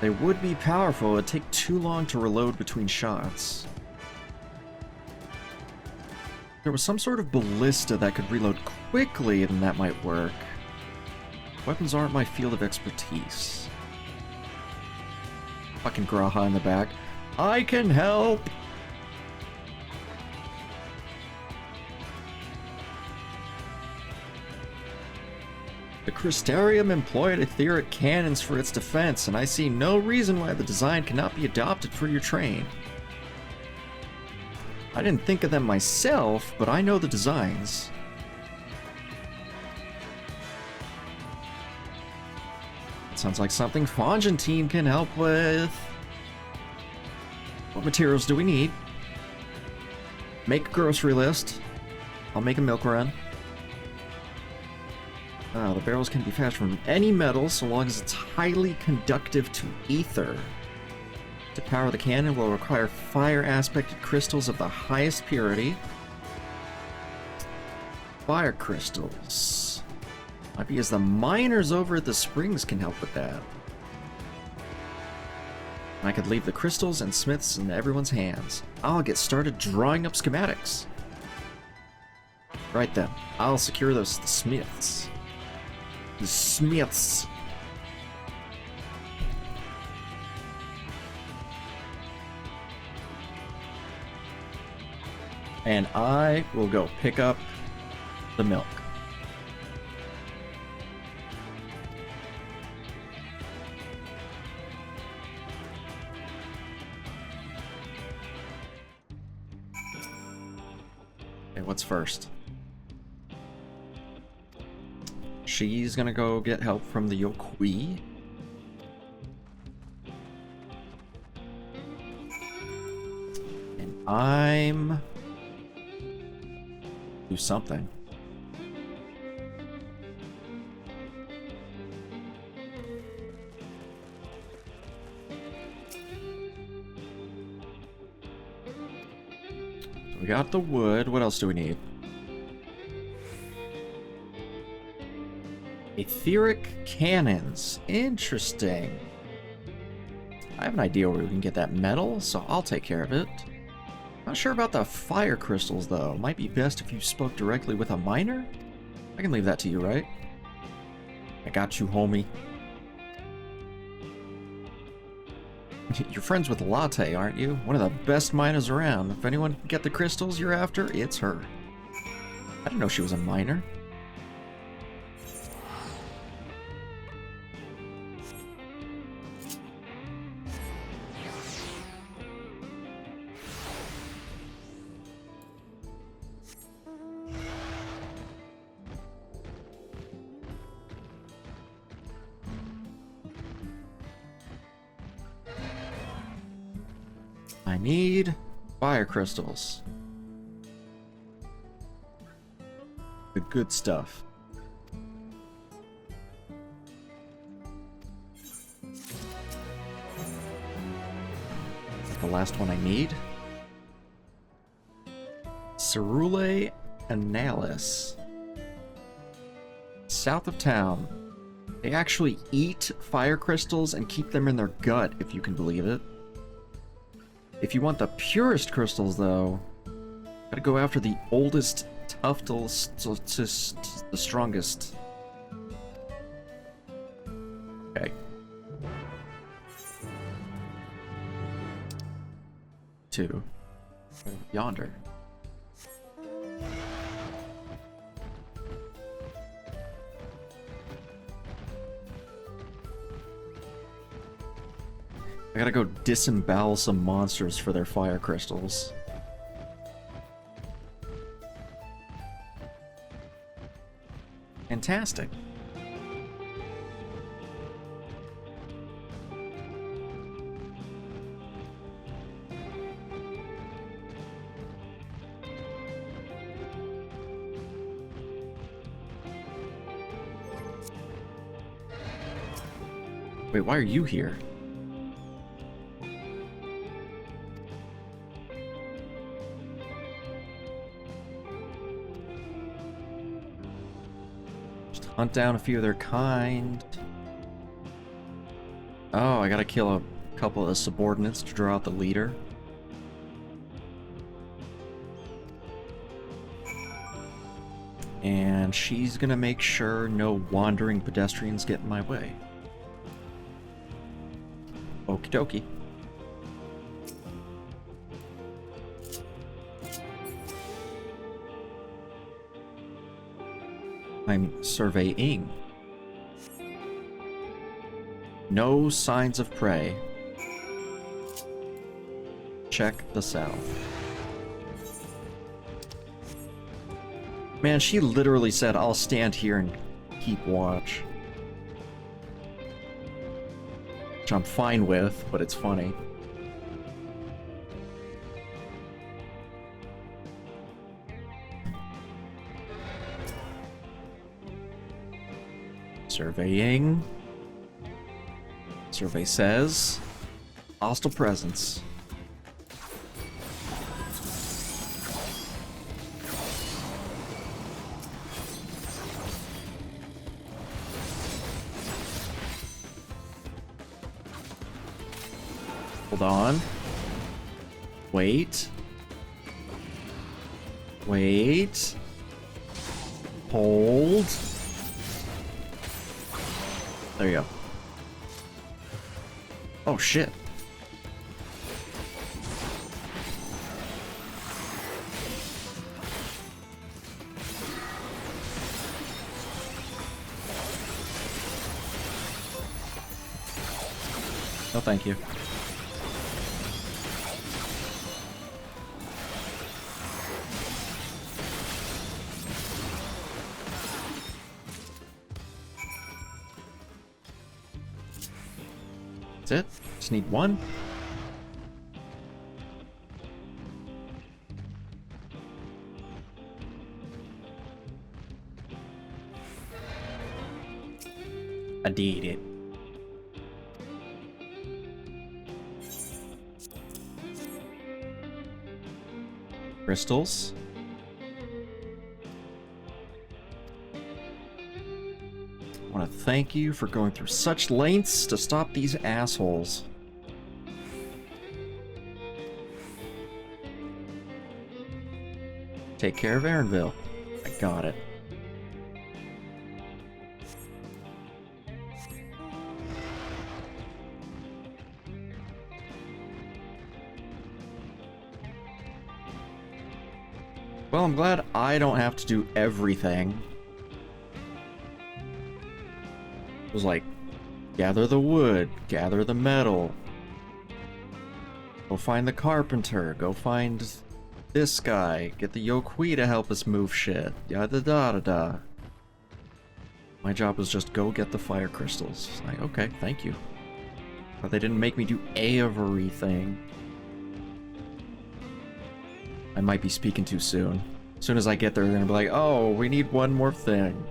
They would be powerful, it'd take too long to reload between shots. If there was some sort of ballista that could reload quickly, then that might work. Weapons aren't my field of expertise. Fucking Graha in the back. I can help! The Crystarium employed etheric cannons for its defense, and I see no reason why the design cannot be adopted for your train. I didn't think of them myself, but I know the designs. It sounds like something Fongentine can help with. What materials do we need? Make a grocery list. I'll make a milk run. The barrels can be fashioned from any metal so long as it's highly conductive to ether. To power the cannon will require fire-aspected crystals of the highest purity. Fire crystals. Might be as the miners over at the springs can help with that. I could leave the crystals and smiths in everyone's hands. I'll get started drawing up schematics. Right then, I'll secure the smiths. The smiths. And I will go pick up the milk. Okay, what's first? She's gonna go get help from the Yokui. And I'm... do something. We got the wood. What else do we need? Etheric cannons. Interesting. I have an idea where we can get that metal, so I'll take care of it. Not sure about the fire crystals, though. Might be best if you spoke directly with a miner? I can leave that to you, right? I got you, homie. You're friends with Latte, aren't you? One of the best miners around. If anyone can get the crystals you're after, it's her. I didn't know she was a miner. I need fire crystals. The good stuff. The last one I need. Cerule Analis. South of town. They actually eat fire crystals and keep them in their gut, if you can believe it. If you want the purest crystals, though, gotta go after the oldest, toughest, the strongest. Okay. 2. Yonder. I gotta go disembowel some monsters for their fire crystals. Fantastic. Wait, why are you here? Hunt down a few of their kind. Oh, I gotta kill a couple of the subordinates to draw out the leader. And she's gonna make sure no wandering pedestrians get in my way. Okie dokie. I'm surveying. No signs of prey. Check the south. Man, she literally said, I'll stand here and keep watch. Which I'm fine with, but it's funny. Surveying. Survey says, hostile presence. Hold on. Wait. Wait. Hold. There you go. Oh shit. No, thank you. That's it. Just need one. I did it. Crystals. I want to thank you for going through such lengths to stop these assholes. Take care of Aaronville. I got it. Well, I'm glad I don't have to do everything. It was like, gather the wood, gather the metal. Go find the carpenter, go find this guy, get the Yokui to help us move shit, yada da da da. My job was just go get the fire crystals. Like, okay, thank you. But they didn't make me do everything. I might be speaking too soon. As soon as I get there, they're gonna be like, oh, we need one more thing.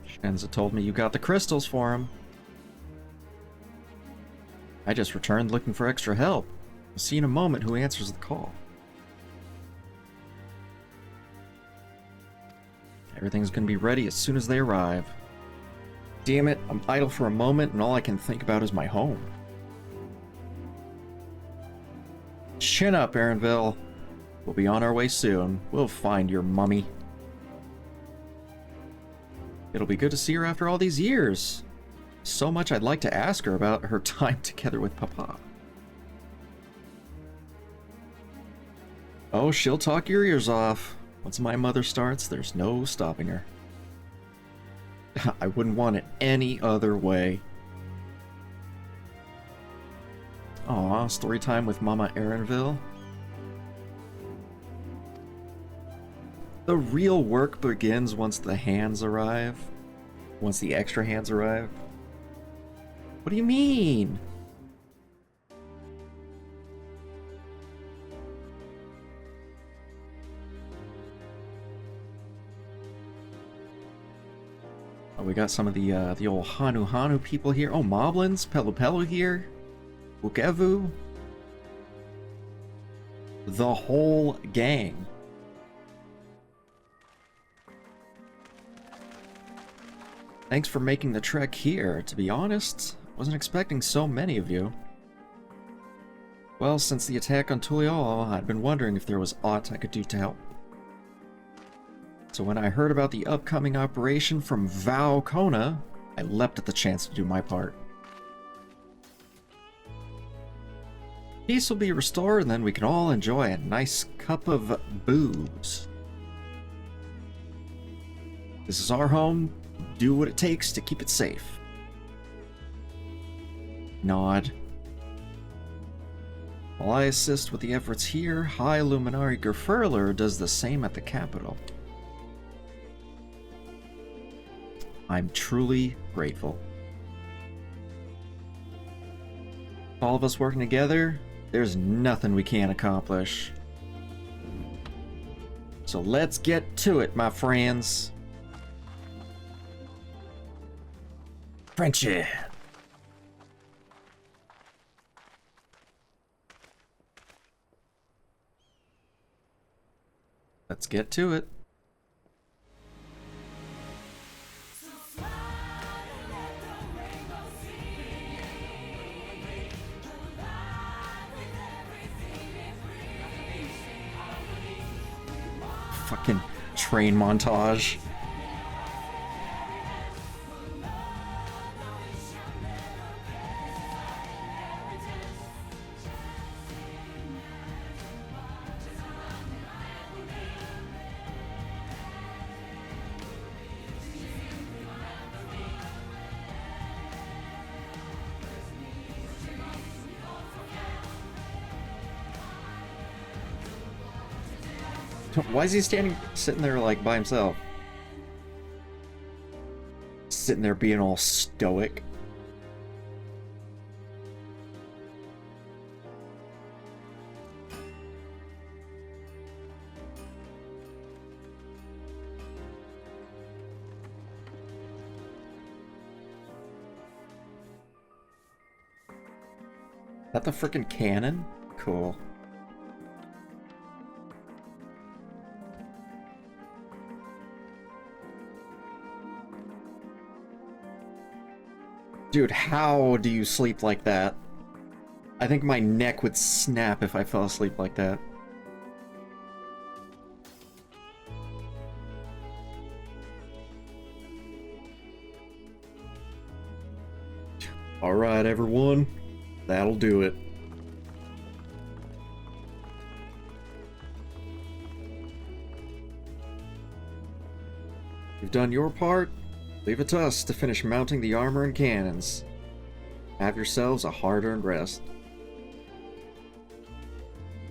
Shenza told me you got the crystals for him. I just returned looking for extra help. I'll see in a moment who answers the call. Everything's gonna be ready as soon as they arrive. Damn it, I'm idle for a moment and all I can think about is my home. Chin up, Aaronville. We'll be on our way soon. We'll find your mummy. It'll be good to see her after all these years. So much I'd like to ask her about her time together with Papa. Oh, she'll talk your ears off. Once my mother starts, there's no stopping her. I wouldn't want it any other way. Aw, story time with Mama Aaronville. The real work begins once the hands arrive. Once the extra hands arrive. What do you mean? Oh, we got some of the old Hanu people here. Oh, Moblins, Pelu Pelu here. Ukevu. The whole gang. Thanks for making the trek here. To be honest, I wasn't expecting so many of you. Well, since the attack on Tulial, I'd been wondering if there was aught I could do to help. So when I heard about the upcoming operation from Val Kona, I leapt at the chance to do my part. Peace will be restored, and then we can all enjoy a nice cup of booze. This is our home. Do what it takes to keep it safe. Nod. While I assist with the efforts here, High Luminari Gerfurler does the same at the capital. I'm truly grateful. All of us working together, there's nothing we can't accomplish. So let's get to it, my friends. Frenchie. Let's get to it. Fucking train montage. Why is he sitting there like by himself? Sitting there being all stoic. Is that the frickin' cannon? Cool. Dude, how do you sleep like that? I think my neck would snap if I fell asleep like that. Alright, everyone. That'll do it. You've done your part. Leave it to us to finish mounting the armor and cannons. Have yourselves a hard-earned rest.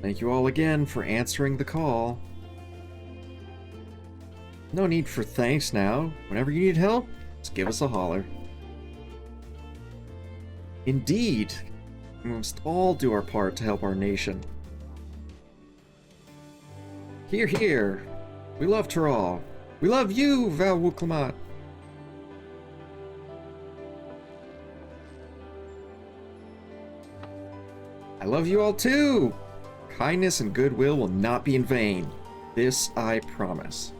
Thank you all again for answering the call. No need for thanks now. Whenever you need help, just give us a holler. Indeed, we must all do our part to help our nation. Hear, hear. We love Tural. We love you, Val Wuklamat. I love you all too! Kindness and goodwill will not be in vain. This I promise.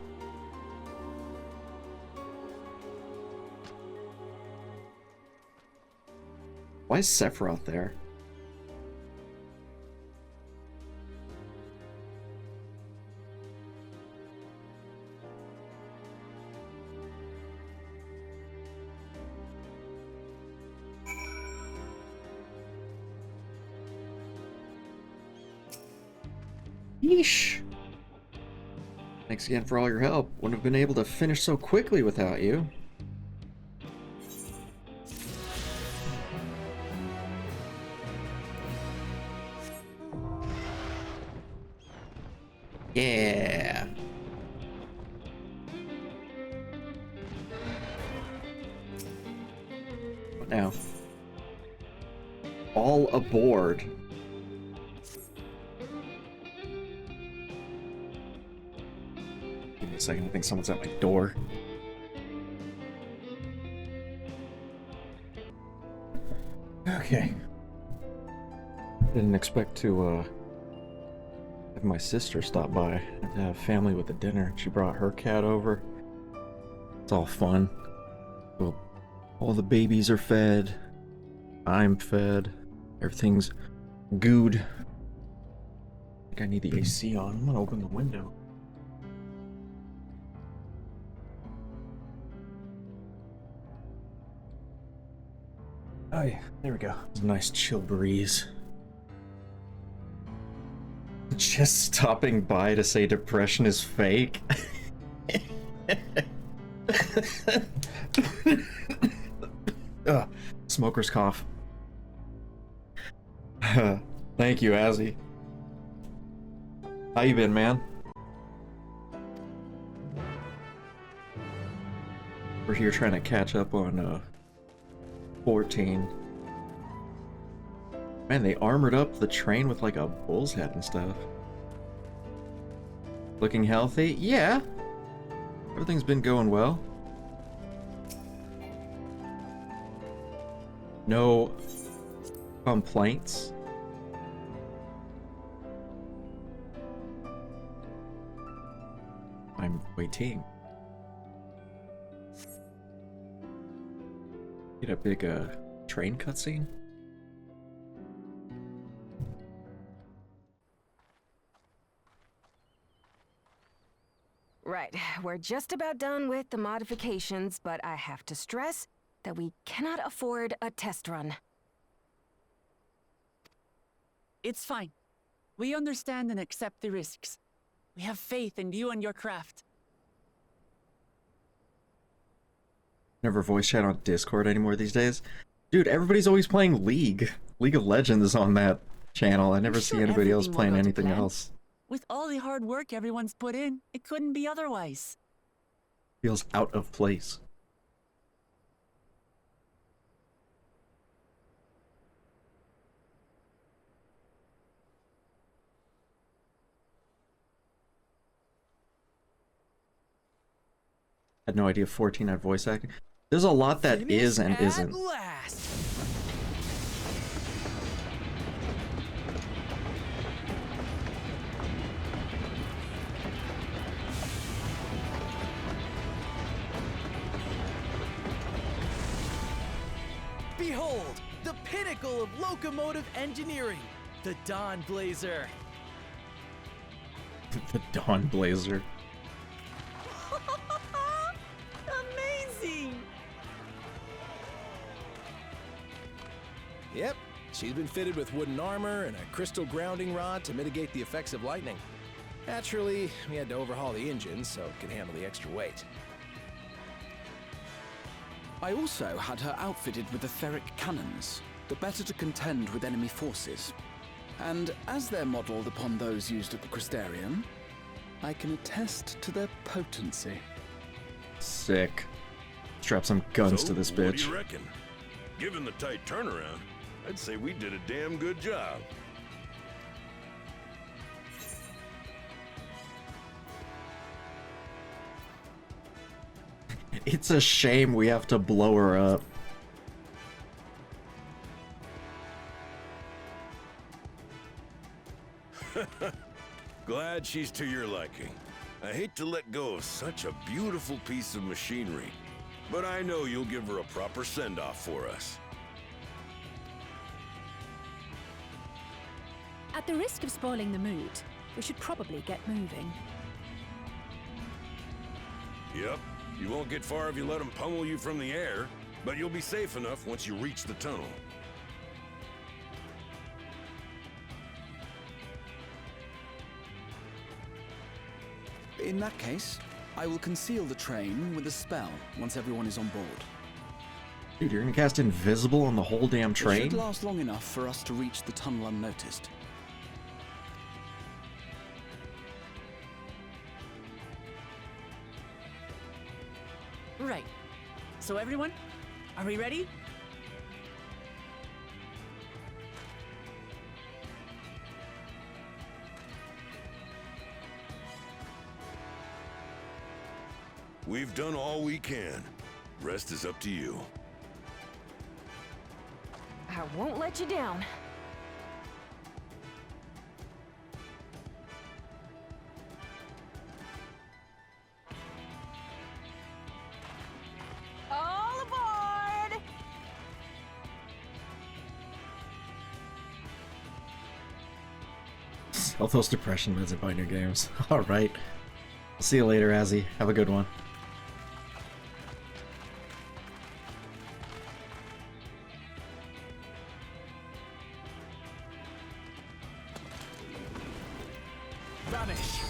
Why is Sephiroth there? Yeesh. Thanks again for all your help. Wouldn't have been able to finish so quickly without you. Yeah. What now? All aboard. Give me a second, I think someone's at my door. Okay. Didn't expect to have my sister stop by and have family with a dinner. She brought her cat over. It's all fun. Little All the babies are fed. I'm fed. Everything's good. I think I need the AC on. I'm gonna open the window. Oh yeah, there we go. It's a nice chill breeze. Just stopping by to say depression is fake. Ugh, smoker's cough. Thank you, Azzy. How you been, man? We're here trying to catch up on 14. Man, they armored up the train with like a bull's head and stuff. Looking healthy? Yeah. Everything's been going well. No complaints. I'm waiting. Get a big train cutscene. Right, we're just about done with the modifications, but I have to stress that we cannot afford a test run. It's fine. We understand and accept the risks. We have faith in you and your craft. Never voice chat on Discord anymore these days. Dude, everybody's always playing League. League of Legends on that channel. I never see anybody else playing anything else. With all the hard work everyone's put in, it couldn't be otherwise. Feels out of place. Had no idea 14 had voice acting. There's a lot that is and isn't. Behold, the pinnacle of locomotive engineering, the Dawn Blazer. The Dawn Blazer. Amazing! Yep, she's been fitted with wooden armor and a crystal grounding rod to mitigate the effects of lightning. Naturally, we had to overhaul the engine so it could handle the extra weight. I also had her outfitted with the ferric cannons, the better to contend with enemy forces. And as they're modelled upon those used at the Crystarium, I can attest to their potency. Sick. Strap some guns to this bitch. What do you reckon? Given the tight turnaround, I'd say we did a damn good job. It's a shame we have to blow her up. Glad she's to your liking. I hate to let go of such a beautiful piece of machinery, but I know you'll give her a proper send-off for us. At the risk of spoiling the mood, we should probably get moving. Yep, you won't get far if you let them pummel you from the air, but you'll be safe enough once you reach the tunnel. In that case, I will conceal the train with a spell once everyone is on board. Dude, you're gonna cast invisible on the whole damn It train? should last long enough for us to reach the tunnel unnoticed. Right. So everyone, are we ready? We've done all we can. Rest is up to you. I won't let you down. All aboard! Sell those depression meds and buy new games. Alright. I'll see you later, Azzy. Have a good one. Vanish.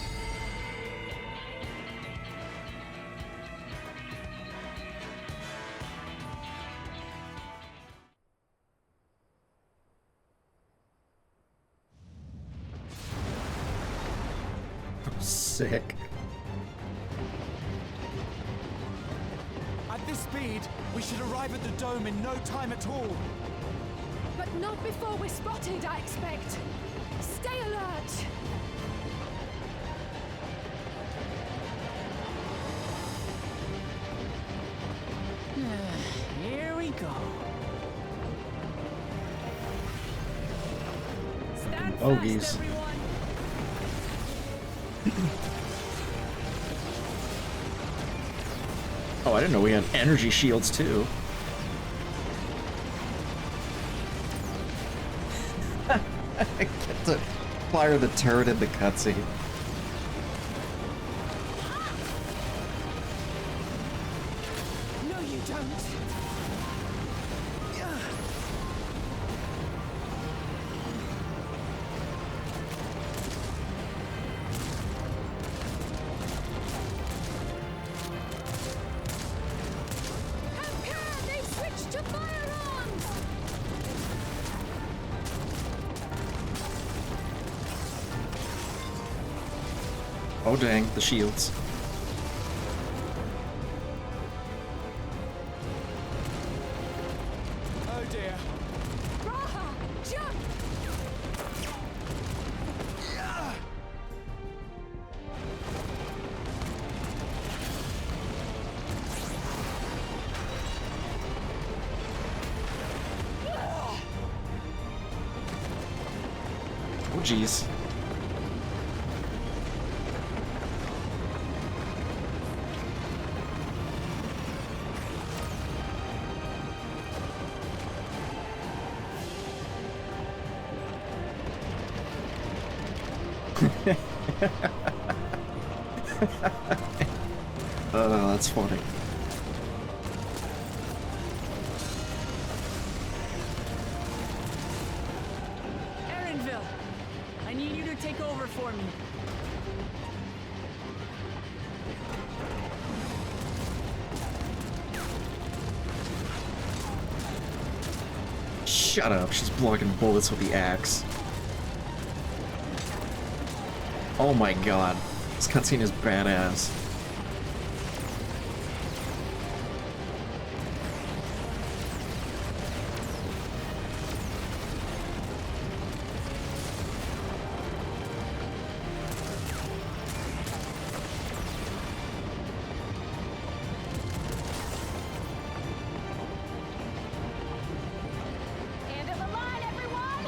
Sick. At this speed, we should arrive at the dome in no time at all. But not before we're spotted, I expect. Stay alert! Here we go. Fucking bogeys. Oh, I didn't know we had energy shields too. I get to fire the turret in the cutscene. No, you don't. They've switched to firearms! Oh dang, the shields. Oh dear. Raha, jump! Oh jeez. That's funny. Erenville, I need you to take over for me. Shut up, she's blocking bullets with the axe. Oh my god, this cutscene is badass. End of the line, everyone!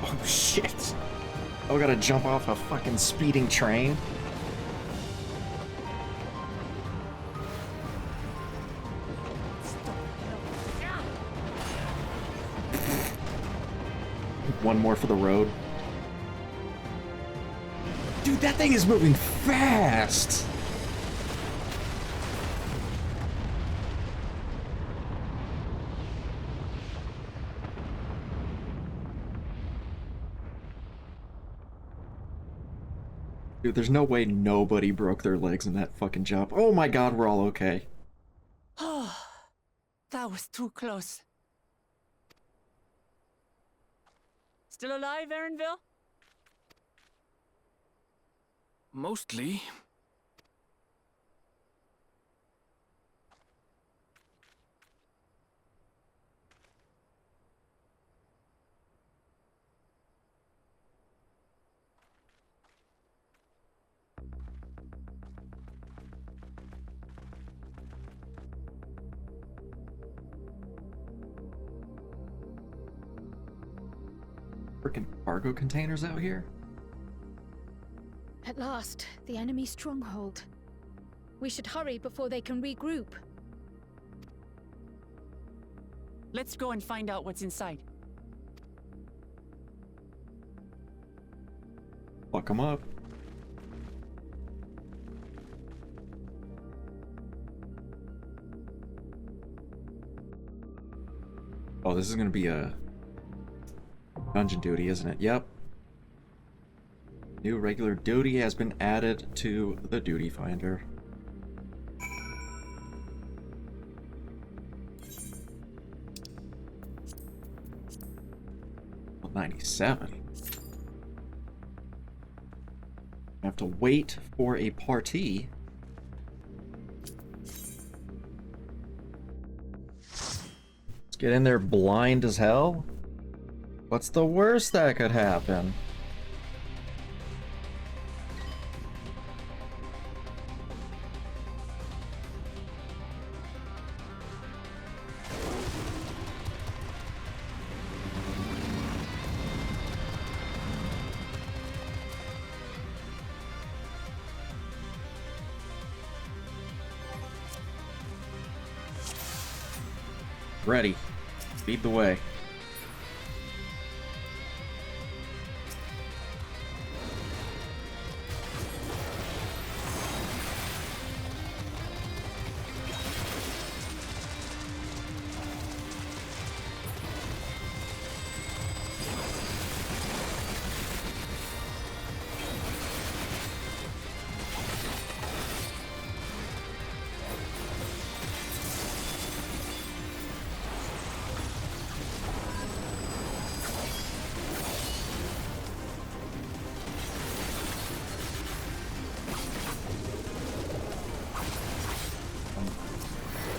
Oh shit. Oh, gotta jump off a fucking speeding train. One more for the road. Dude, that thing is moving fast! Dude, there's no way nobody broke their legs in that fucking jump. Oh my god, we're all okay. Oh, that was too close. Still alive, Erenville? Mostly. Freaking cargo containers out here? At last, the enemy stronghold. We should hurry before they can regroup. Let's go and find out what's inside. Fuck him up. Oh, this is gonna be a dungeon duty, isn't it? Yep. New regular duty has been added to the duty finder. Well, 97. I have to wait for a party. Let's get in there blind as hell. What's the worst that could happen? Ready. Lead the way.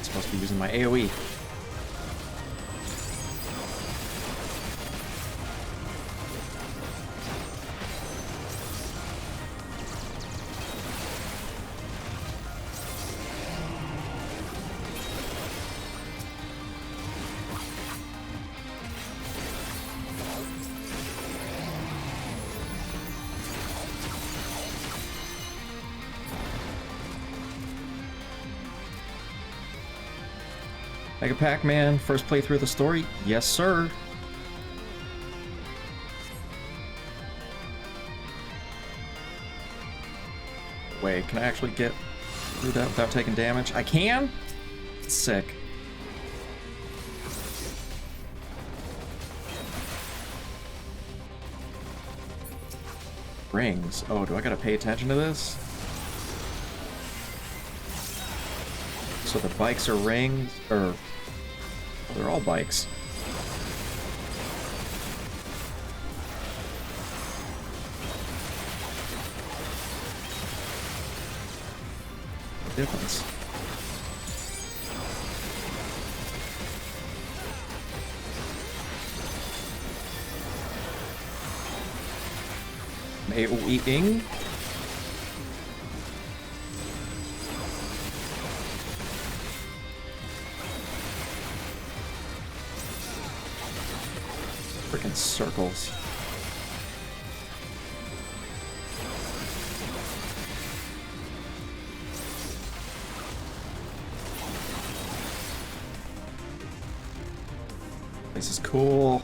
Supposed to be using my AoE. Mega Pac-Man, first playthrough of the story? Yes, sir. Wait, can I actually get through that without taking damage? I can? Sick. Rings. Oh, do I gotta pay attention to this? So the bikes are rings, or they're all bikes. What difference? AoE-ing? Freaking circles. This is cool.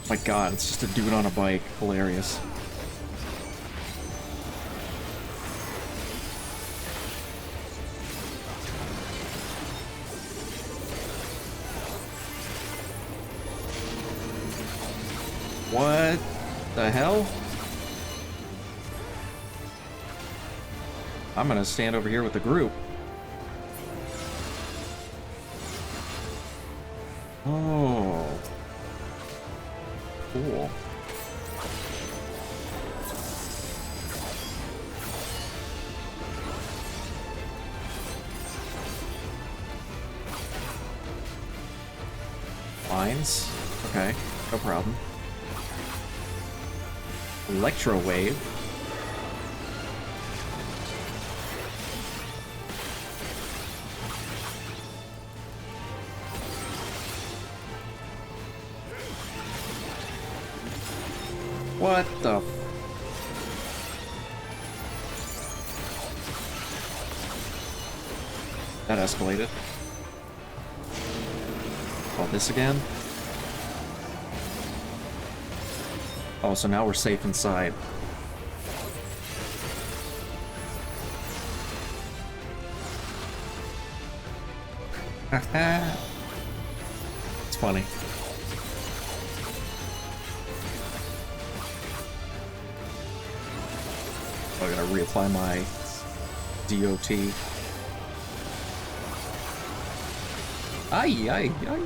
My god, it's just a dude on a bike. Hilarious. What the hell? I'm gonna stand over here with the group. Oh. Cool. Lines? Okay, no problem. Electro wave. What the? That escalated. Oh, this again? Oh, so now we're safe inside. Haha. It's funny. Oh, I gotta reapply my DOT. Ay, ay, ay.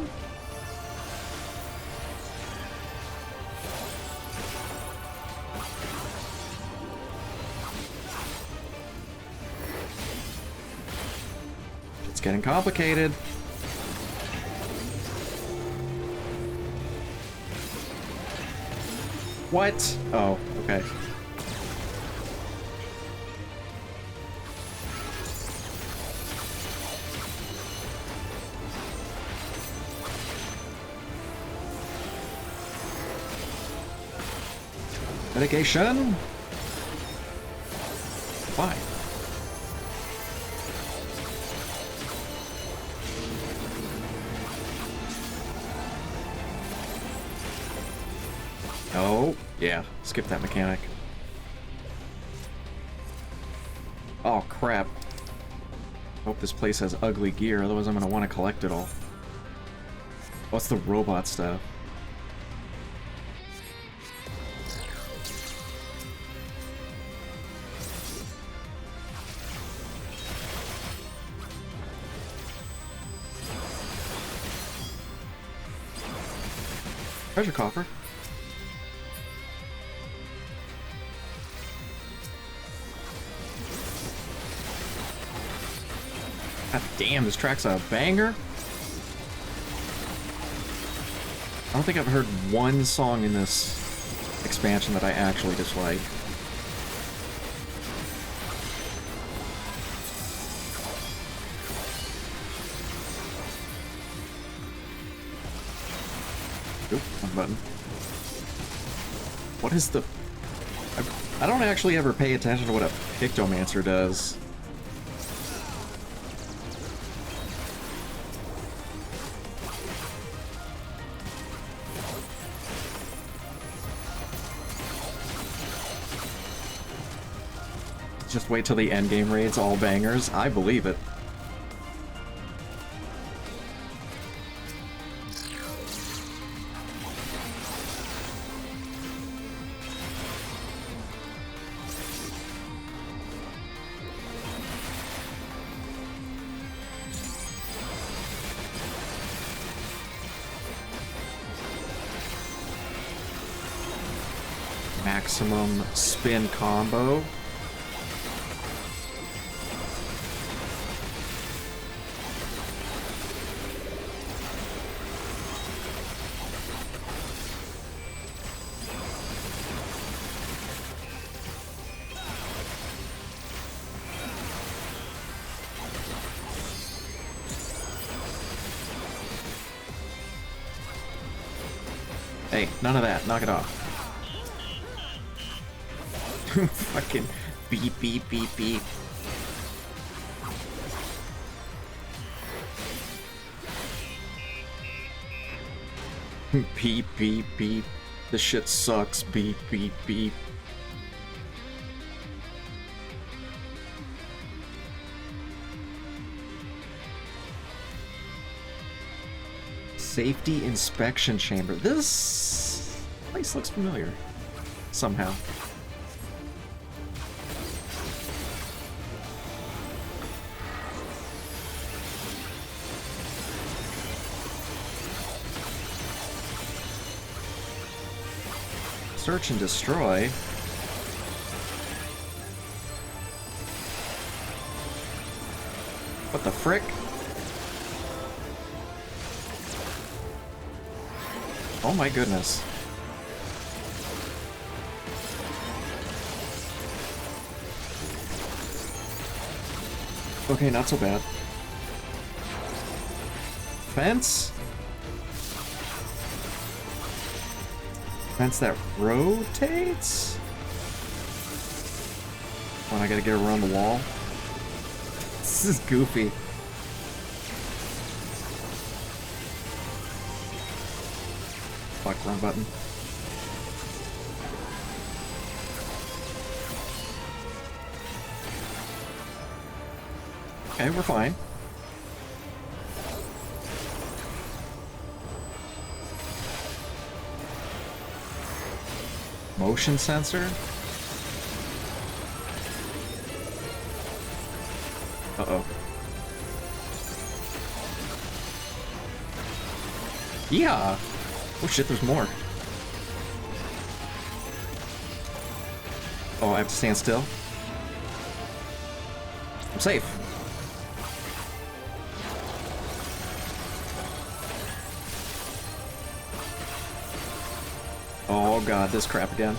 It's getting complicated. What? Oh, okay. Medication? Why? Oh, yeah. Skip that mechanic. Oh, crap. Hope this place has ugly gear, otherwise I'm gonna want to collect it all. What's the robot stuff? Treasure coffer. God damn, this track's a banger. I don't think I've heard one song in this expansion that I actually dislike. Oop, wrong button. What is the... I don't actually ever pay attention to what a Pictomancer does. Just wait till the endgame raids, all bangers. I believe it. Maximum spin combo. Hey, none of that. Knock it off. Fucking beep, beep, beep, beep. Beep, beep, beep. This shit sucks. Beep, beep, beep. Safety inspection chamber. This place looks familiar. Somehow. Search and destroy. What the frick? Oh my goodness. Okay, not so bad. Fence? Fence that rotates? Oh, I gotta get around the wall. This is goofy. Fuck, wrong button. Okay, we're fine. Motion sensor? Uh-oh. Yeah! Oh shit, there's more. Oh, I have to stand still? I'm safe. Oh god, this crap again.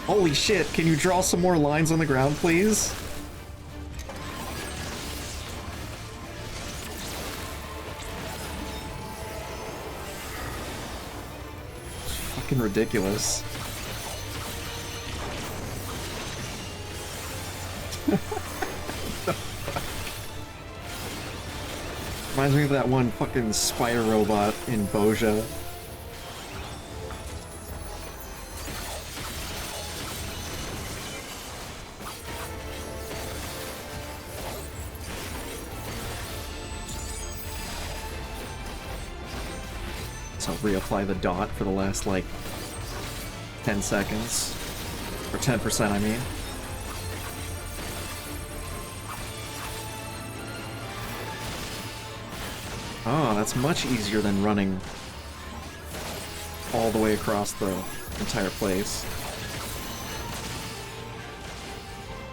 Holy shit, can you draw some more lines on the ground, please? Fucking ridiculous. Reminds me of that one fucking spider robot in Boja. So reapply the dot for the last, like, 10 seconds. Or 10%, I mean. Oh, that's much easier than running all the way across the entire place.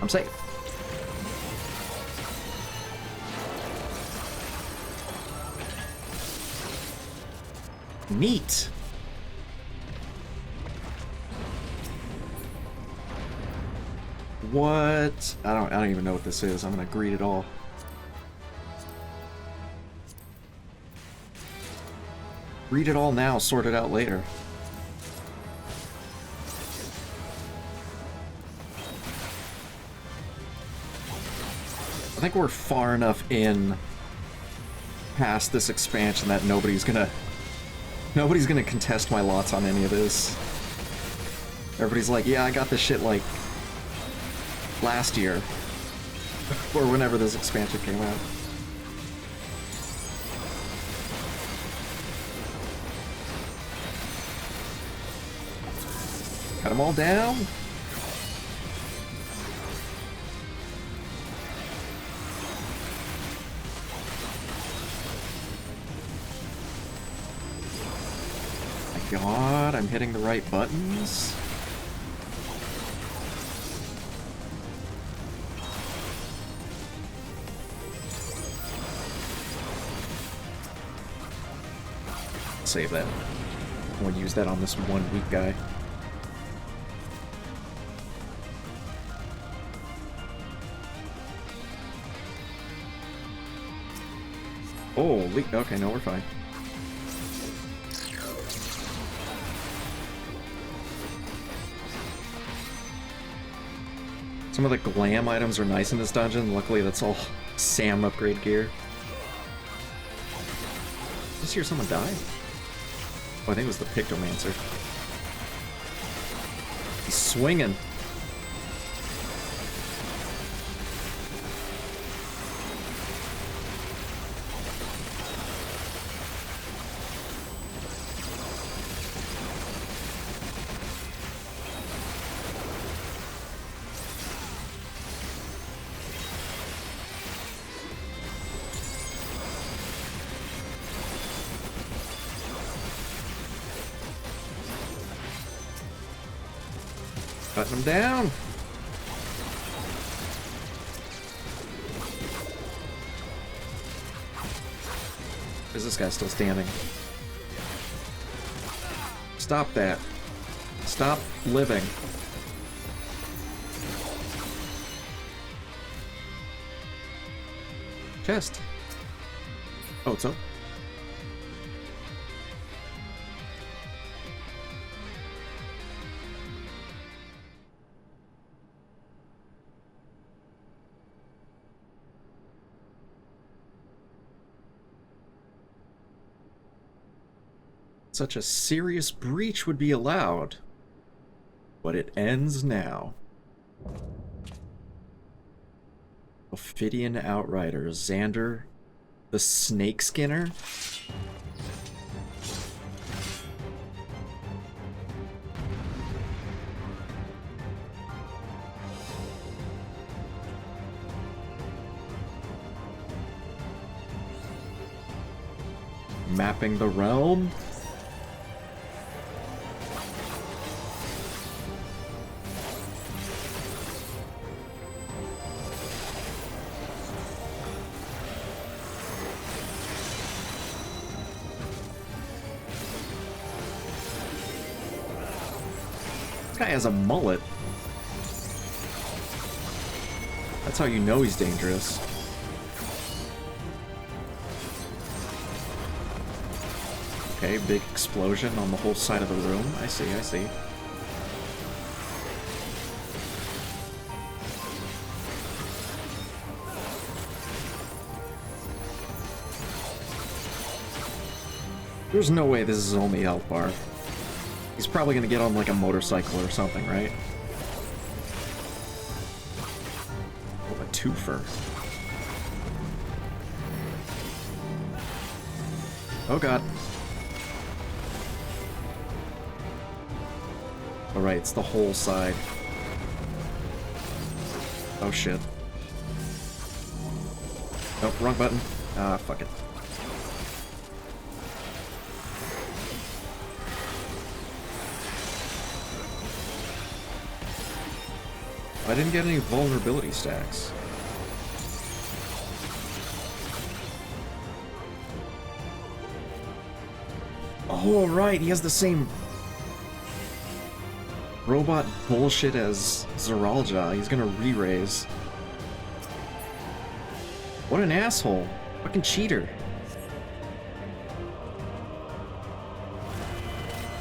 I'm safe. Neat. What? I don't even know what this is. I'm gonna greet it all. Read it all now, sort it out later. I think we're far enough in past this expansion that nobody's gonna contest my lots on any of this. Everybody's like, yeah, I got this shit like last year. Or whenever this expansion came out. Cut them all down. My God, I'm hitting the right buttons. Save that. I want to use that on this one weak guy. Holy, okay, no, we're fine. Some of the glam items are nice in this dungeon. Luckily, that's all Sam upgrade gear. Just hear someone die? Oh, I think it was the Pictomancer. He's swinging. Cutting him down. Is this guy still standing? Stop that. Stop living. Chest. Oh, it's up. such a serious breach would be allowed. But it ends now. Ophidian Outrider, Xander the Snake Skinner. Mapping the realm. This guy has a mullet. That's how you know he's dangerous. Okay, big explosion on the whole side of the room. I see, I see. There's no way this is only health bar. He's probably gonna get on like a motorcycle or something, right? Oh, a twofer. Oh god. Alright, it's the whole side. Oh shit. Nope, wrong button. Ah, fuck it. I didn't get any vulnerability stacks. Oh, right, he has the same robot bullshit as Zeralja. He's gonna re-raise. What an asshole. Fucking cheater.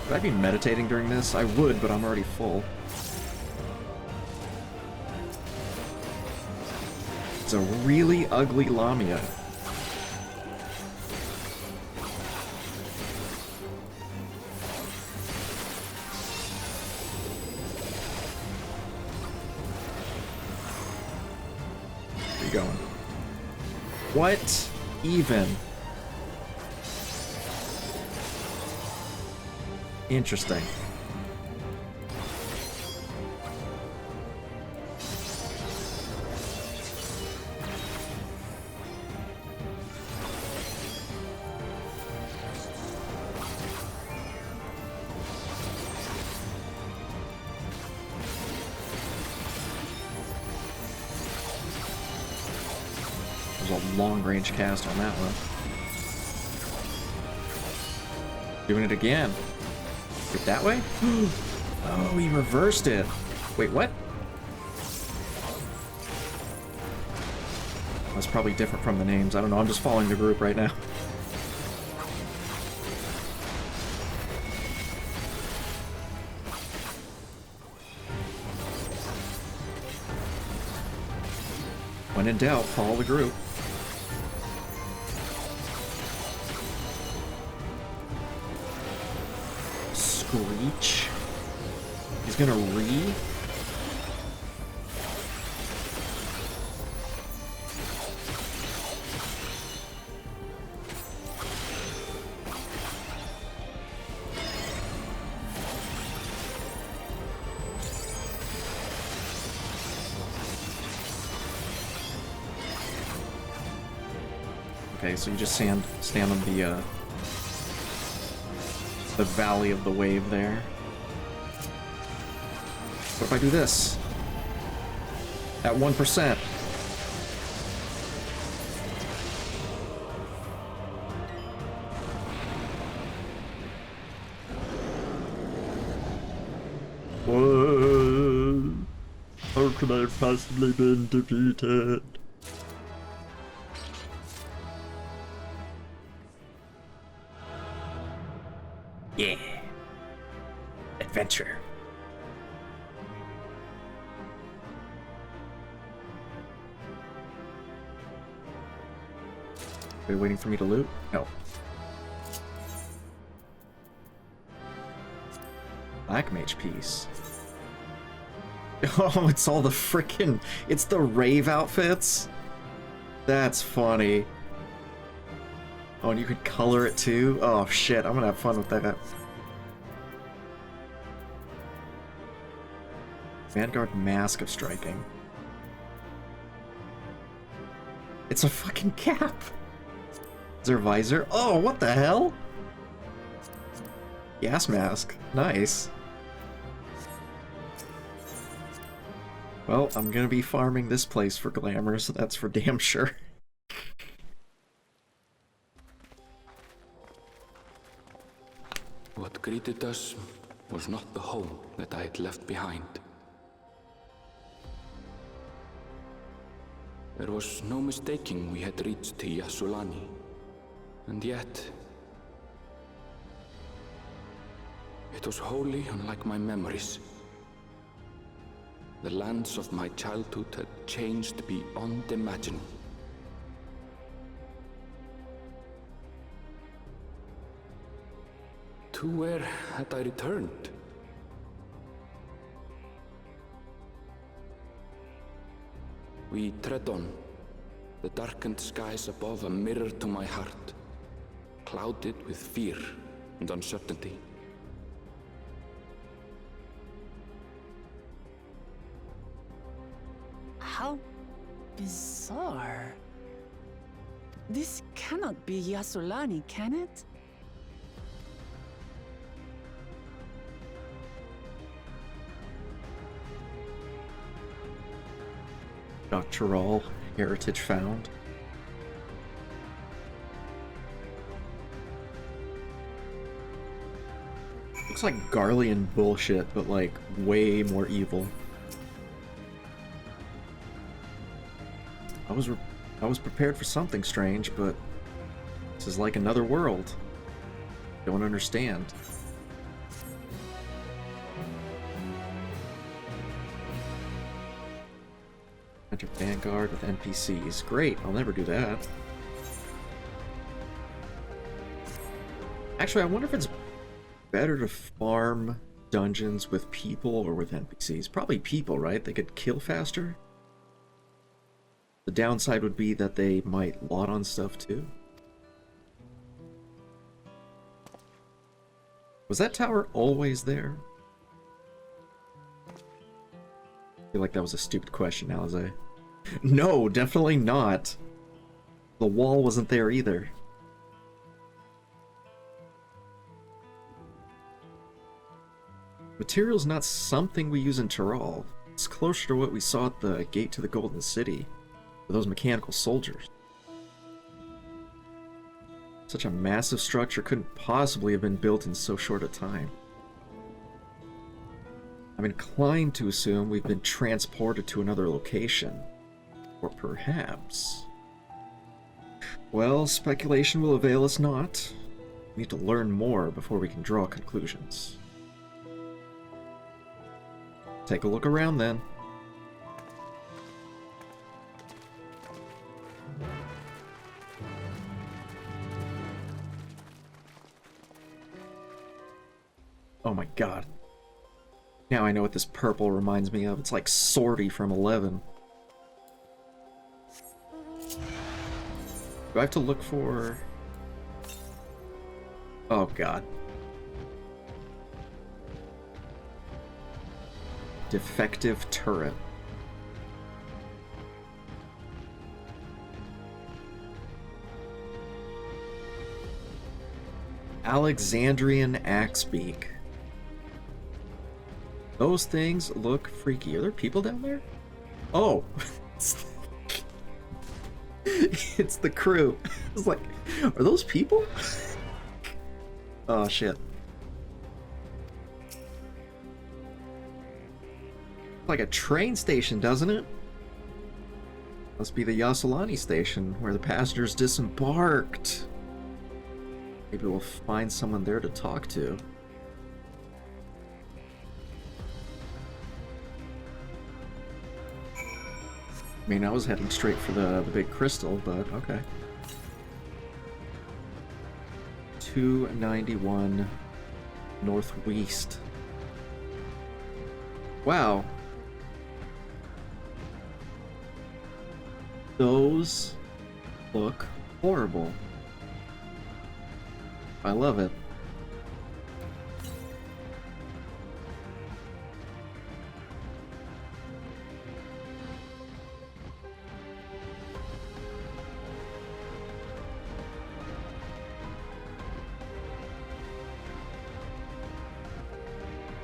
Would I be meditating during this? I would, but I'm already full. It's a really ugly Lamia. Going. What even? Interesting. Long-range cast on that one. Doing it again. Get that way? Oh, he reversed it. Wait, what? That's probably different from the names. I don't know. I'm just following the group right now. When in doubt, follow the group. Screech. He's gonna re. Okay, so you just stand on the valley of the wave there. What if I do this? At 1%. What? How could I have possibly been defeated? Yeah. Adventure. Are you waiting for me to loot? No. Black Mage piece. Oh, it's all the frickin'... It's the rave outfits? That's funny. Oh, and you could color it too? Oh shit, I'm gonna have fun with that. Vanguard Mask of Striking. It's a fucking cap! Is there a visor? Oh, what the hell? Gas mask. Nice. Well, I'm gonna be farming this place for glamour, so that's for damn sure. What greeted us was not the home that I had left behind. There was no mistaking we had reached Yassulani, and yet it was wholly unlike my memories. The lands of my childhood had changed beyond imagining. To where had I returned? We tread on, the darkened skies above a mirror to my heart, clouded with fear and uncertainty. How bizarre. This cannot be Yassulani, can it? Doctoral heritage found. Looks like Garlean bullshit, but like way more evil. I was prepared for something strange, but this is like another world. Don't understand. Enter Vanguard with NPCs. Great, I'll never do that. Actually, I wonder if it's better to farm dungeons with people or with NPCs. Probably people, right? They could kill faster. The downside would be that they might lot on stuff too. Was that tower always there? I feel like that was a stupid question, Alize. No, definitely not. The wall wasn't there either. Material's not something we use in Tyrol. It's closer to what we saw at the gate to the Golden City. Those mechanical soldiers. Such a massive structure couldn't possibly have been built in so short a time. I'm inclined to assume we've been transported to another location. Or perhaps... Well, speculation will avail us not. We need to learn more before we can draw conclusions. Take a look around then. Oh my god. Now I know what this purple reminds me of. It's like Sorty from 11. Do I have to look for... Oh god. Defective turret. Alexandrian Axebeak. Those things look freaky. Are there people down there? Oh! It's the crew. It's like, are those people? Oh shit. Like a train station, doesn't it? Must be the Yassulani station where the passengers disembarked. Maybe we'll find someone there to talk to. I mean, I was heading straight for the big crystal, but okay. 291 northwest. Wow. Those look horrible. I love it.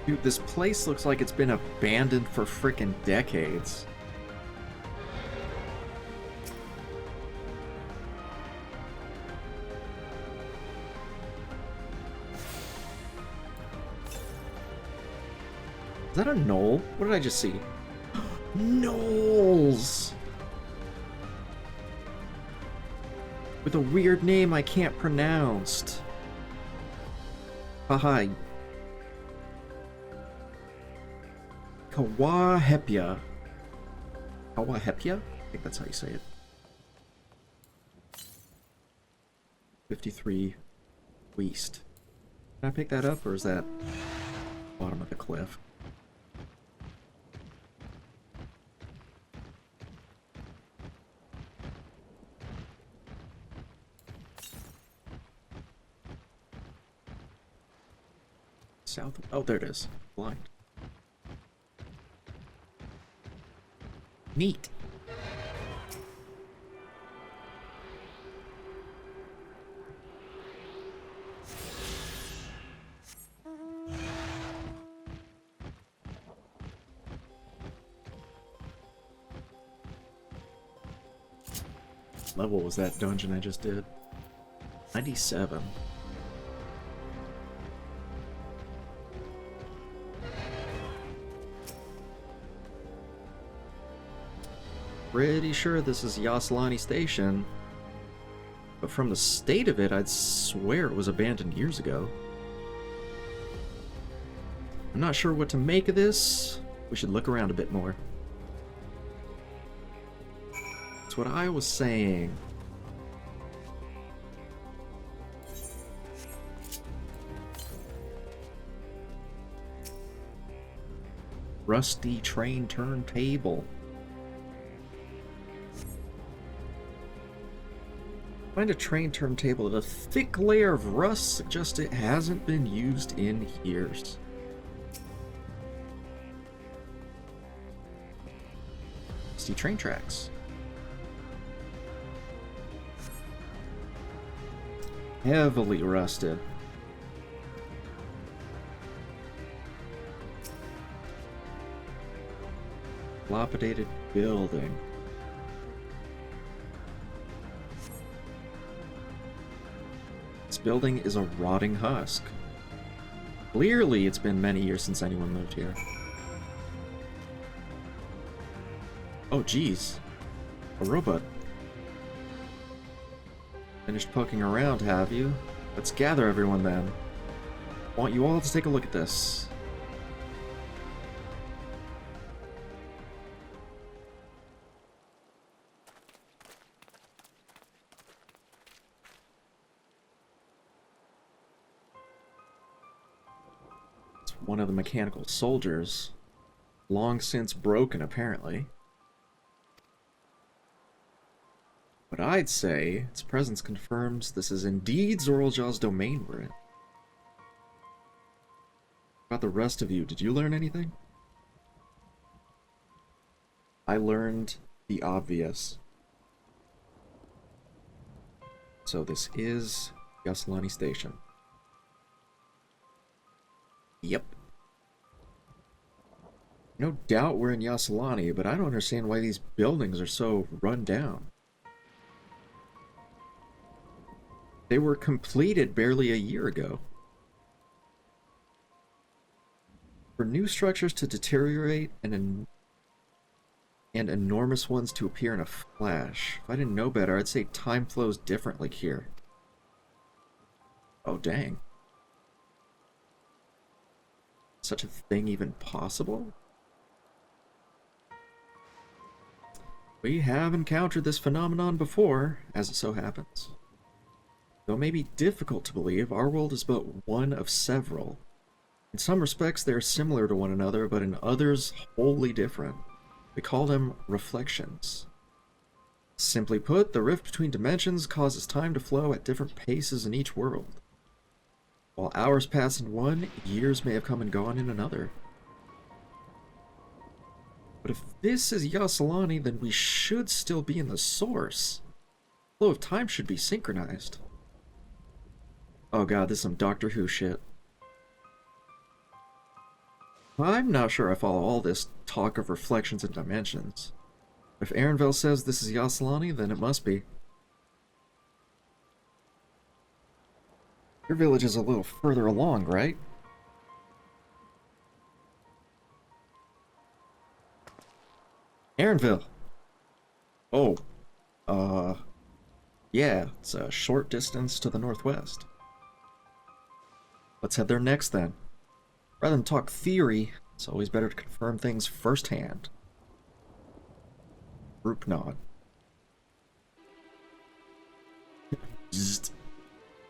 Dude, this place looks like it's been abandoned for frickin' decades. Is that a knoll? What did I just see? Knolls! With a weird name I can't pronounce. Haha. Kawahepia. Kawahepia? I think that's how you say it. 53 West. Can I pick that up, or is that bottom of the cliff? South. Oh, there it is. Blind. Neat. Level was that dungeon I just did? 97. Pretty sure this is Yaslani Station, but from the state of it, I'd swear it was abandoned years ago. I'm not sure what to make of this. We should look around a bit more. That's what I was saying. Rusty train turntable. Find a train turntable with a thick layer of rust suggests it hasn't been used in years. See train tracks. Heavily rusted. Dilapidated building. This building is a rotting husk. Clearly, it's been many years since anyone moved here. Oh, geez. A robot. Finished poking around, have you? Let's gather everyone then. Want you all to take a look at this. It's one of the mechanical soldiers. Long since broken, apparently. But I'd say its presence confirms this is indeed Zoraljaw's domain we're in. About the rest of you, did you learn anything? I learned the obvious. So this is Yaslani Station. Yep. No doubt we're in Yaslani, but I don't understand why these buildings are so run down. They were completed barely a year ago. For new structures to deteriorate and enormous ones to appear in a flash. If I didn't know better, I'd say time flows differently here. Oh, dang. Such a thing even possible? We have encountered this phenomenon before, as it so happens. Though it may be difficult to believe, our world is but one of several. In some respects, they are similar to one another, but in others, wholly different. We call them reflections. Simply put, the rift between dimensions causes time to flow at different paces in each world. While hours pass in one, years may have come and gone in another. But if this is Yasalani, then we should still be in the source. The flow of time should be synchronized. Oh god, this is some Doctor Who shit. I'm not sure I follow all this talk of reflections and dimensions. If Arenville says this is Yasalani, then it must be. Your village is a little further along, right? Arenville! Oh. Yeah, it's a short distance to the northwest. Let's head there next, then. Rather than talk theory, it's always better to confirm things firsthand. Group nod.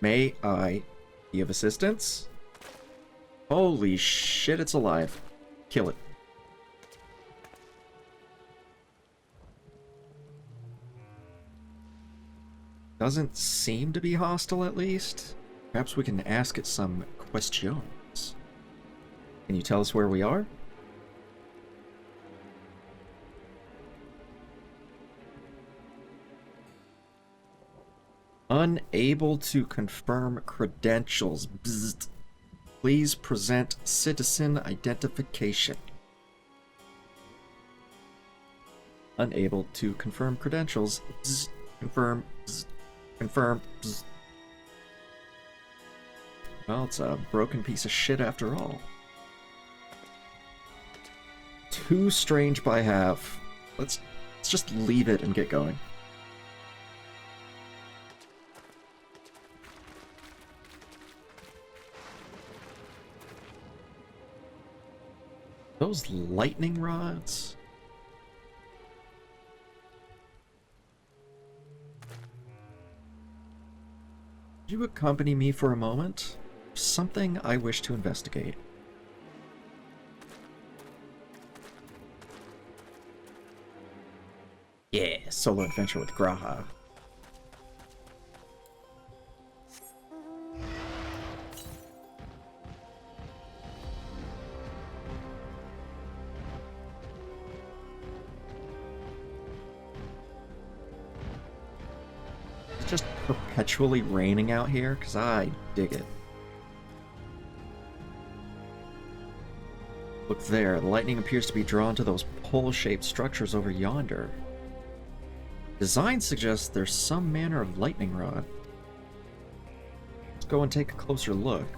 May I be of assistance? Holy shit, it's alive. Kill it. Doesn't seem to be hostile, at least. Perhaps we can ask it some questions. Can you tell us where we are? Unable to confirm credentials. Bzzzt. Please present citizen identification. Unable to confirm credentials. Bzzzt. Confirm. Bzzzt. Confirm. Bzzzt. Well, it's a broken piece of shit after all. Too strange by half. Let's just leave it and get going. Those lightning rods? Would you accompany me for a moment? Something I wish to investigate. Yeah, solo adventure with Graha. It's just perpetually raining out here, because I dig it. Look there, the lightning appears to be drawn to those pole-shaped structures over yonder. Design suggests there's some manner of lightning rod. Let's go and take a closer look.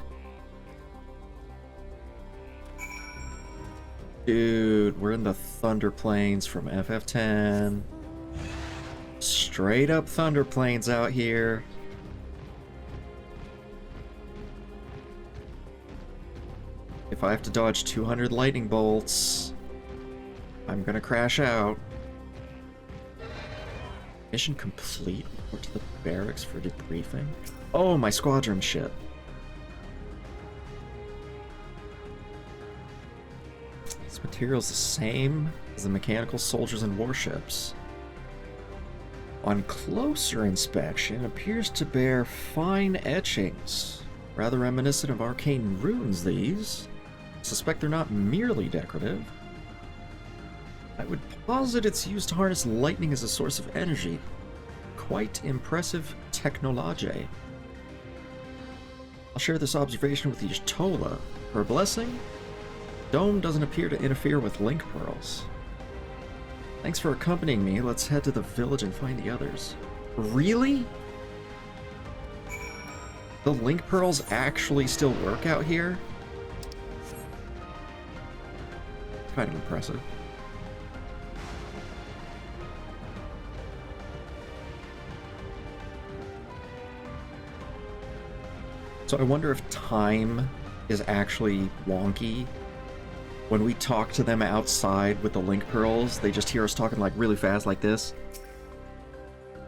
Dude, we're in the Thunder Plains from FF10. Straight up Thunder Plains out here. If I have to dodge 200 lightning bolts, I'm gonna crash out. Mission complete. Report to the barracks for debriefing. Oh, my squadron ship. This material's the same as the mechanical soldiers and warships. On closer inspection, appears to bear fine etchings. Rather reminiscent of arcane runes, these. Suspect they're not merely decorative. I would posit it's used to harness lightning as a source of energy. Quite impressive technology. I'll share this observation with Y'shtola. Her blessing? Dome doesn't appear to interfere with link pearls. Thanks for accompanying me. Let's head to the village and find the others. Really? The link pearls actually still work out here? Kind of impressive. So I wonder if time is actually wonky. When we talk to them outside with the link pearls, they just hear us talking like really fast like this.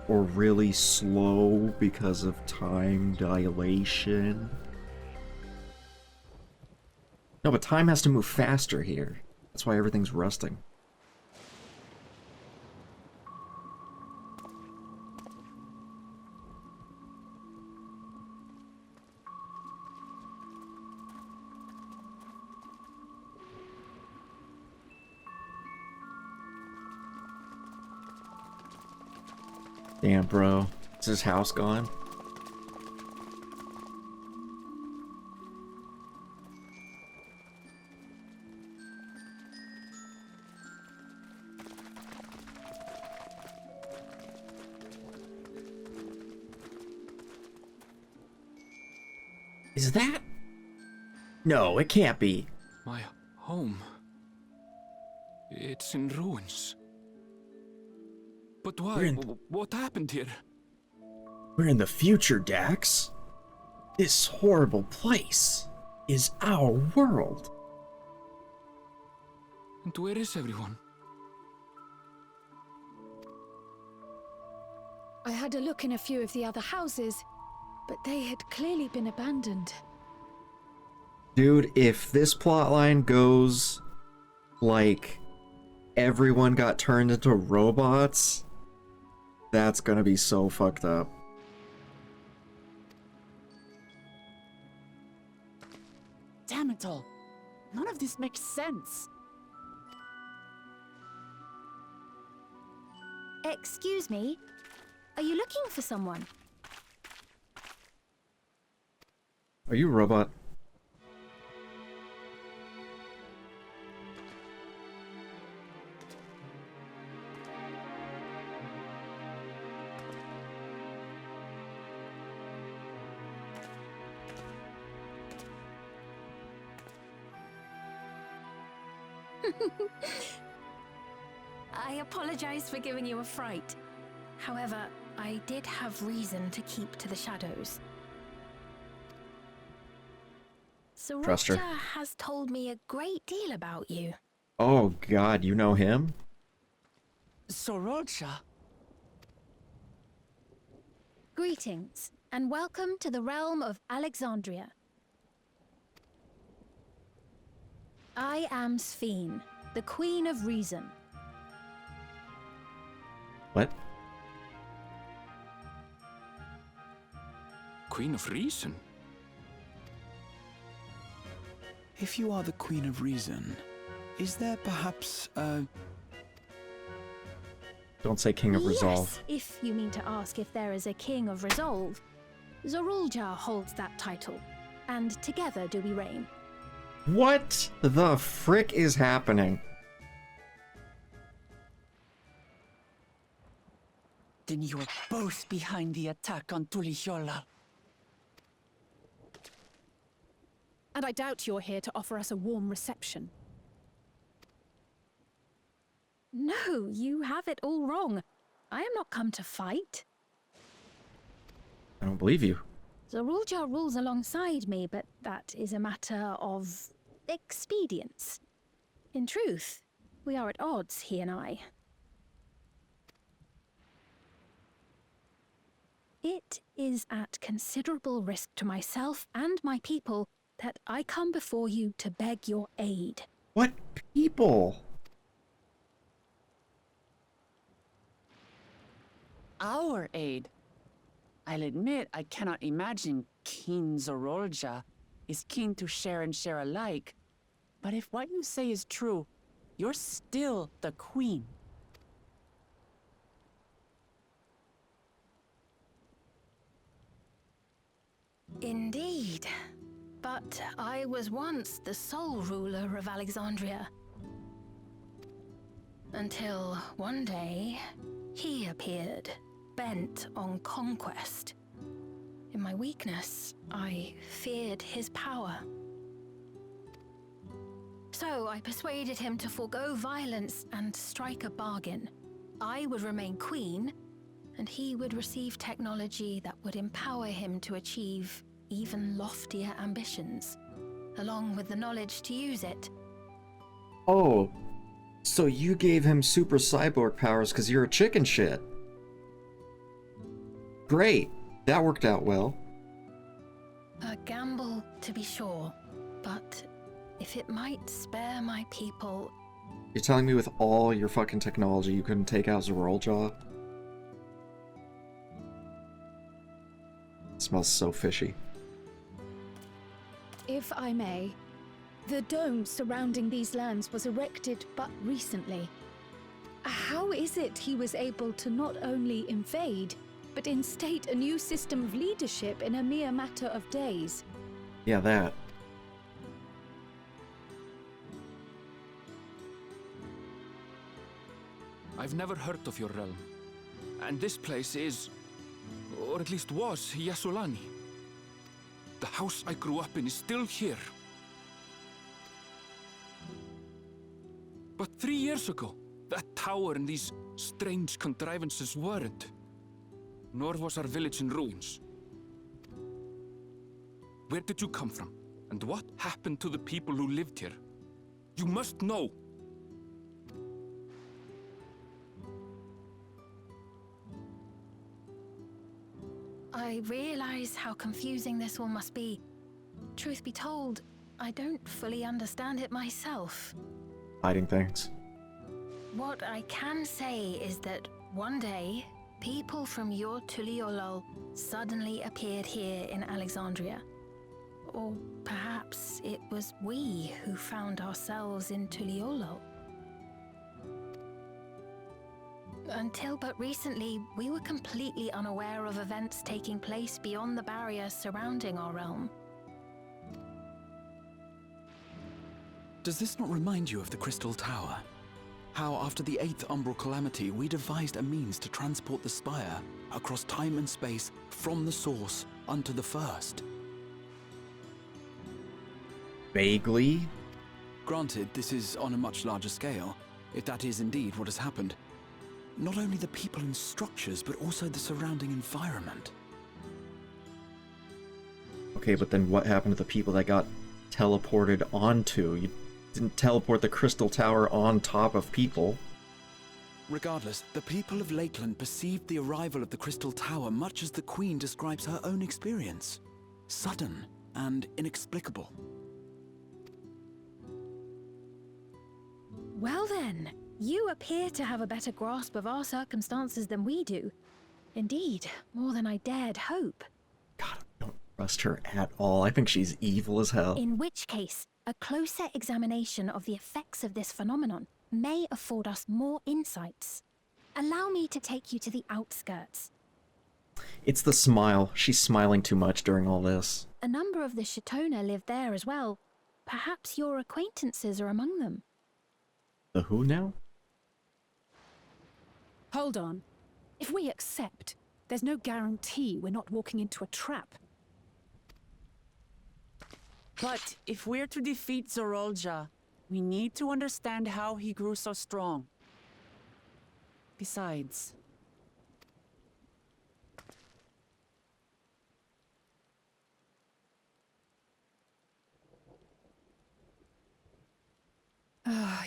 Or really slow because of time dilation. No, but time has to move faster here. That's why everything's rusting. Damn, bro. Is his house gone? Is that? No, it can't be. My home. It's in ruins. But why? What happened here? We're in the future, Dax. This horrible place is our world. And where is everyone? I had a look in a few of the other houses, but they had clearly been abandoned. Dude, if this plotline goes like everyone got turned into robots, that's gonna be so fucked up. Damn it all. None of this makes sense. Excuse me? Are you looking for someone? Are you a robot? I apologize for giving you a fright. However, I did have reason to keep to the shadows. Trust her. Sriracha has told me a great deal about you. Oh god, you know him? Sriracha? Greetings, and welcome to the realm of Alexandria. I am Sphene, the Queen of Reason. What? Queen of Reason? If you are the Queen of Reason, is there perhaps a... Don't say King of Resolve. Yes, if you mean to ask if there is a King of Resolve. Zorulja holds that title, and together do we reign. What the frick is happening? Then you are both behind the attack on Tulihiola. And I doubt you're here to offer us a warm reception. No, you have it all wrong. I am not come to fight. I don't believe you. Zorulja rules alongside me, but that is a matter of expedience. In truth, we are at odds, he and I. It is at considerable risk to myself and my people that I come before you to beg your aid. What people? Our aid? I'll admit I cannot imagine King Zorulja is keen to share and share alike. But if what you say is true, you're still the queen. Indeed. But I was once the sole ruler of Alexandria. Until one day, he appeared, bent on conquest. In my weakness, I feared his power. So I persuaded him to forego violence and strike a bargain. I would remain queen, and he would receive technology that would empower him to achieve even loftier ambitions, along with the knowledge to use it. Oh, so you gave him super cyborg powers because you're a chicken shit. Great, that worked out well. A gamble, to be sure, but if it might spare my people. You're telling me with all your fucking technology you couldn't take out Zoroljaw? It smells so fishy. If I may, the dome surrounding these lands was erected but recently. How is it he was able to not only invade, but instate a new system of leadership in a mere matter of days? Yeah, that. I've never heard of your realm. And this place is, or at least was, Yassolani. The house I grew up in is still here. But 3 years ago, that tower and these strange contrivances weren't. Nor was our village in ruins. Where did you come from? And what happened to the people who lived here? You must know! I realize how confusing this all must be. Truth be told, I don't fully understand it myself. Hiding things. What I can say is that one day, people from your Tuliolol suddenly appeared here in Alexandria. Or perhaps it was we who found ourselves in Tuliolol. Until but recently, we were completely unaware of events taking place beyond the barriers surrounding our realm. Does this not remind you of the Crystal Tower? How after the 8th Umbral Calamity, we devised a means to transport the Spire across time and space from the source unto the first? Vaguely? Granted, this is on a much larger scale, if that is indeed what has happened. Not only the people and structures, but also the surrounding environment. Okay, but then what happened to the people that got teleported onto? You didn't teleport the Crystal Tower on top of people. Regardless, the people of Lakeland perceived the arrival of the Crystal Tower much as the Queen describes her own experience. Sudden and inexplicable. Well then, you appear to have a better grasp of our circumstances than we do. Indeed, more than I dared hope. Don't trust her at all. I think she's evil as hell. In which case, a closer examination of the effects of this phenomenon may afford us more insights. Allow me to take you to the outskirts. It's the smile. She's smiling too much during all this. A number of the Shatona live there as well. Perhaps your acquaintances are among them. The who now? Hold on. If we accept, there's no guarantee we're not walking into a trap. But if we're to defeat Zorolja, we need to understand how he grew so strong. Besides...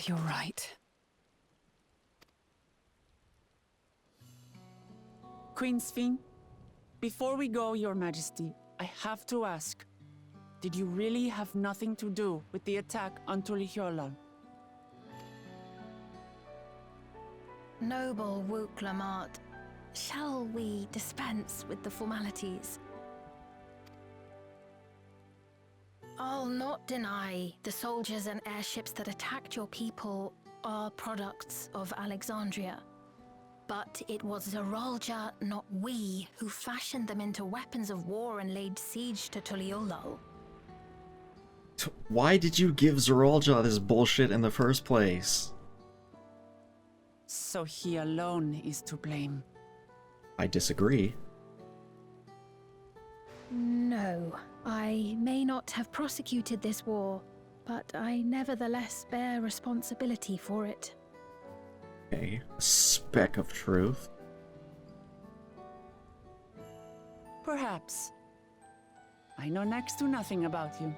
You're right. Queen Sphene, before we go, Your Majesty, I have to ask, did you really have nothing to do with the attack on Tuliolol? Noble Wook Lamart, shall we dispense with the formalities? I'll not deny the soldiers and airships that attacked your people are products of Alexandria. But it was Zorolja, not we, who fashioned them into weapons of war and laid siege to Tuliolol. Why did you give Zorolja this bullshit in the first place? So he alone is to blame. I disagree. No, I may not have prosecuted this war, but I nevertheless bear responsibility for it. Okay, a speck of truth. Perhaps. I know next to nothing about you,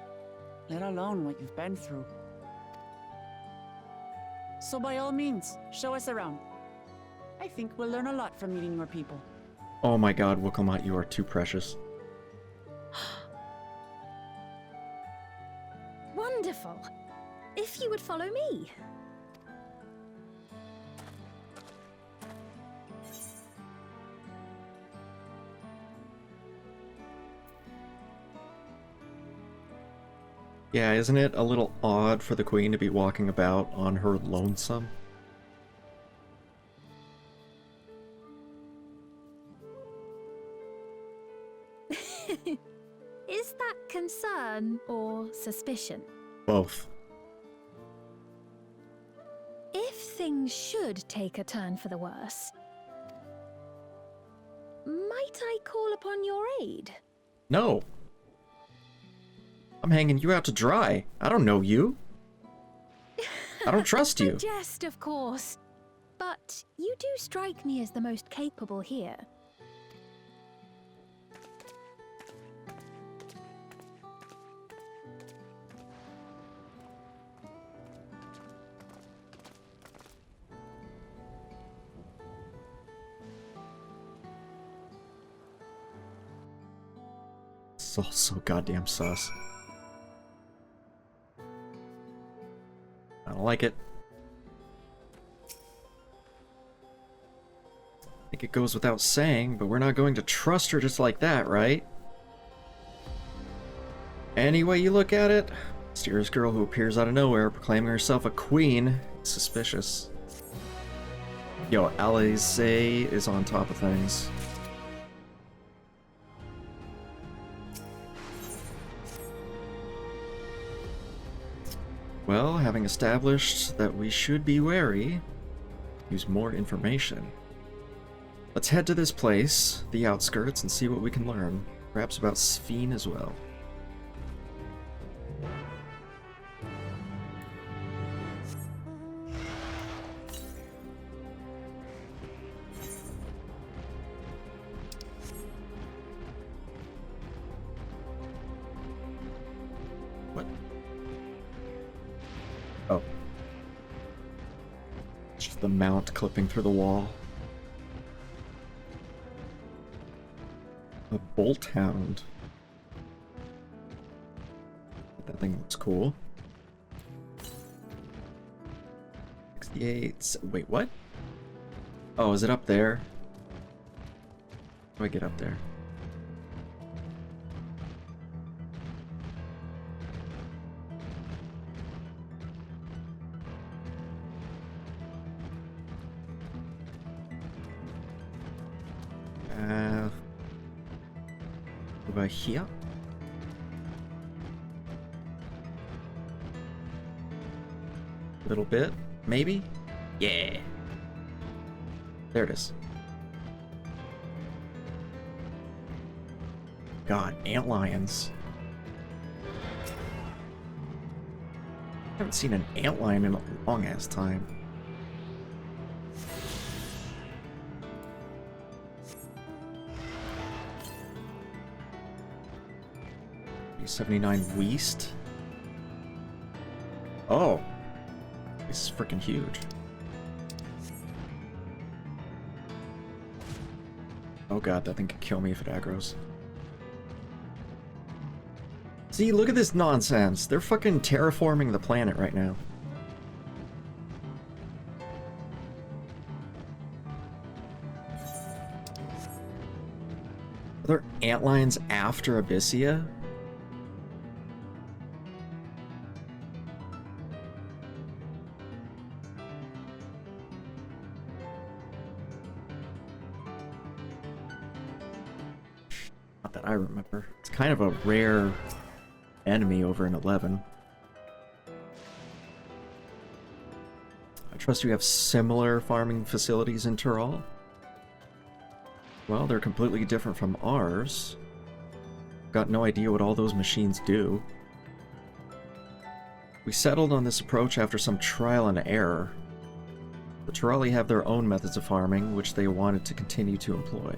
let alone what you've been through. So by all means, show us around. I think we'll learn a lot from meeting your people. Oh my god, Wookamat, you are too precious. Wonderful! If you would follow me. Yeah, isn't it a little odd for the queen to be walking about on her lonesome? Is that concern or suspicion? Both. If things should take a turn for the worse, might I call upon your aid? No. I'm hanging you out to dry. I don't know you. I don't trust you. A jest, of course. But you do strike me as the most capable here. It's all so goddamn sus. I don't like it. I think it goes without saying, but we're not going to trust her just like that, right? Any way you look at it, mysterious girl who appears out of nowhere proclaiming herself a queen is suspicious. Yo, Alice is on top of things. Well, having established that we should be wary, use more information. Let's head to this place, the outskirts, and see what we can learn. Perhaps about Sphene as well. What? Oh. Just the mount clipping through the wall. A bolt hound. That thing looks cool. 68. Wait, what? Oh, is it up there? How do I get up there? Over here. A little bit, maybe? Yeah. There it is. God, antlions. I haven't seen an antlion in a long ass time. 79 Weast. Oh, this is freaking huge. Oh god, that thing could kill me if it aggroes. See, look at this nonsense. They're fucking terraforming the planet right now. Are there antlions after Abyssia? Not that I remember. It's kind of a rare enemy over in 11. I trust you have similar farming facilities in Tyrol? Well, they're completely different from ours. Got no idea what all those machines do. We settled on this approach after some trial and error. The Tyrali have their own methods of farming, which they wanted to continue to employ.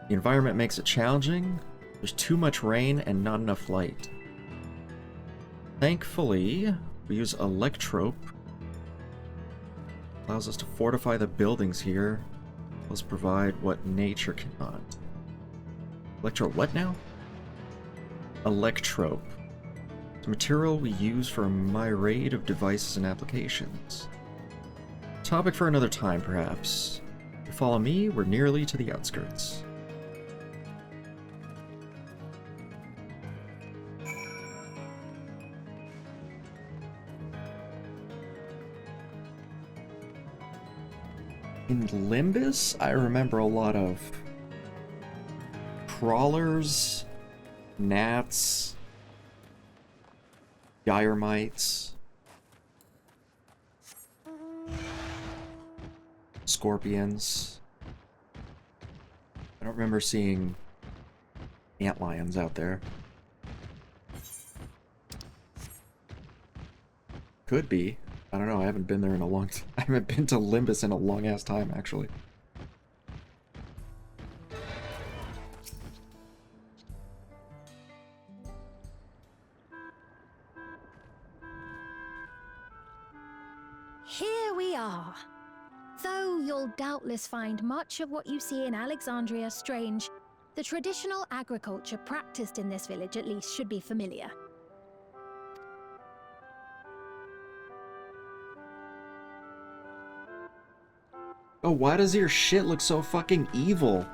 The environment makes it challenging. There's too much rain and not enough light. Thankfully, we use Electrope. Allows us to fortify the buildings here. Let's provide what nature cannot. What now? Electrope. The material we use for a myriad of devices and applications. Topic for another time, perhaps. If you follow me, we're nearly to the outskirts. In Limbus, I remember a lot of crawlers, gnats, gyromites, scorpions. I don't remember seeing antlions out there. Could be. I don't know, I haven't been there in a long time. I haven't been to Limbus in a long-ass time, actually. Here we are. Though you'll doubtless find much of what you see in Alexandria strange, the traditional agriculture practiced in this village at least should be familiar. Oh, why does your shit look so fucking evil?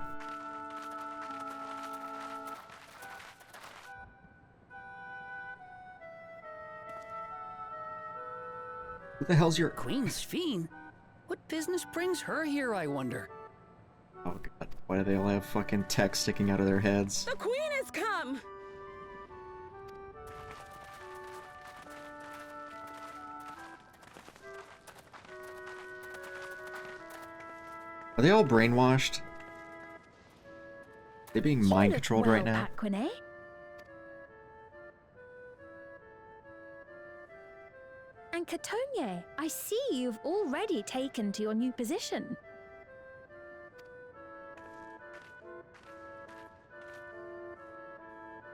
Who the hell's your... Queen's Fiend? What business brings her here, I wonder? Oh god, why do they all have fucking text sticking out of their heads? The Queen has come! Are they all brainwashed? Are they being mind controlled right now? Aquine. And Catogne, I see you've already taken to your new position.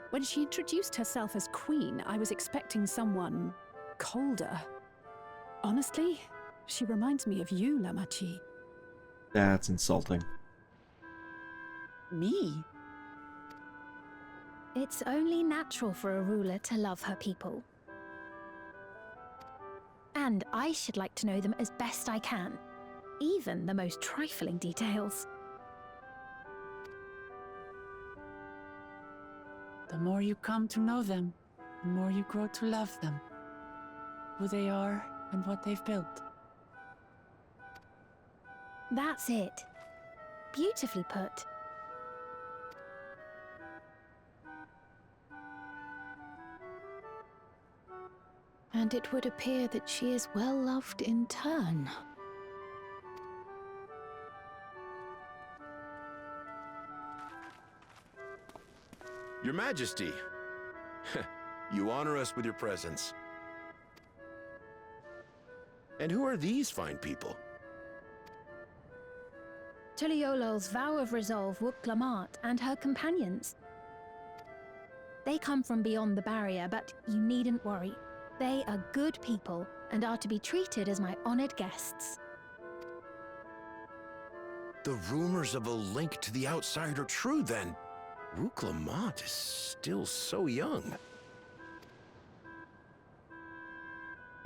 When she introduced herself as queen, I was expecting someone colder. Honestly, she reminds me of you, Lamachi. That's insulting. Me? It's only natural for a ruler to love her people. And I should like to know them as best I can, even the most trifling details. The more you come to know them, the more you grow to love them. Who they are and what they've built. That's it. Beautifully put. And it would appear that she is well loved in turn. Your Majesty, you honor us with your presence. And who are these fine people? Tuliolol's vow of resolve Wuk-Lamat and her companions. They come from beyond the barrier, but you needn't worry. They are good people and are to be treated as my honored guests. The rumors of a link to the outside are true, then. Wuk-Lamat is still so young.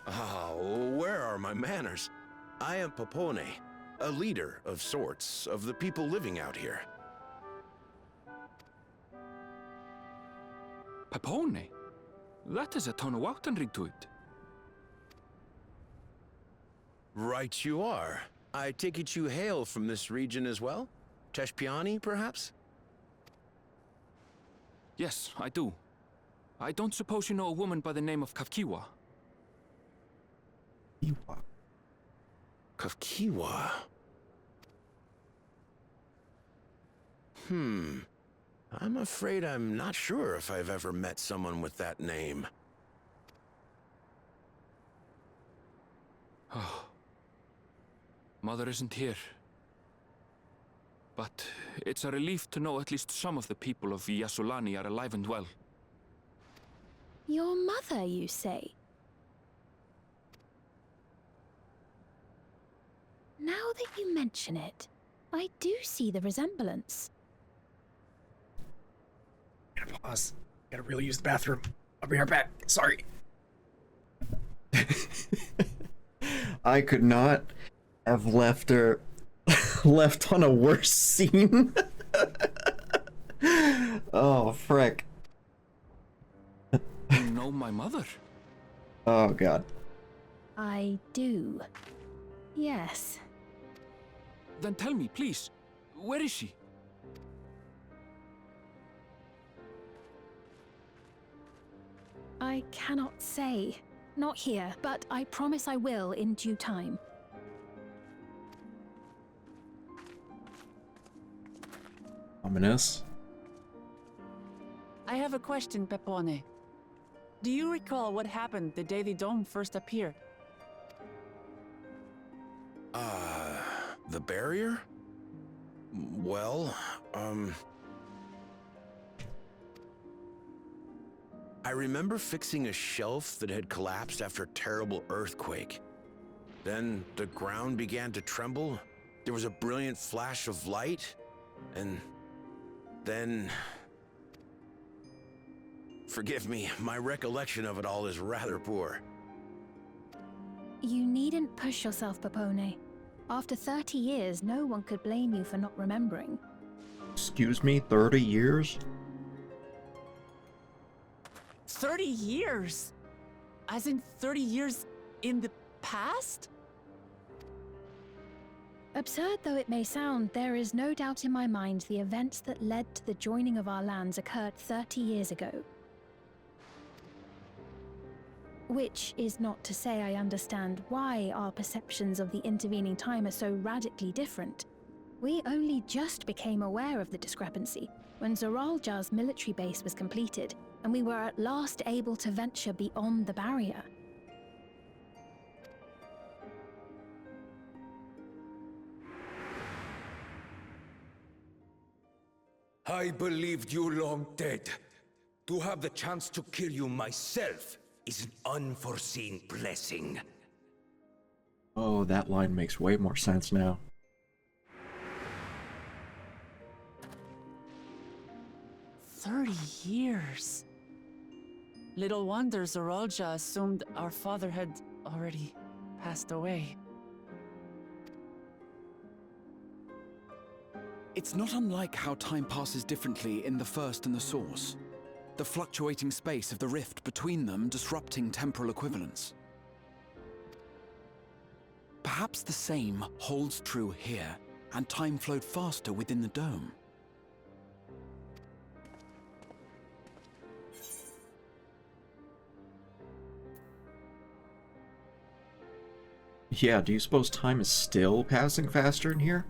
Ah, where are my manners? I am Popone, a leader of sorts of the people living out here. Popone? That is a Tonawautanrig to it. Right you are. I take it you hail from this region as well? Teshpiani, perhaps? Yes, I do. I don't suppose you know a woman by the name of Kafkiwa? Kafkiwa? I'm afraid I'm not sure if I've ever met someone with that name. Oh. Mother isn't here. But it's a relief to know at least some of the people of Yasulani are alive and well. Your mother, you say? Now that you mention it, I do see the resemblance. Gotta pause. Gotta really use the bathroom. I'll be right back. Sorry. I could not have left her left on a worse scene. Oh, frick. You know my mother? Oh, God. I do. Yes. Then tell me, please, where is she? I cannot say. Not here, but I promise I will in due time. Ominous. I have a question, Pepone. Do you recall what happened the day the dome first appeared? The barrier? Well, I remember fixing a shelf that had collapsed after a terrible earthquake. Then the ground began to tremble. There was a brilliant flash of light, and then... Forgive me, my recollection of it all is rather poor. You needn't push yourself, Pepone. After 30 years, no one could blame you for not remembering. Excuse me, 30 years? 30 years? As in 30 years in the past? Absurd though it may sound, there is no doubt in my mind the events that led to the joining of our lands occurred 30 years ago. Which is not to say I understand why our perceptions of the intervening time are so radically different. We only just became aware of the discrepancy when Zoralja's military base was completed, and we were at last able to venture beyond the barrier. I believed you long dead. To have the chance to kill you myself is an unforeseen blessing. Oh, that line makes way more sense now. $30 Little wonder Zoralja assumed our father had already passed away. It's not unlike how time passes differently in the First and the Source. The fluctuating space of the rift between them disrupting temporal equivalence. Perhaps the same holds true here, and time flowed faster within the dome. Yeah, do you suppose time is still passing faster in here?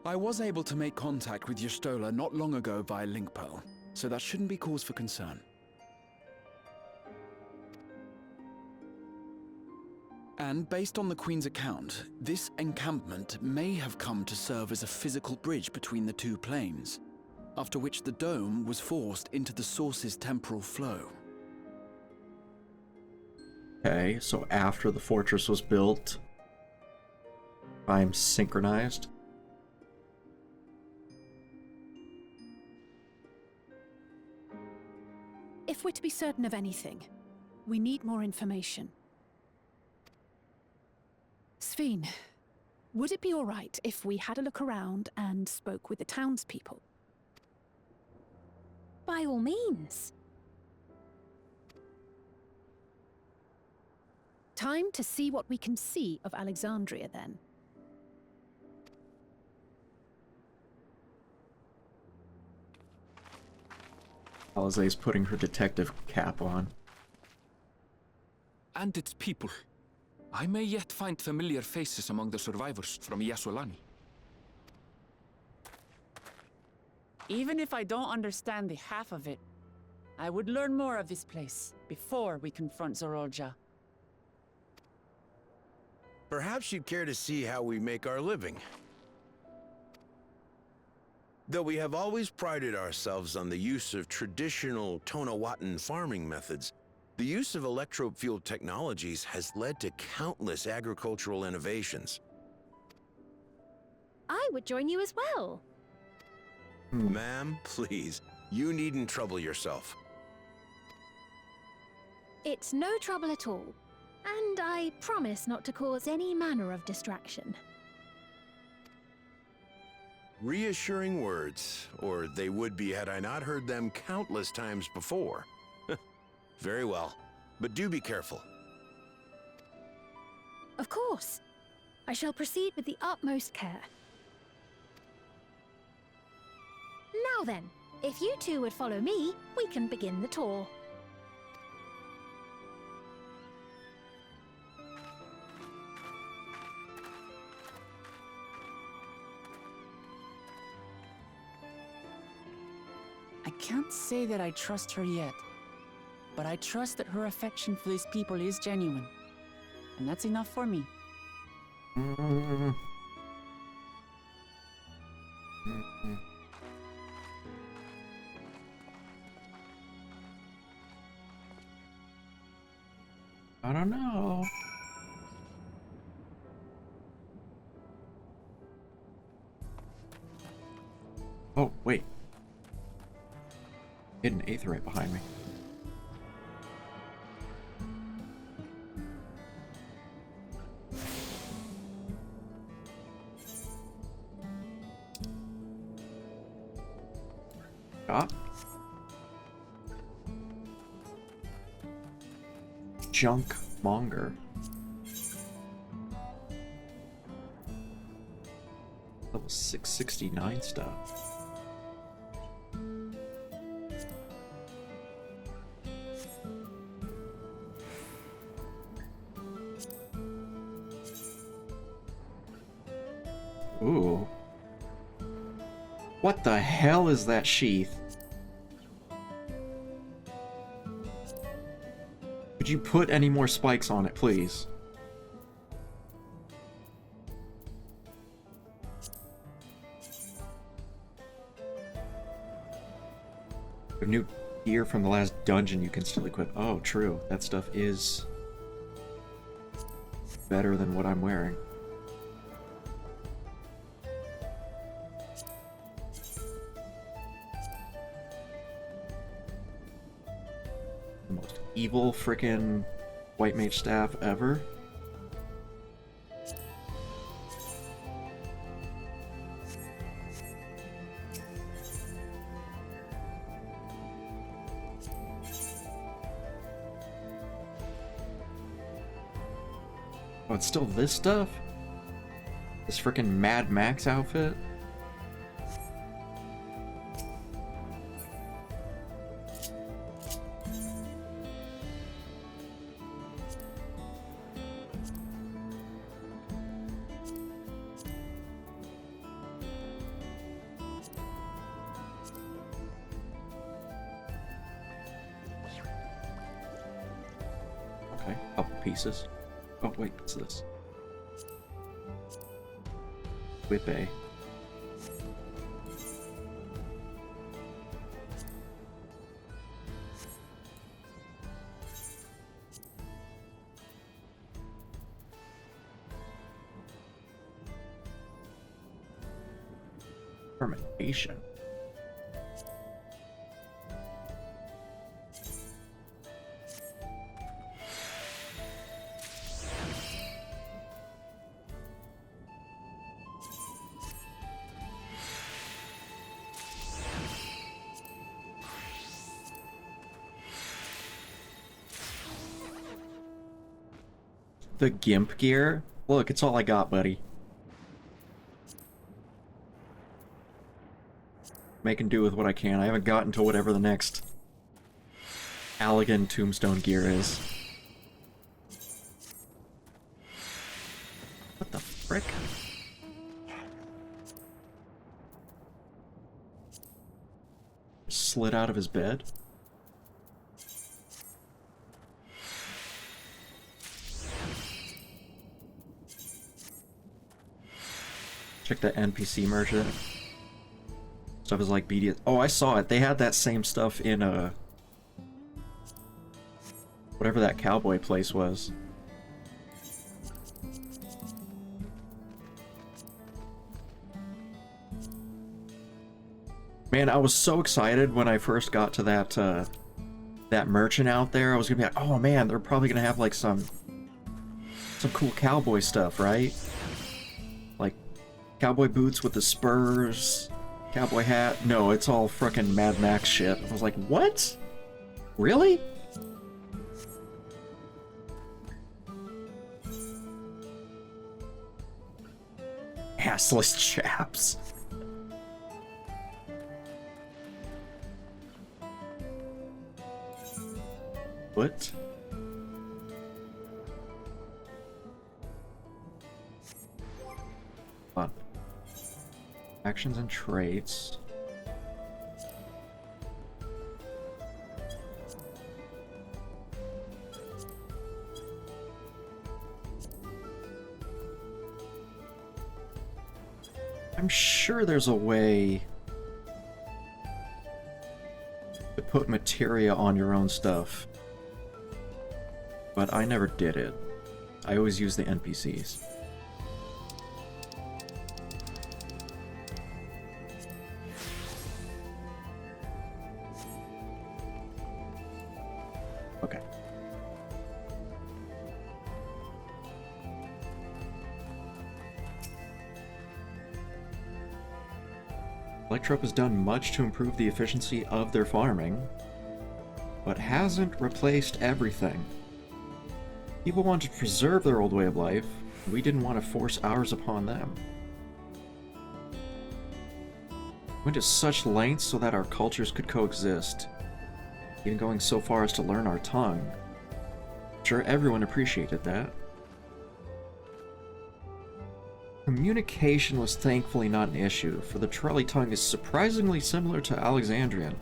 I was able to make contact with Y'shtola not long ago via link pearl, so that shouldn't be cause for concern. And based on the Queen's account, this encampment may have come to serve as a physical bridge between the two planes, after which the dome was forced into the Source's temporal flow. Okay, so after the fortress was built, time synchronized. If we're to be certain of anything, we need more information. Sphene, would it be all right if we had a look around and spoke with the townspeople? By all means. Time to see what we can see of Alexandria, then. Alize's putting her detective cap on. And its people. I may yet find familiar faces among the survivors from Yassolani. Even if I don't understand the half of it, I would learn more of this place before we confront Zoralja. Perhaps you'd care to see how we make our living. Though we have always prided ourselves on the use of traditional Tonawatan farming methods, the use of electro-fueled technologies has led to countless agricultural innovations. I would join you as well. Ma'am, please. You needn't trouble yourself. It's no trouble at all. And I promise not to cause any manner of distraction. Reassuring words, or they would be had I not heard them countless times before. Very well, but do be careful. Of course. I shall proceed with the utmost care. Now then, if you two would follow me, we can begin the tour. I can't say that I trust her yet, but I trust that her affection for these people is genuine. And that's enough for me. I don't know. Oh, wait. Hidden aetherite behind me. Ah. Junk monger. Level 669 stuff. Ooh. What the hell is that sheath? Could you put any more spikes on it, please? New gear from the last dungeon you can still equip. Oh, true. That stuff is better than what I'm wearing. The most evil frickin' white mage staff ever. Oh, it's still this stuff? This frickin' Mad Max outfit? Okay, couple pieces. Oh, wait, what's this? Whip A. Fermentation. The gimp gear? Look, it's all I got, buddy. Making do with what I can. I haven't gotten to whatever the next Allegan tombstone gear is. What the frick? Slid out of his bed? Check the NPC merchant. Stuff is like BDS. Oh, I saw it. They had that same stuff in whatever that cowboy place was. Man, I was so excited when I first got to that, that merchant out there. I was gonna be like, oh man, they're probably gonna have like some cool cowboy stuff, right? Like cowboy boots with the spurs, cowboy hat. No, it's all frickin' Mad Max shit. I was like, what? Really? Assless chaps. What? Hold on. Actions and traits. I'm sure there's a way to put materia on your own stuff, but I never did it. I always use the NPCs. Okay. Electrop has done much to improve the efficiency of their farming, but hasn't replaced everything. People want to preserve their old way of life, and we didn't want to force ours upon them. Went to such lengths so that our cultures could coexist, even going so far as to learn our tongue. I'm sure everyone appreciated that. Communication was thankfully not an issue, for the Trelli tongue is surprisingly similar to Alexandrian.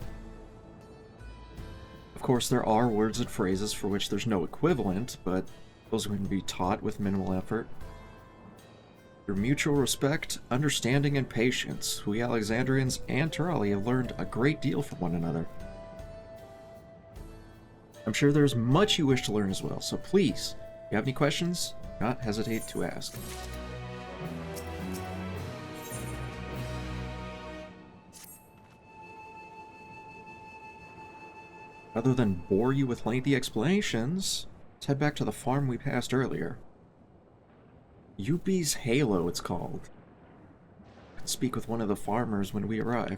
Of course, there are words and phrases for which there's no equivalent, but those can be taught with minimal effort. Through mutual respect, understanding, and patience, we Alexandrians and Trelli have learned a great deal from one another. I'm sure there's much you wish to learn as well, so please, if you have any questions, do not hesitate to ask. Rather than bore you with lengthy explanations, let's head back to the farm we passed earlier. Yuppie's Halo, it's called. I could speak with one of the farmers when we arrive.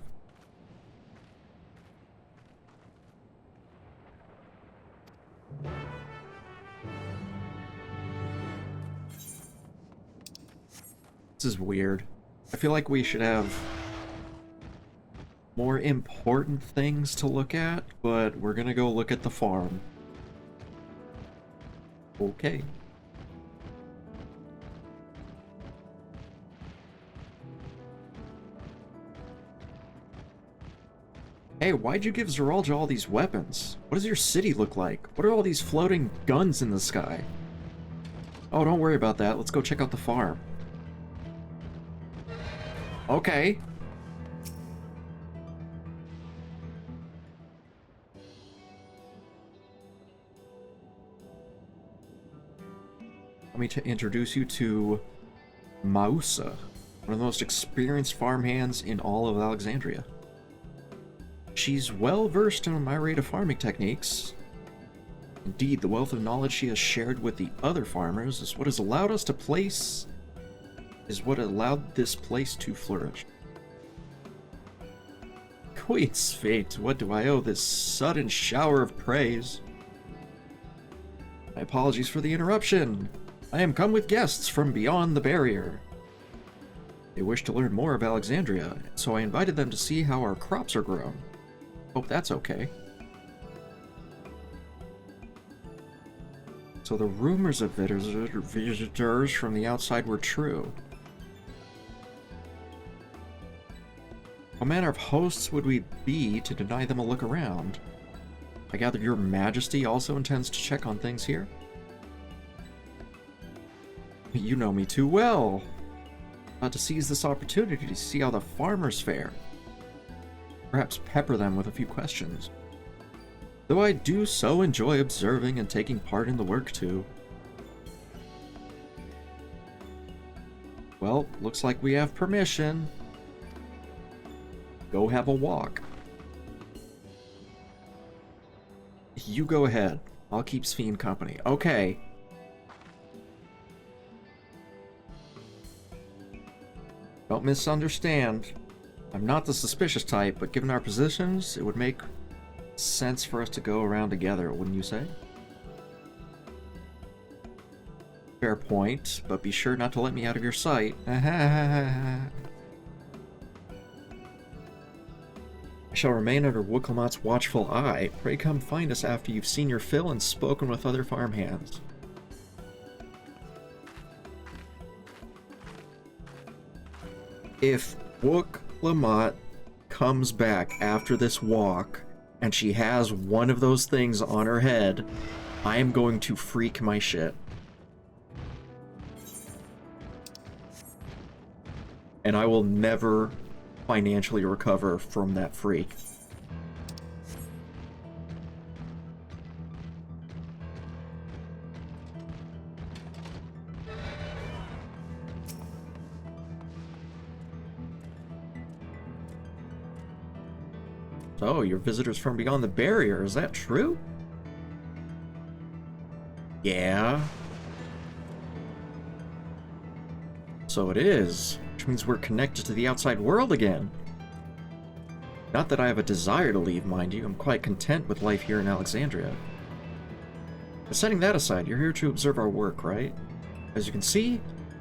This is weird. I feel like we should have more important things to look at, but we're gonna go look at the farm. Okay. Hey, why'd you give Zeralja all these weapons? What does your city look like? What are all these floating guns in the sky? Oh, don't worry about that. Let's go check out the farm. Okay. Let me introduce you to Mausa, one of the most experienced farmhands in all of Alexandria. She's well versed in my rate of farming techniques. Indeed, the wealth of knowledge she has shared with the other farmers is what has allowed us to allowed this place to flourish. Queen's fate, what do I owe this sudden shower of praise? My apologies for the interruption. I am come with guests from beyond the barrier. They wish to learn more of Alexandria, so I invited them to see how our crops are grown. Hope that's okay. So the rumors of visitors from the outside were true. What manner of hosts would we be to deny them a look around? I gather your majesty also intends to check on things here? You know me too well. About to seize this opportunity to see how the farmers fare. Perhaps pepper them with a few questions. Though I do so enjoy observing and taking part in the work too. Well, looks like we have permission. Go have a walk. You go ahead. I'll keep Sphene company. Okay. Don't misunderstand. I'm not the suspicious type, but given our positions, it would make sense for us to go around together, wouldn't you say? Fair point, but be sure not to let me out of your sight. I shall remain under Wooklamot's watchful eye. Pray come find us after you've seen your fill and spoken with other farmhands. If Wooklamot comes back after this walk, and she has one of those things on her head, I am going to freak my shit. And I will never financially recover from that freak. So, your visitors from beyond the barrier, is that true? Yeah. So it is, which means we're connected to the outside world again. Not that I have a desire to leave, mind you. I'm quite content with life here in Alexandria. But setting that aside, you're here to observe our work, right? As you can see,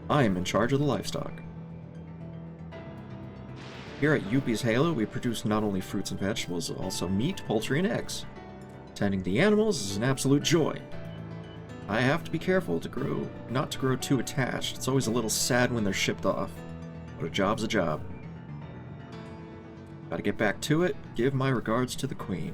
I am in charge of the livestock. Here at Yuppie's Halo, we produce not only fruits and vegetables, but also meat, poultry, and eggs. Tending the animals is an absolute joy. I have to be careful not to grow too attached. It's always a little sad when they're shipped off. But a job's a job. Gotta get back to it. Give my regards to the Queen.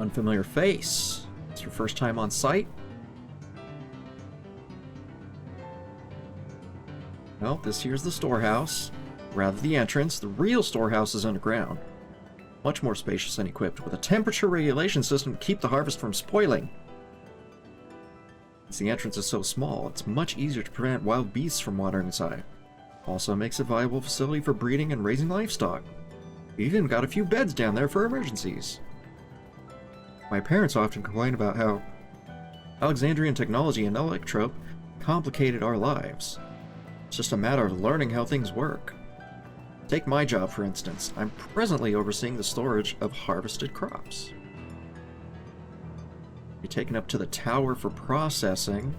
Unfamiliar face. It's your first time on site? Well, this here's the storehouse. Rather the entrance. The real storehouse is underground. Much more spacious and equipped, with a temperature regulation system to keep the harvest from spoiling. Since the entrance is so small, it's much easier to prevent wild beasts from wandering inside. Also makes it a viable facility for breeding and raising livestock. We even got a few beds down there for emergencies. My parents often complain about how Alexandrian technology and electrope complicated our lives. It's just a matter of learning how things work. Take my job, for instance. I'm presently overseeing the storage of harvested crops. Be taken up to the tower for processing,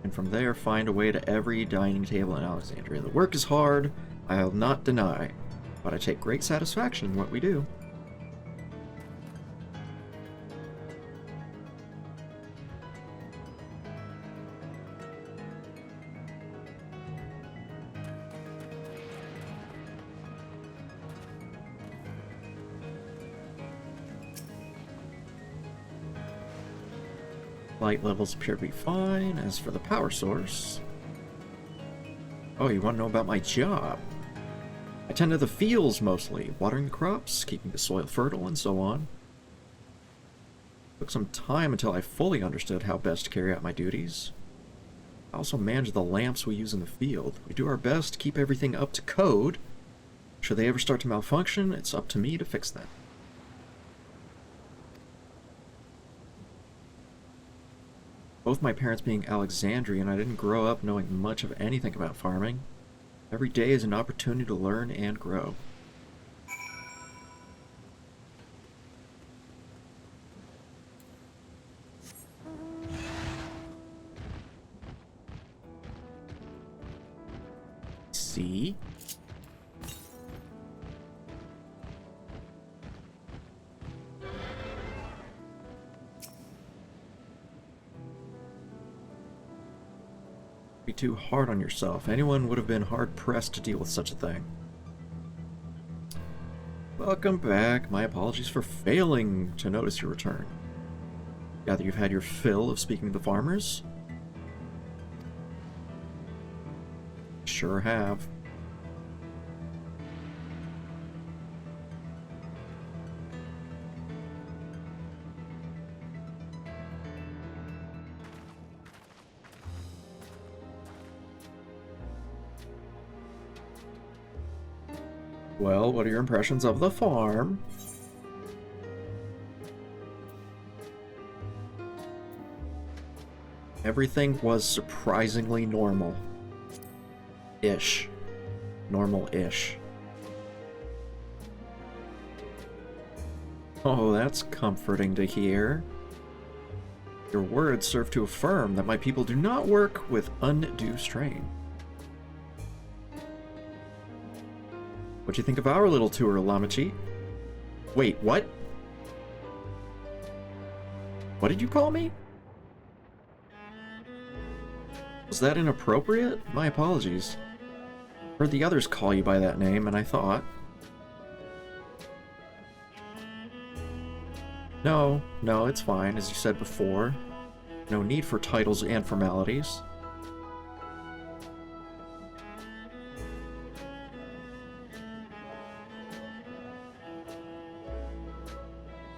and from there find a way to every dining table in Alexandria. The work is hard, I'll not deny, but I take great satisfaction in what we do. Light levels appear to be fine. As for the power source... Oh, you want to know about my job? I tend to the fields mostly, watering the crops, keeping the soil fertile, and so on. It took some time until I fully understood how best to carry out my duties. I also manage the lamps we use in the field. We do our best to keep everything up to code. Should they ever start to malfunction, it's up to me to fix them. Both my parents being Alexandrian, I didn't grow up knowing much of anything about farming. Every day is an opportunity to learn and grow. See? Be too hard on yourself. Anyone would have been hard-pressed to deal with such a thing. Welcome back. My apologies for failing to notice your return. Gather you've had your fill of speaking to the farmers. Sure have. Well, what are your impressions of the farm? Everything was surprisingly normal. Ish. Normal-ish. Oh, that's comforting to hear. Your words serve to affirm that my people do not work with undue strain. What'd you think of our little tour, Lamachi? Wait, what? What did you call me? Was that inappropriate? My apologies. Heard the others call you by that name, and I thought... No, it's fine, as you said before. No need for titles and formalities.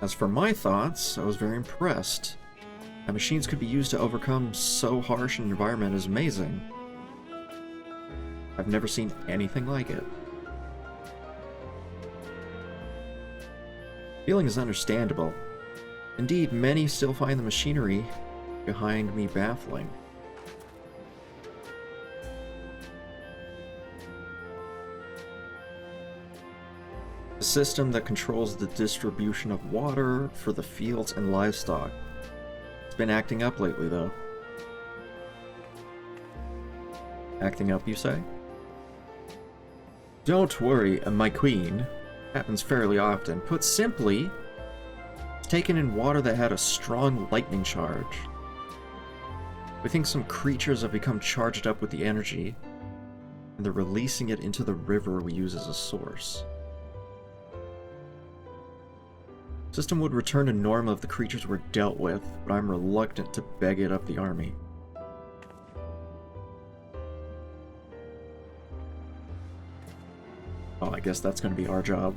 As for my thoughts, I was very impressed. How machines could be used to overcome so harsh an environment is amazing. I've never seen anything like it. Feeling is understandable. Indeed, many still find the machinery behind me baffling. A system that controls the distribution of water for the fields and livestock. It's been acting up lately, though. Acting up, you say? Don't worry, my queen. Happens fairly often. Put simply, it's taken in water that had a strong lightning charge. We think some creatures have become charged up with the energy, and they're releasing it into the river we use as a source. System would return to normal if the creatures were dealt with, but I'm reluctant to beg it up the army. Oh, I guess that's gonna be our job.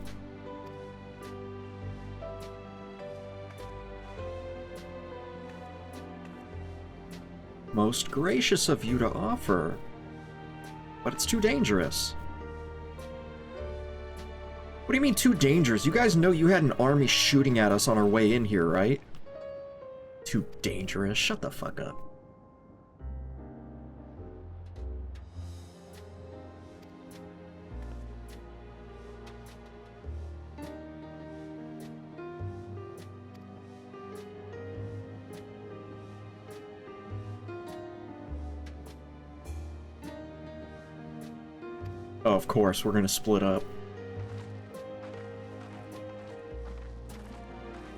Most gracious of you to offer, but it's too dangerous. What do you mean too dangerous? You guys know you had an army shooting at us on our way in here, right? Too dangerous? Shut the fuck up. Oh, of course, we're gonna split up.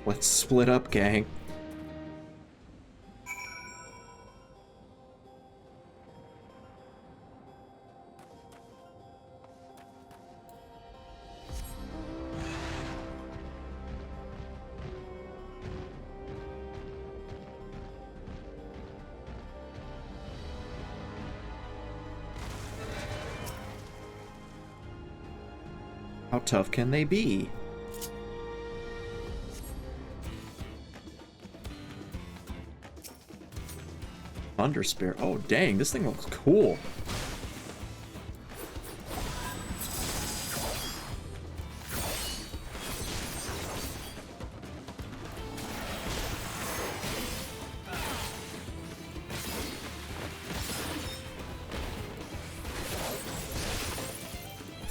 Let's split up, gang. How tough can they be? Thunder Spirit. Oh, dang, this thing looks cool.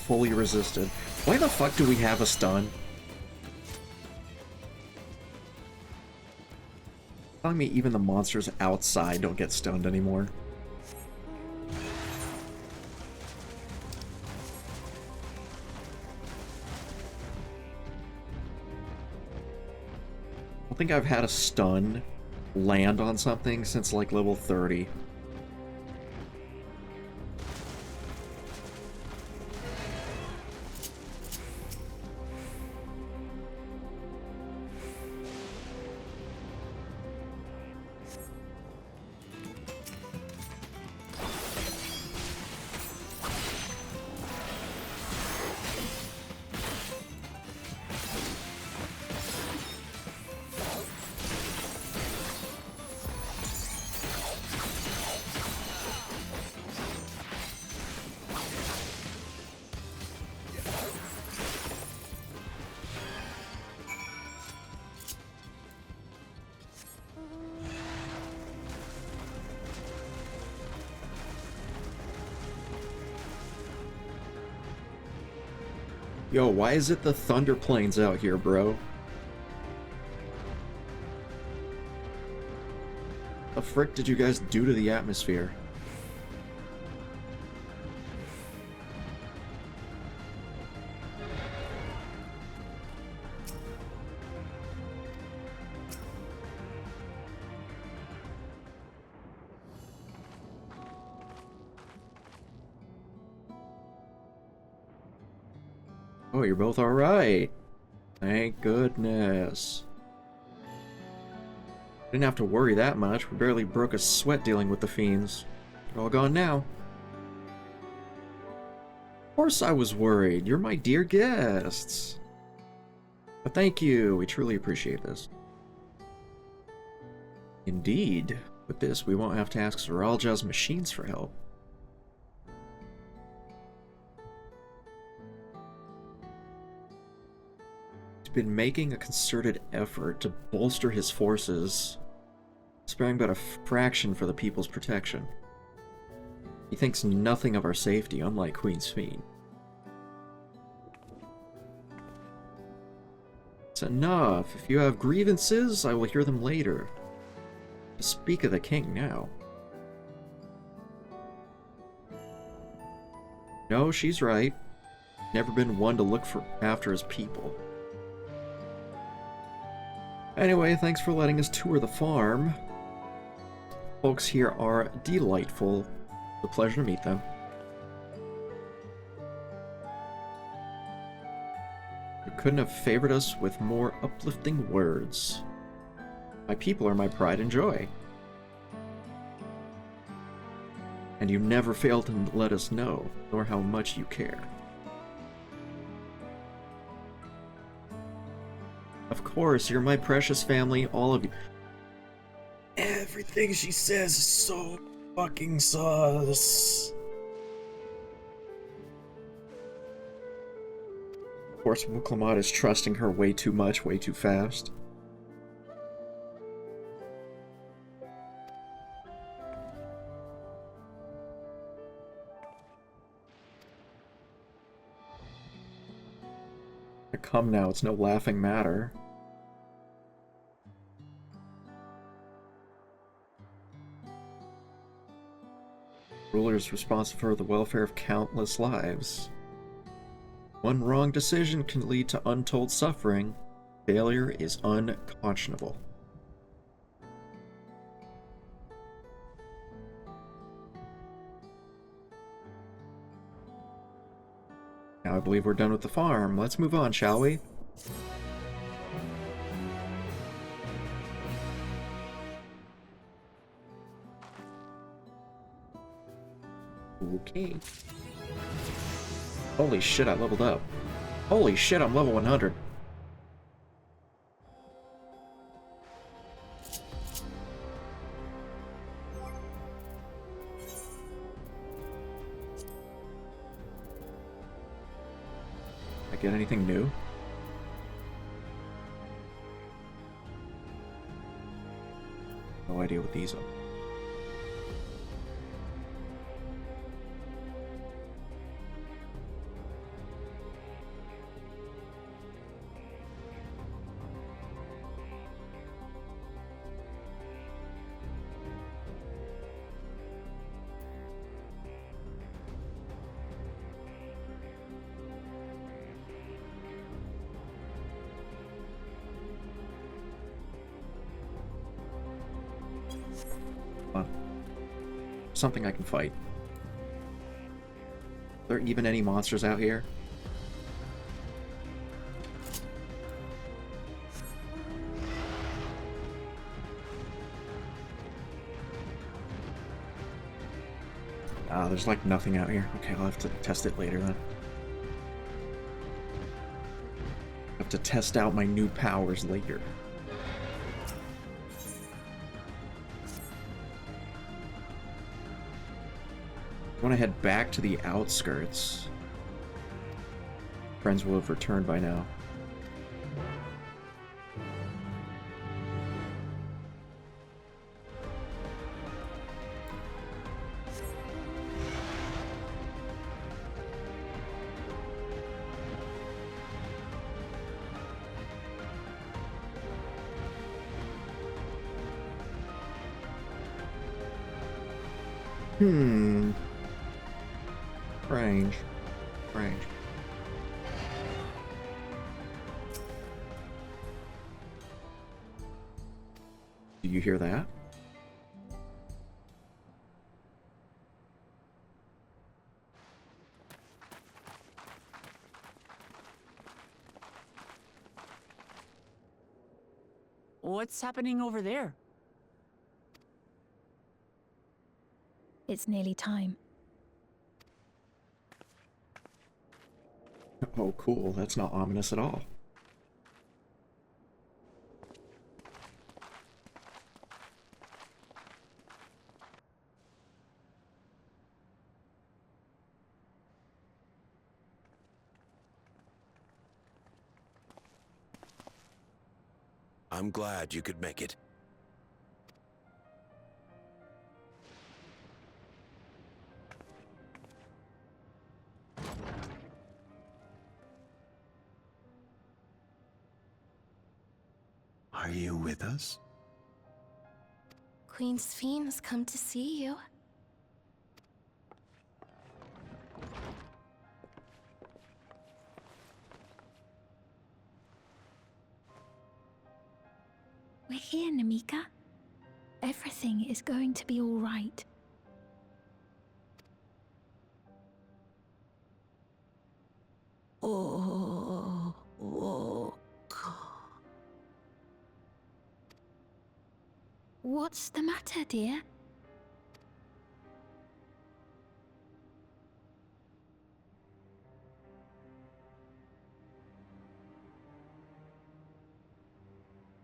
Fully resisted. Why the fuck do we have a stun? Telling me even the monsters outside don't get stunned anymore. I don't think I've had a stun land on something since like level 30. Yo, why is it the thunder planes out here, bro? The frick did you guys do to the atmosphere? Oh, you're both alright. Thank goodness. Didn't have to worry that much. We barely broke a sweat dealing with the fiends. They're all gone now. Of course I was worried. You're my dear guests. But thank you. We truly appreciate this. Indeed. With this, we won't have to ask Zoralja's machines for help. Been making a concerted effort to bolster his forces, sparing but a fraction for the people's protection. He thinks nothing of our safety, unlike Queen Sphene. It's enough. If you have grievances, I will hear them later. Speak of the king now. No, she's right. Never been one to look after his people. Anyway, thanks for letting us tour the farm. Folks here are delightful. It's a pleasure to meet them. You couldn't have favored us with more uplifting words. My people are my pride and joy. And you never fail to let us know, nor how much you care. Of course, you're my precious family, all of you. Everything she says is so fucking sus. Of course, Muklamat is trusting her way too much, way too fast. Come now, it's no laughing matter. Rulers responsible for the welfare of countless lives. One wrong decision can lead to untold suffering. Failure is unconscionable. Now I believe we're done with the farm. Let's move on, shall we? Okay. Holy shit, I leveled up. Holy shit, I'm level 100. Get anything new? No idea what these are. Something I can fight. Are there even any monsters out here? Ah, there's like nothing out here. Okay, I'll have to test it later then. I have to test out my new powers later. I want to head back to the outskirts. Friends will have returned by now. Strange. Strange. Do you hear that? What's happening over there? It's nearly time. Oh, cool. That's not ominous at all. I'm glad you could make it. Are you with us? Queen Sphene has come to see you. We're here, Namika. Everything is going to be all right. What's the matter, dear?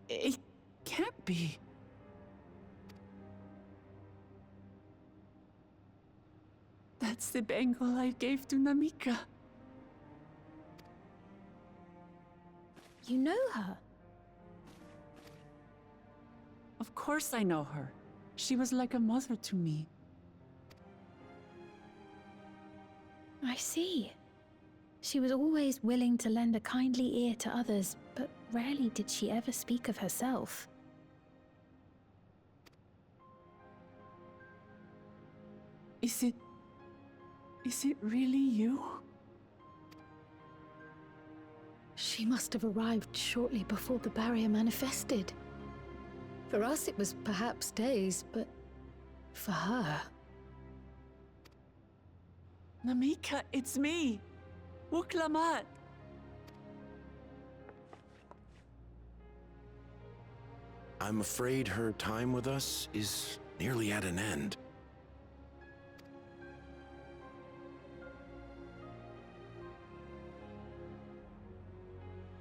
It can't be. That's the bangle I gave to Namika. You know her? Of course I know her. She was like a mother to me. I see. She was always willing to lend a kindly ear to others, but rarely did she ever speak of herself. Is it really you? She must have arrived shortly before the barrier manifested. For us, it was perhaps days, but for her... Namika, it's me! Wuklamat! I'm afraid her time with us is nearly at an end.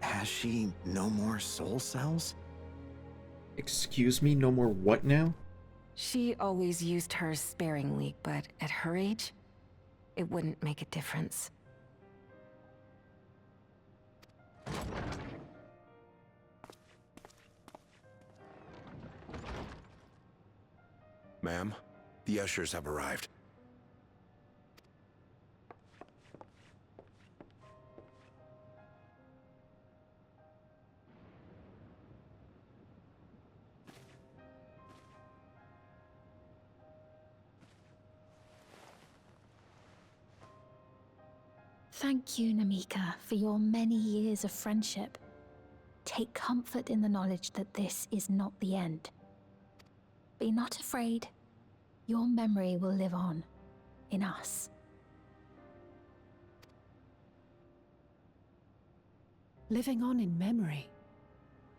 Has she no more soul cells? Excuse me, no more what now? She always used hers sparingly, but at her age, it wouldn't make a difference. Ma'am, the ushers have arrived. Thank you, Namika, for your many years of friendship. Take comfort in the knowledge that this is not the end. Be not afraid. Your memory will live on, in us. Living on in memory.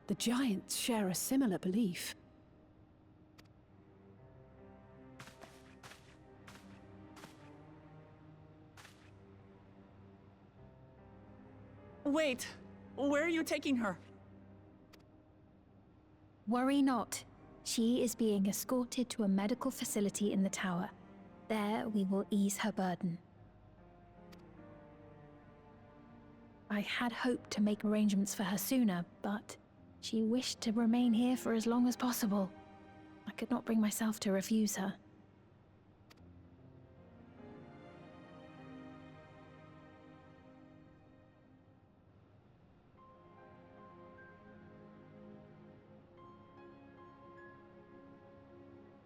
The Giants share a similar belief. Wait, where are you taking her? Worry not. She is being escorted to a medical facility in the tower. There we will ease her burden. I had hoped to make arrangements for her sooner, but she wished to remain here for as long as possible. I could not bring myself to refuse her.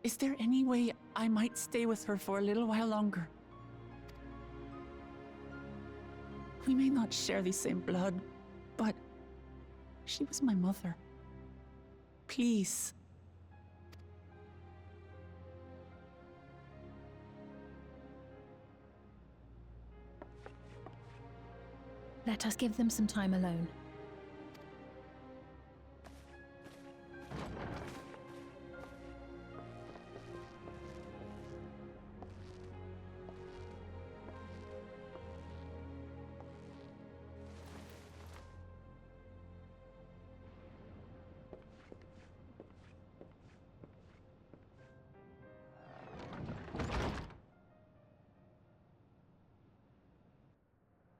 Is there any way I might stay with her for a little while longer? We may not share the same blood, but she was my mother. Please. Let us give them some time alone.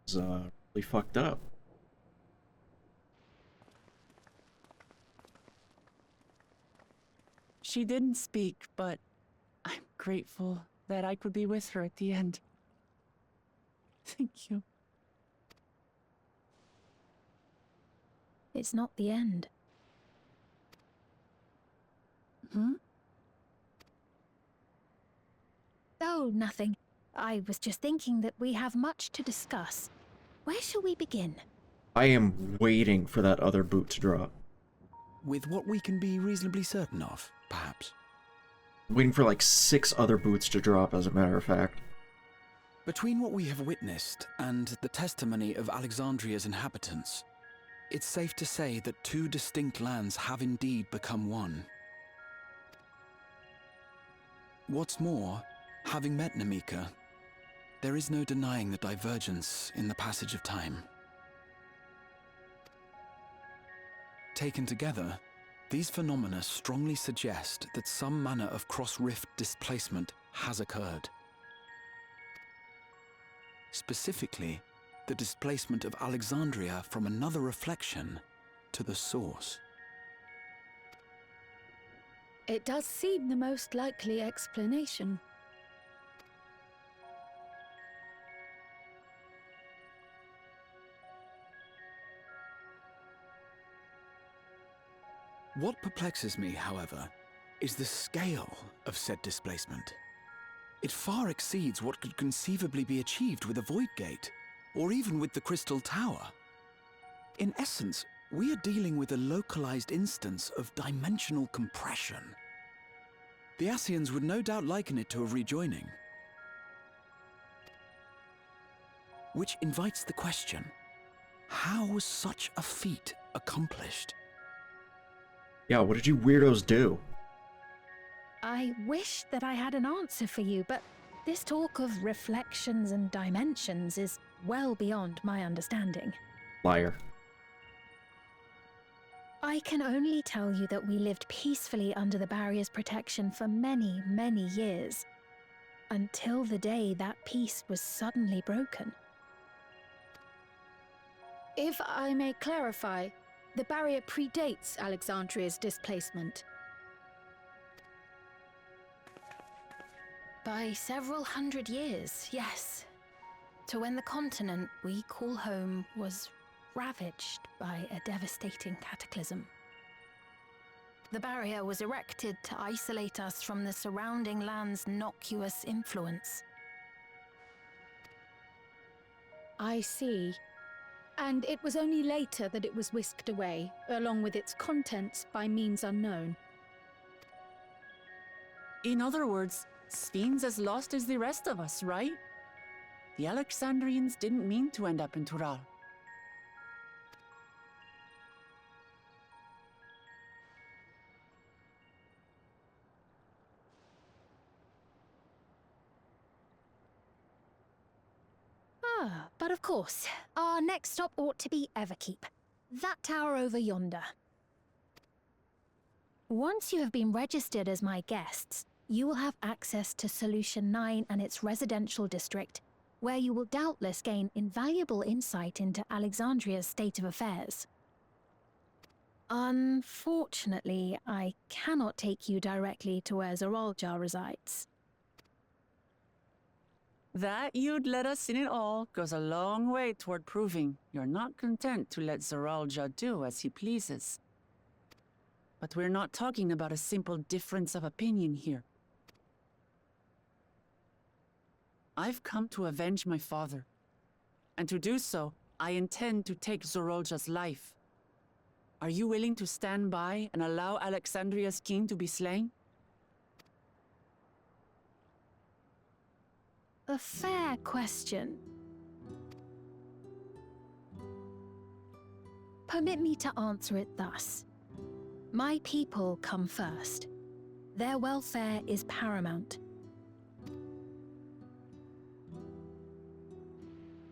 It's really fucked up. She didn't speak, but I'm grateful that I could be with her at the end. Thank you. It's not the end. Hmm? Oh, nothing. I was just thinking that we have much to discuss. Where shall we begin? I am waiting for that other boot to drop. With what we can be reasonably certain of, perhaps. Waiting for like 6 other boots to drop, as a matter of fact. Between what we have witnessed and the testimony of Alexandria's inhabitants, it's safe to say that 2 distinct lands have indeed become one. What's more, having met Namika, there is no denying the divergence in the passage of time. Taken together, these phenomena strongly suggest that some manner of cross-rift displacement has occurred. Specifically, the displacement of Alexandria from another reflection to the source. It does seem the most likely explanation. What perplexes me, however, is the scale of said displacement. It far exceeds what could conceivably be achieved with a Void Gate, or even with the Crystal Tower. In essence, we are dealing with a localized instance of dimensional compression. The Ascians would no doubt liken it to a rejoining. Which invites the question, how was such a feat accomplished? Yeah, what did you weirdos do? I wish that I had an answer for you, but this talk of reflections and dimensions is well beyond my understanding. Liar. I can only tell you that we lived peacefully under the barrier's protection for many, many years, until the day that peace was suddenly broken. If I may clarify, the barrier predates Alexandria's displacement. By several hundred years, yes. To when the continent we call home was ravaged by a devastating cataclysm. The barrier was erected to isolate us from the surrounding land's noxious influence. I see. And it was only later that it was whisked away, along with its contents, by means unknown. In other words, Sphene's as lost as the rest of us, right? The Alexandrians didn't mean to end up in Tural. Ah, but of course, our next stop ought to be Everkeep. That tower over yonder. Once you have been registered as my guests, you will have access to Solution 9 and its residential district, where you will doubtless gain invaluable insight into Alexandria's state of affairs. Unfortunately, I cannot take you directly to where Zoraljar resides. That you'd let us in it all goes a long way toward proving you're not content to let Zoraljar do as he pleases. But we're not talking about a simple difference of opinion here. I've come to avenge my father. And to do so, I intend to take Zorolja's life. Are you willing to stand by and allow Alexandria's king to be slain? A fair question. Permit me to answer it thus. My people come first. Their welfare is paramount.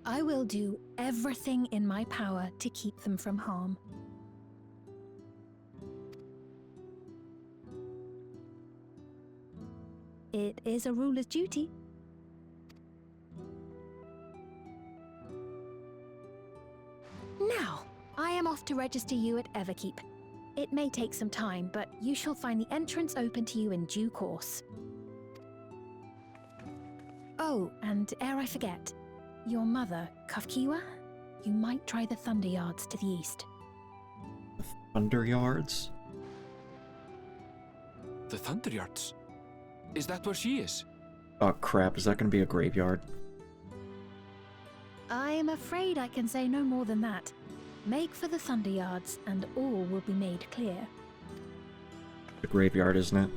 I will do everything in my power to keep them from harm. It is a ruler's duty. Now, I am off to register you at Everkeep. It may take some time, but you shall find the entrance open to you in due course. Oh, and ere I forget, your mother, Kafkiwa, you might try the Thunder Yards to the east. The Thunder Yards? The Thunder Yards? Is that where she is? Oh crap, is that gonna be a graveyard? I am afraid I can say no more than that. Make for the Thunder Yards, and all will be made clear. The graveyard, isn't it?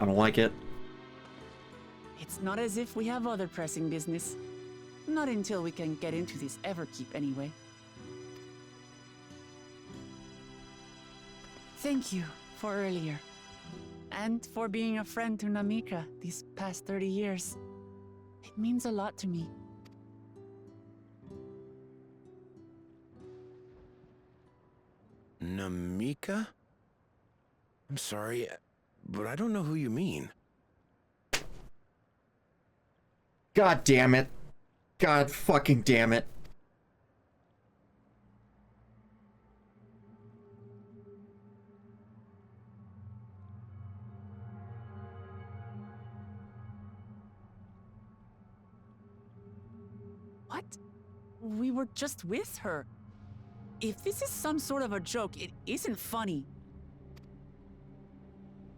I don't like it. It's not as if we have other pressing business. Not until we can get into this Everkeep, anyway. Thank you for earlier. And for being a friend to Namika these past 30 years. It means a lot to me. Namika? I'm sorry, but I don't know who you mean. God damn it. God fucking damn it. What? We were just with her. If this is some sort of a joke, it isn't funny.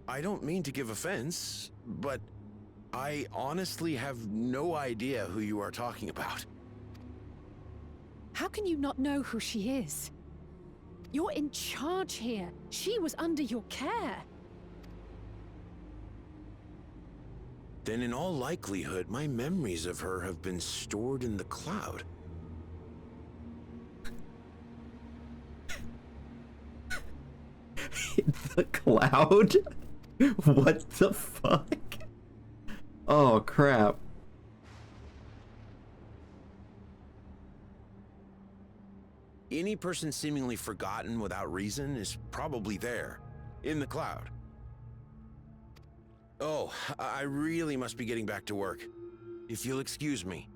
I don't mean to give offense, but I honestly have no idea who you are talking about. How can you not know who she is? You're in charge here. She was under your care. Then in all likelihood, my memories of her have been stored in the cloud. In the cloud? What the fuck? Oh crap. Any person seemingly forgotten without reason is probably there, in the cloud. Oh, I really must be getting back to work. If you'll excuse me.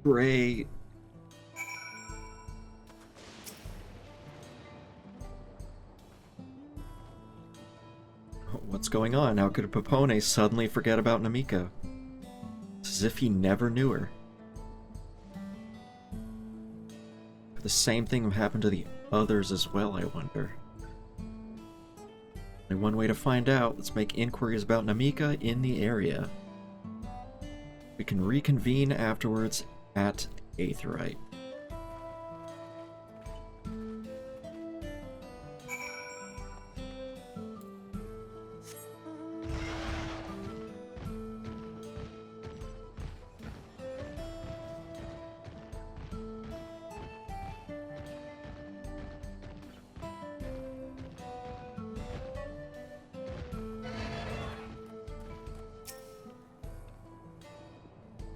Great. What's going on? How could Popone suddenly forget about Namika? It's as if he never knew her. Could the same thing have happened to the others as well, I wonder? Only one way to find out. Let's make inquiries about Namika in the area. We can reconvene afterwards at Aetheryte.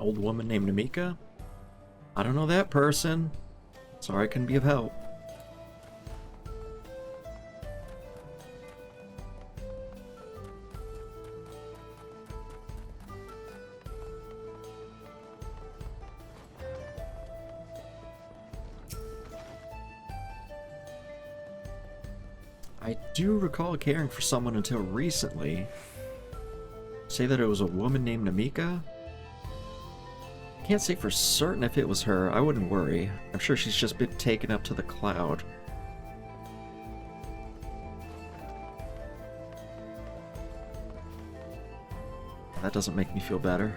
Old woman named Namika? I don't know that person. Sorry I couldn't be of help. I do recall caring for someone until recently. Say that it was a woman named Namika? Can't say for certain if it was her. I wouldn't worry. I'm sure she's just been taken up to the cloud. That doesn't make me feel better.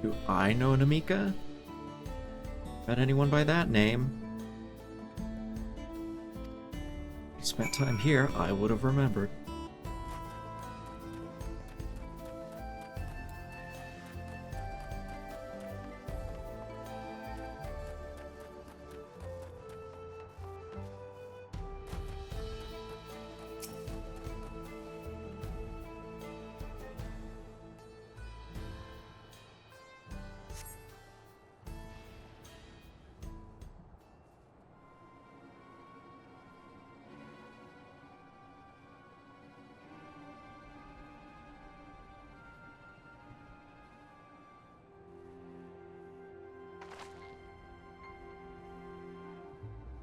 Do I know Namika? Met anyone by that name? Spent time here, I would have remembered.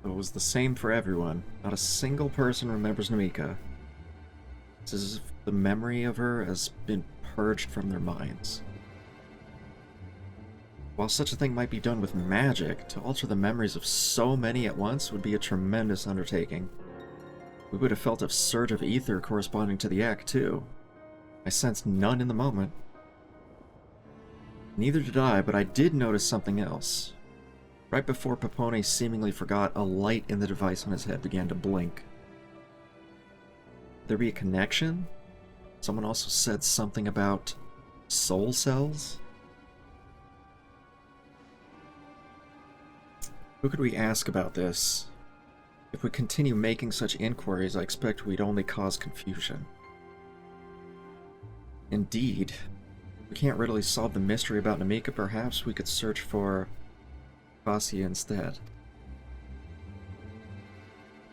It was the same for everyone. Not a single person remembers Namika. It's as if the memory of her has been purged from their minds. While such a thing might be done with magic, to alter the memories of so many at once would be a tremendous undertaking. We would have felt a surge of ether corresponding to the act, too. I sensed none in the moment. Neither did I, but I did notice something else. Right before Papone seemingly forgot, a light in the device on his head began to blink. Could there be a connection? Someone also said something about soul cells? Who could we ask about this? If we continue making such inquiries, I expect we'd only cause confusion. Indeed. If we can't readily solve the mystery about Namika, perhaps we could search for Vassia instead.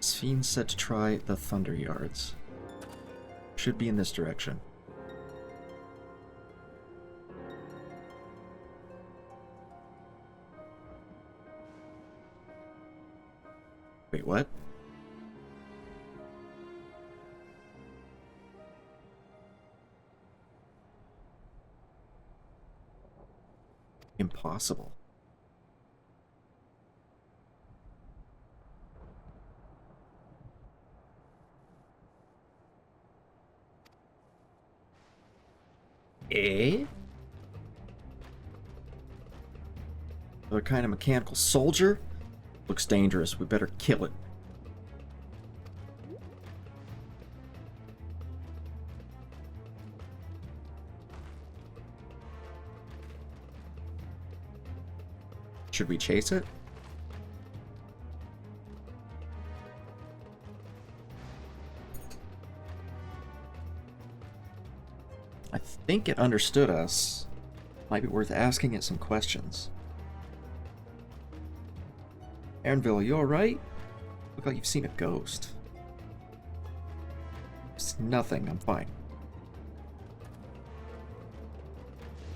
Sphene said to try the Thunder Yards. Should be in this direction. Wait, what? Impossible. Eh? Another kind of mechanical soldier? Looks dangerous. We better kill it. Should we chase it? I think it understood us. Might be worth asking it some questions. Aaronville, you alright? Look like you've seen a ghost. It's nothing, I'm fine.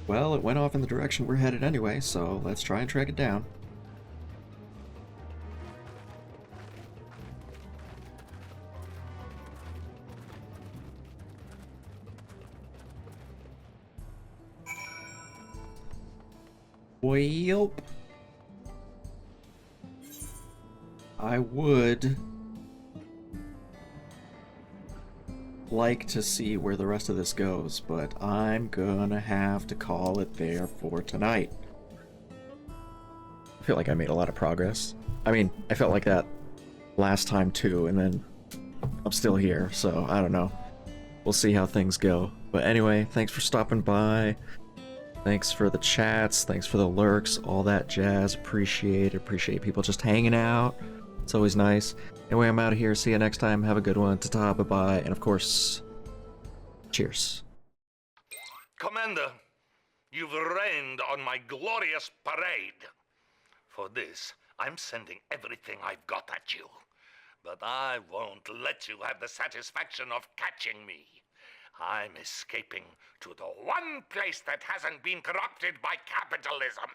Well, it went off in the direction we're headed anyway, so let's try and track it down. Well, I would like to see where the rest of this goes, but I'm gonna have to call it there for tonight. I feel like I made a lot of progress. I mean, I felt like that last time too, and then I'm still here, so I don't know. We'll see how things go. But anyway, thanks for stopping by. Thanks for the chats, thanks for the lurks, all that jazz. Appreciate people just hanging out. It's always nice. Anyway, I'm out of here. See you next time. Have a good one. Ta-ta, bye-bye. And of course, cheers. Commander, you've rained on my glorious parade. For this, I'm sending everything I've got at you. But I won't let you have the satisfaction of catching me. I'm escaping to the one place that hasn't been corrupted by capitalism.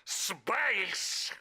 Space!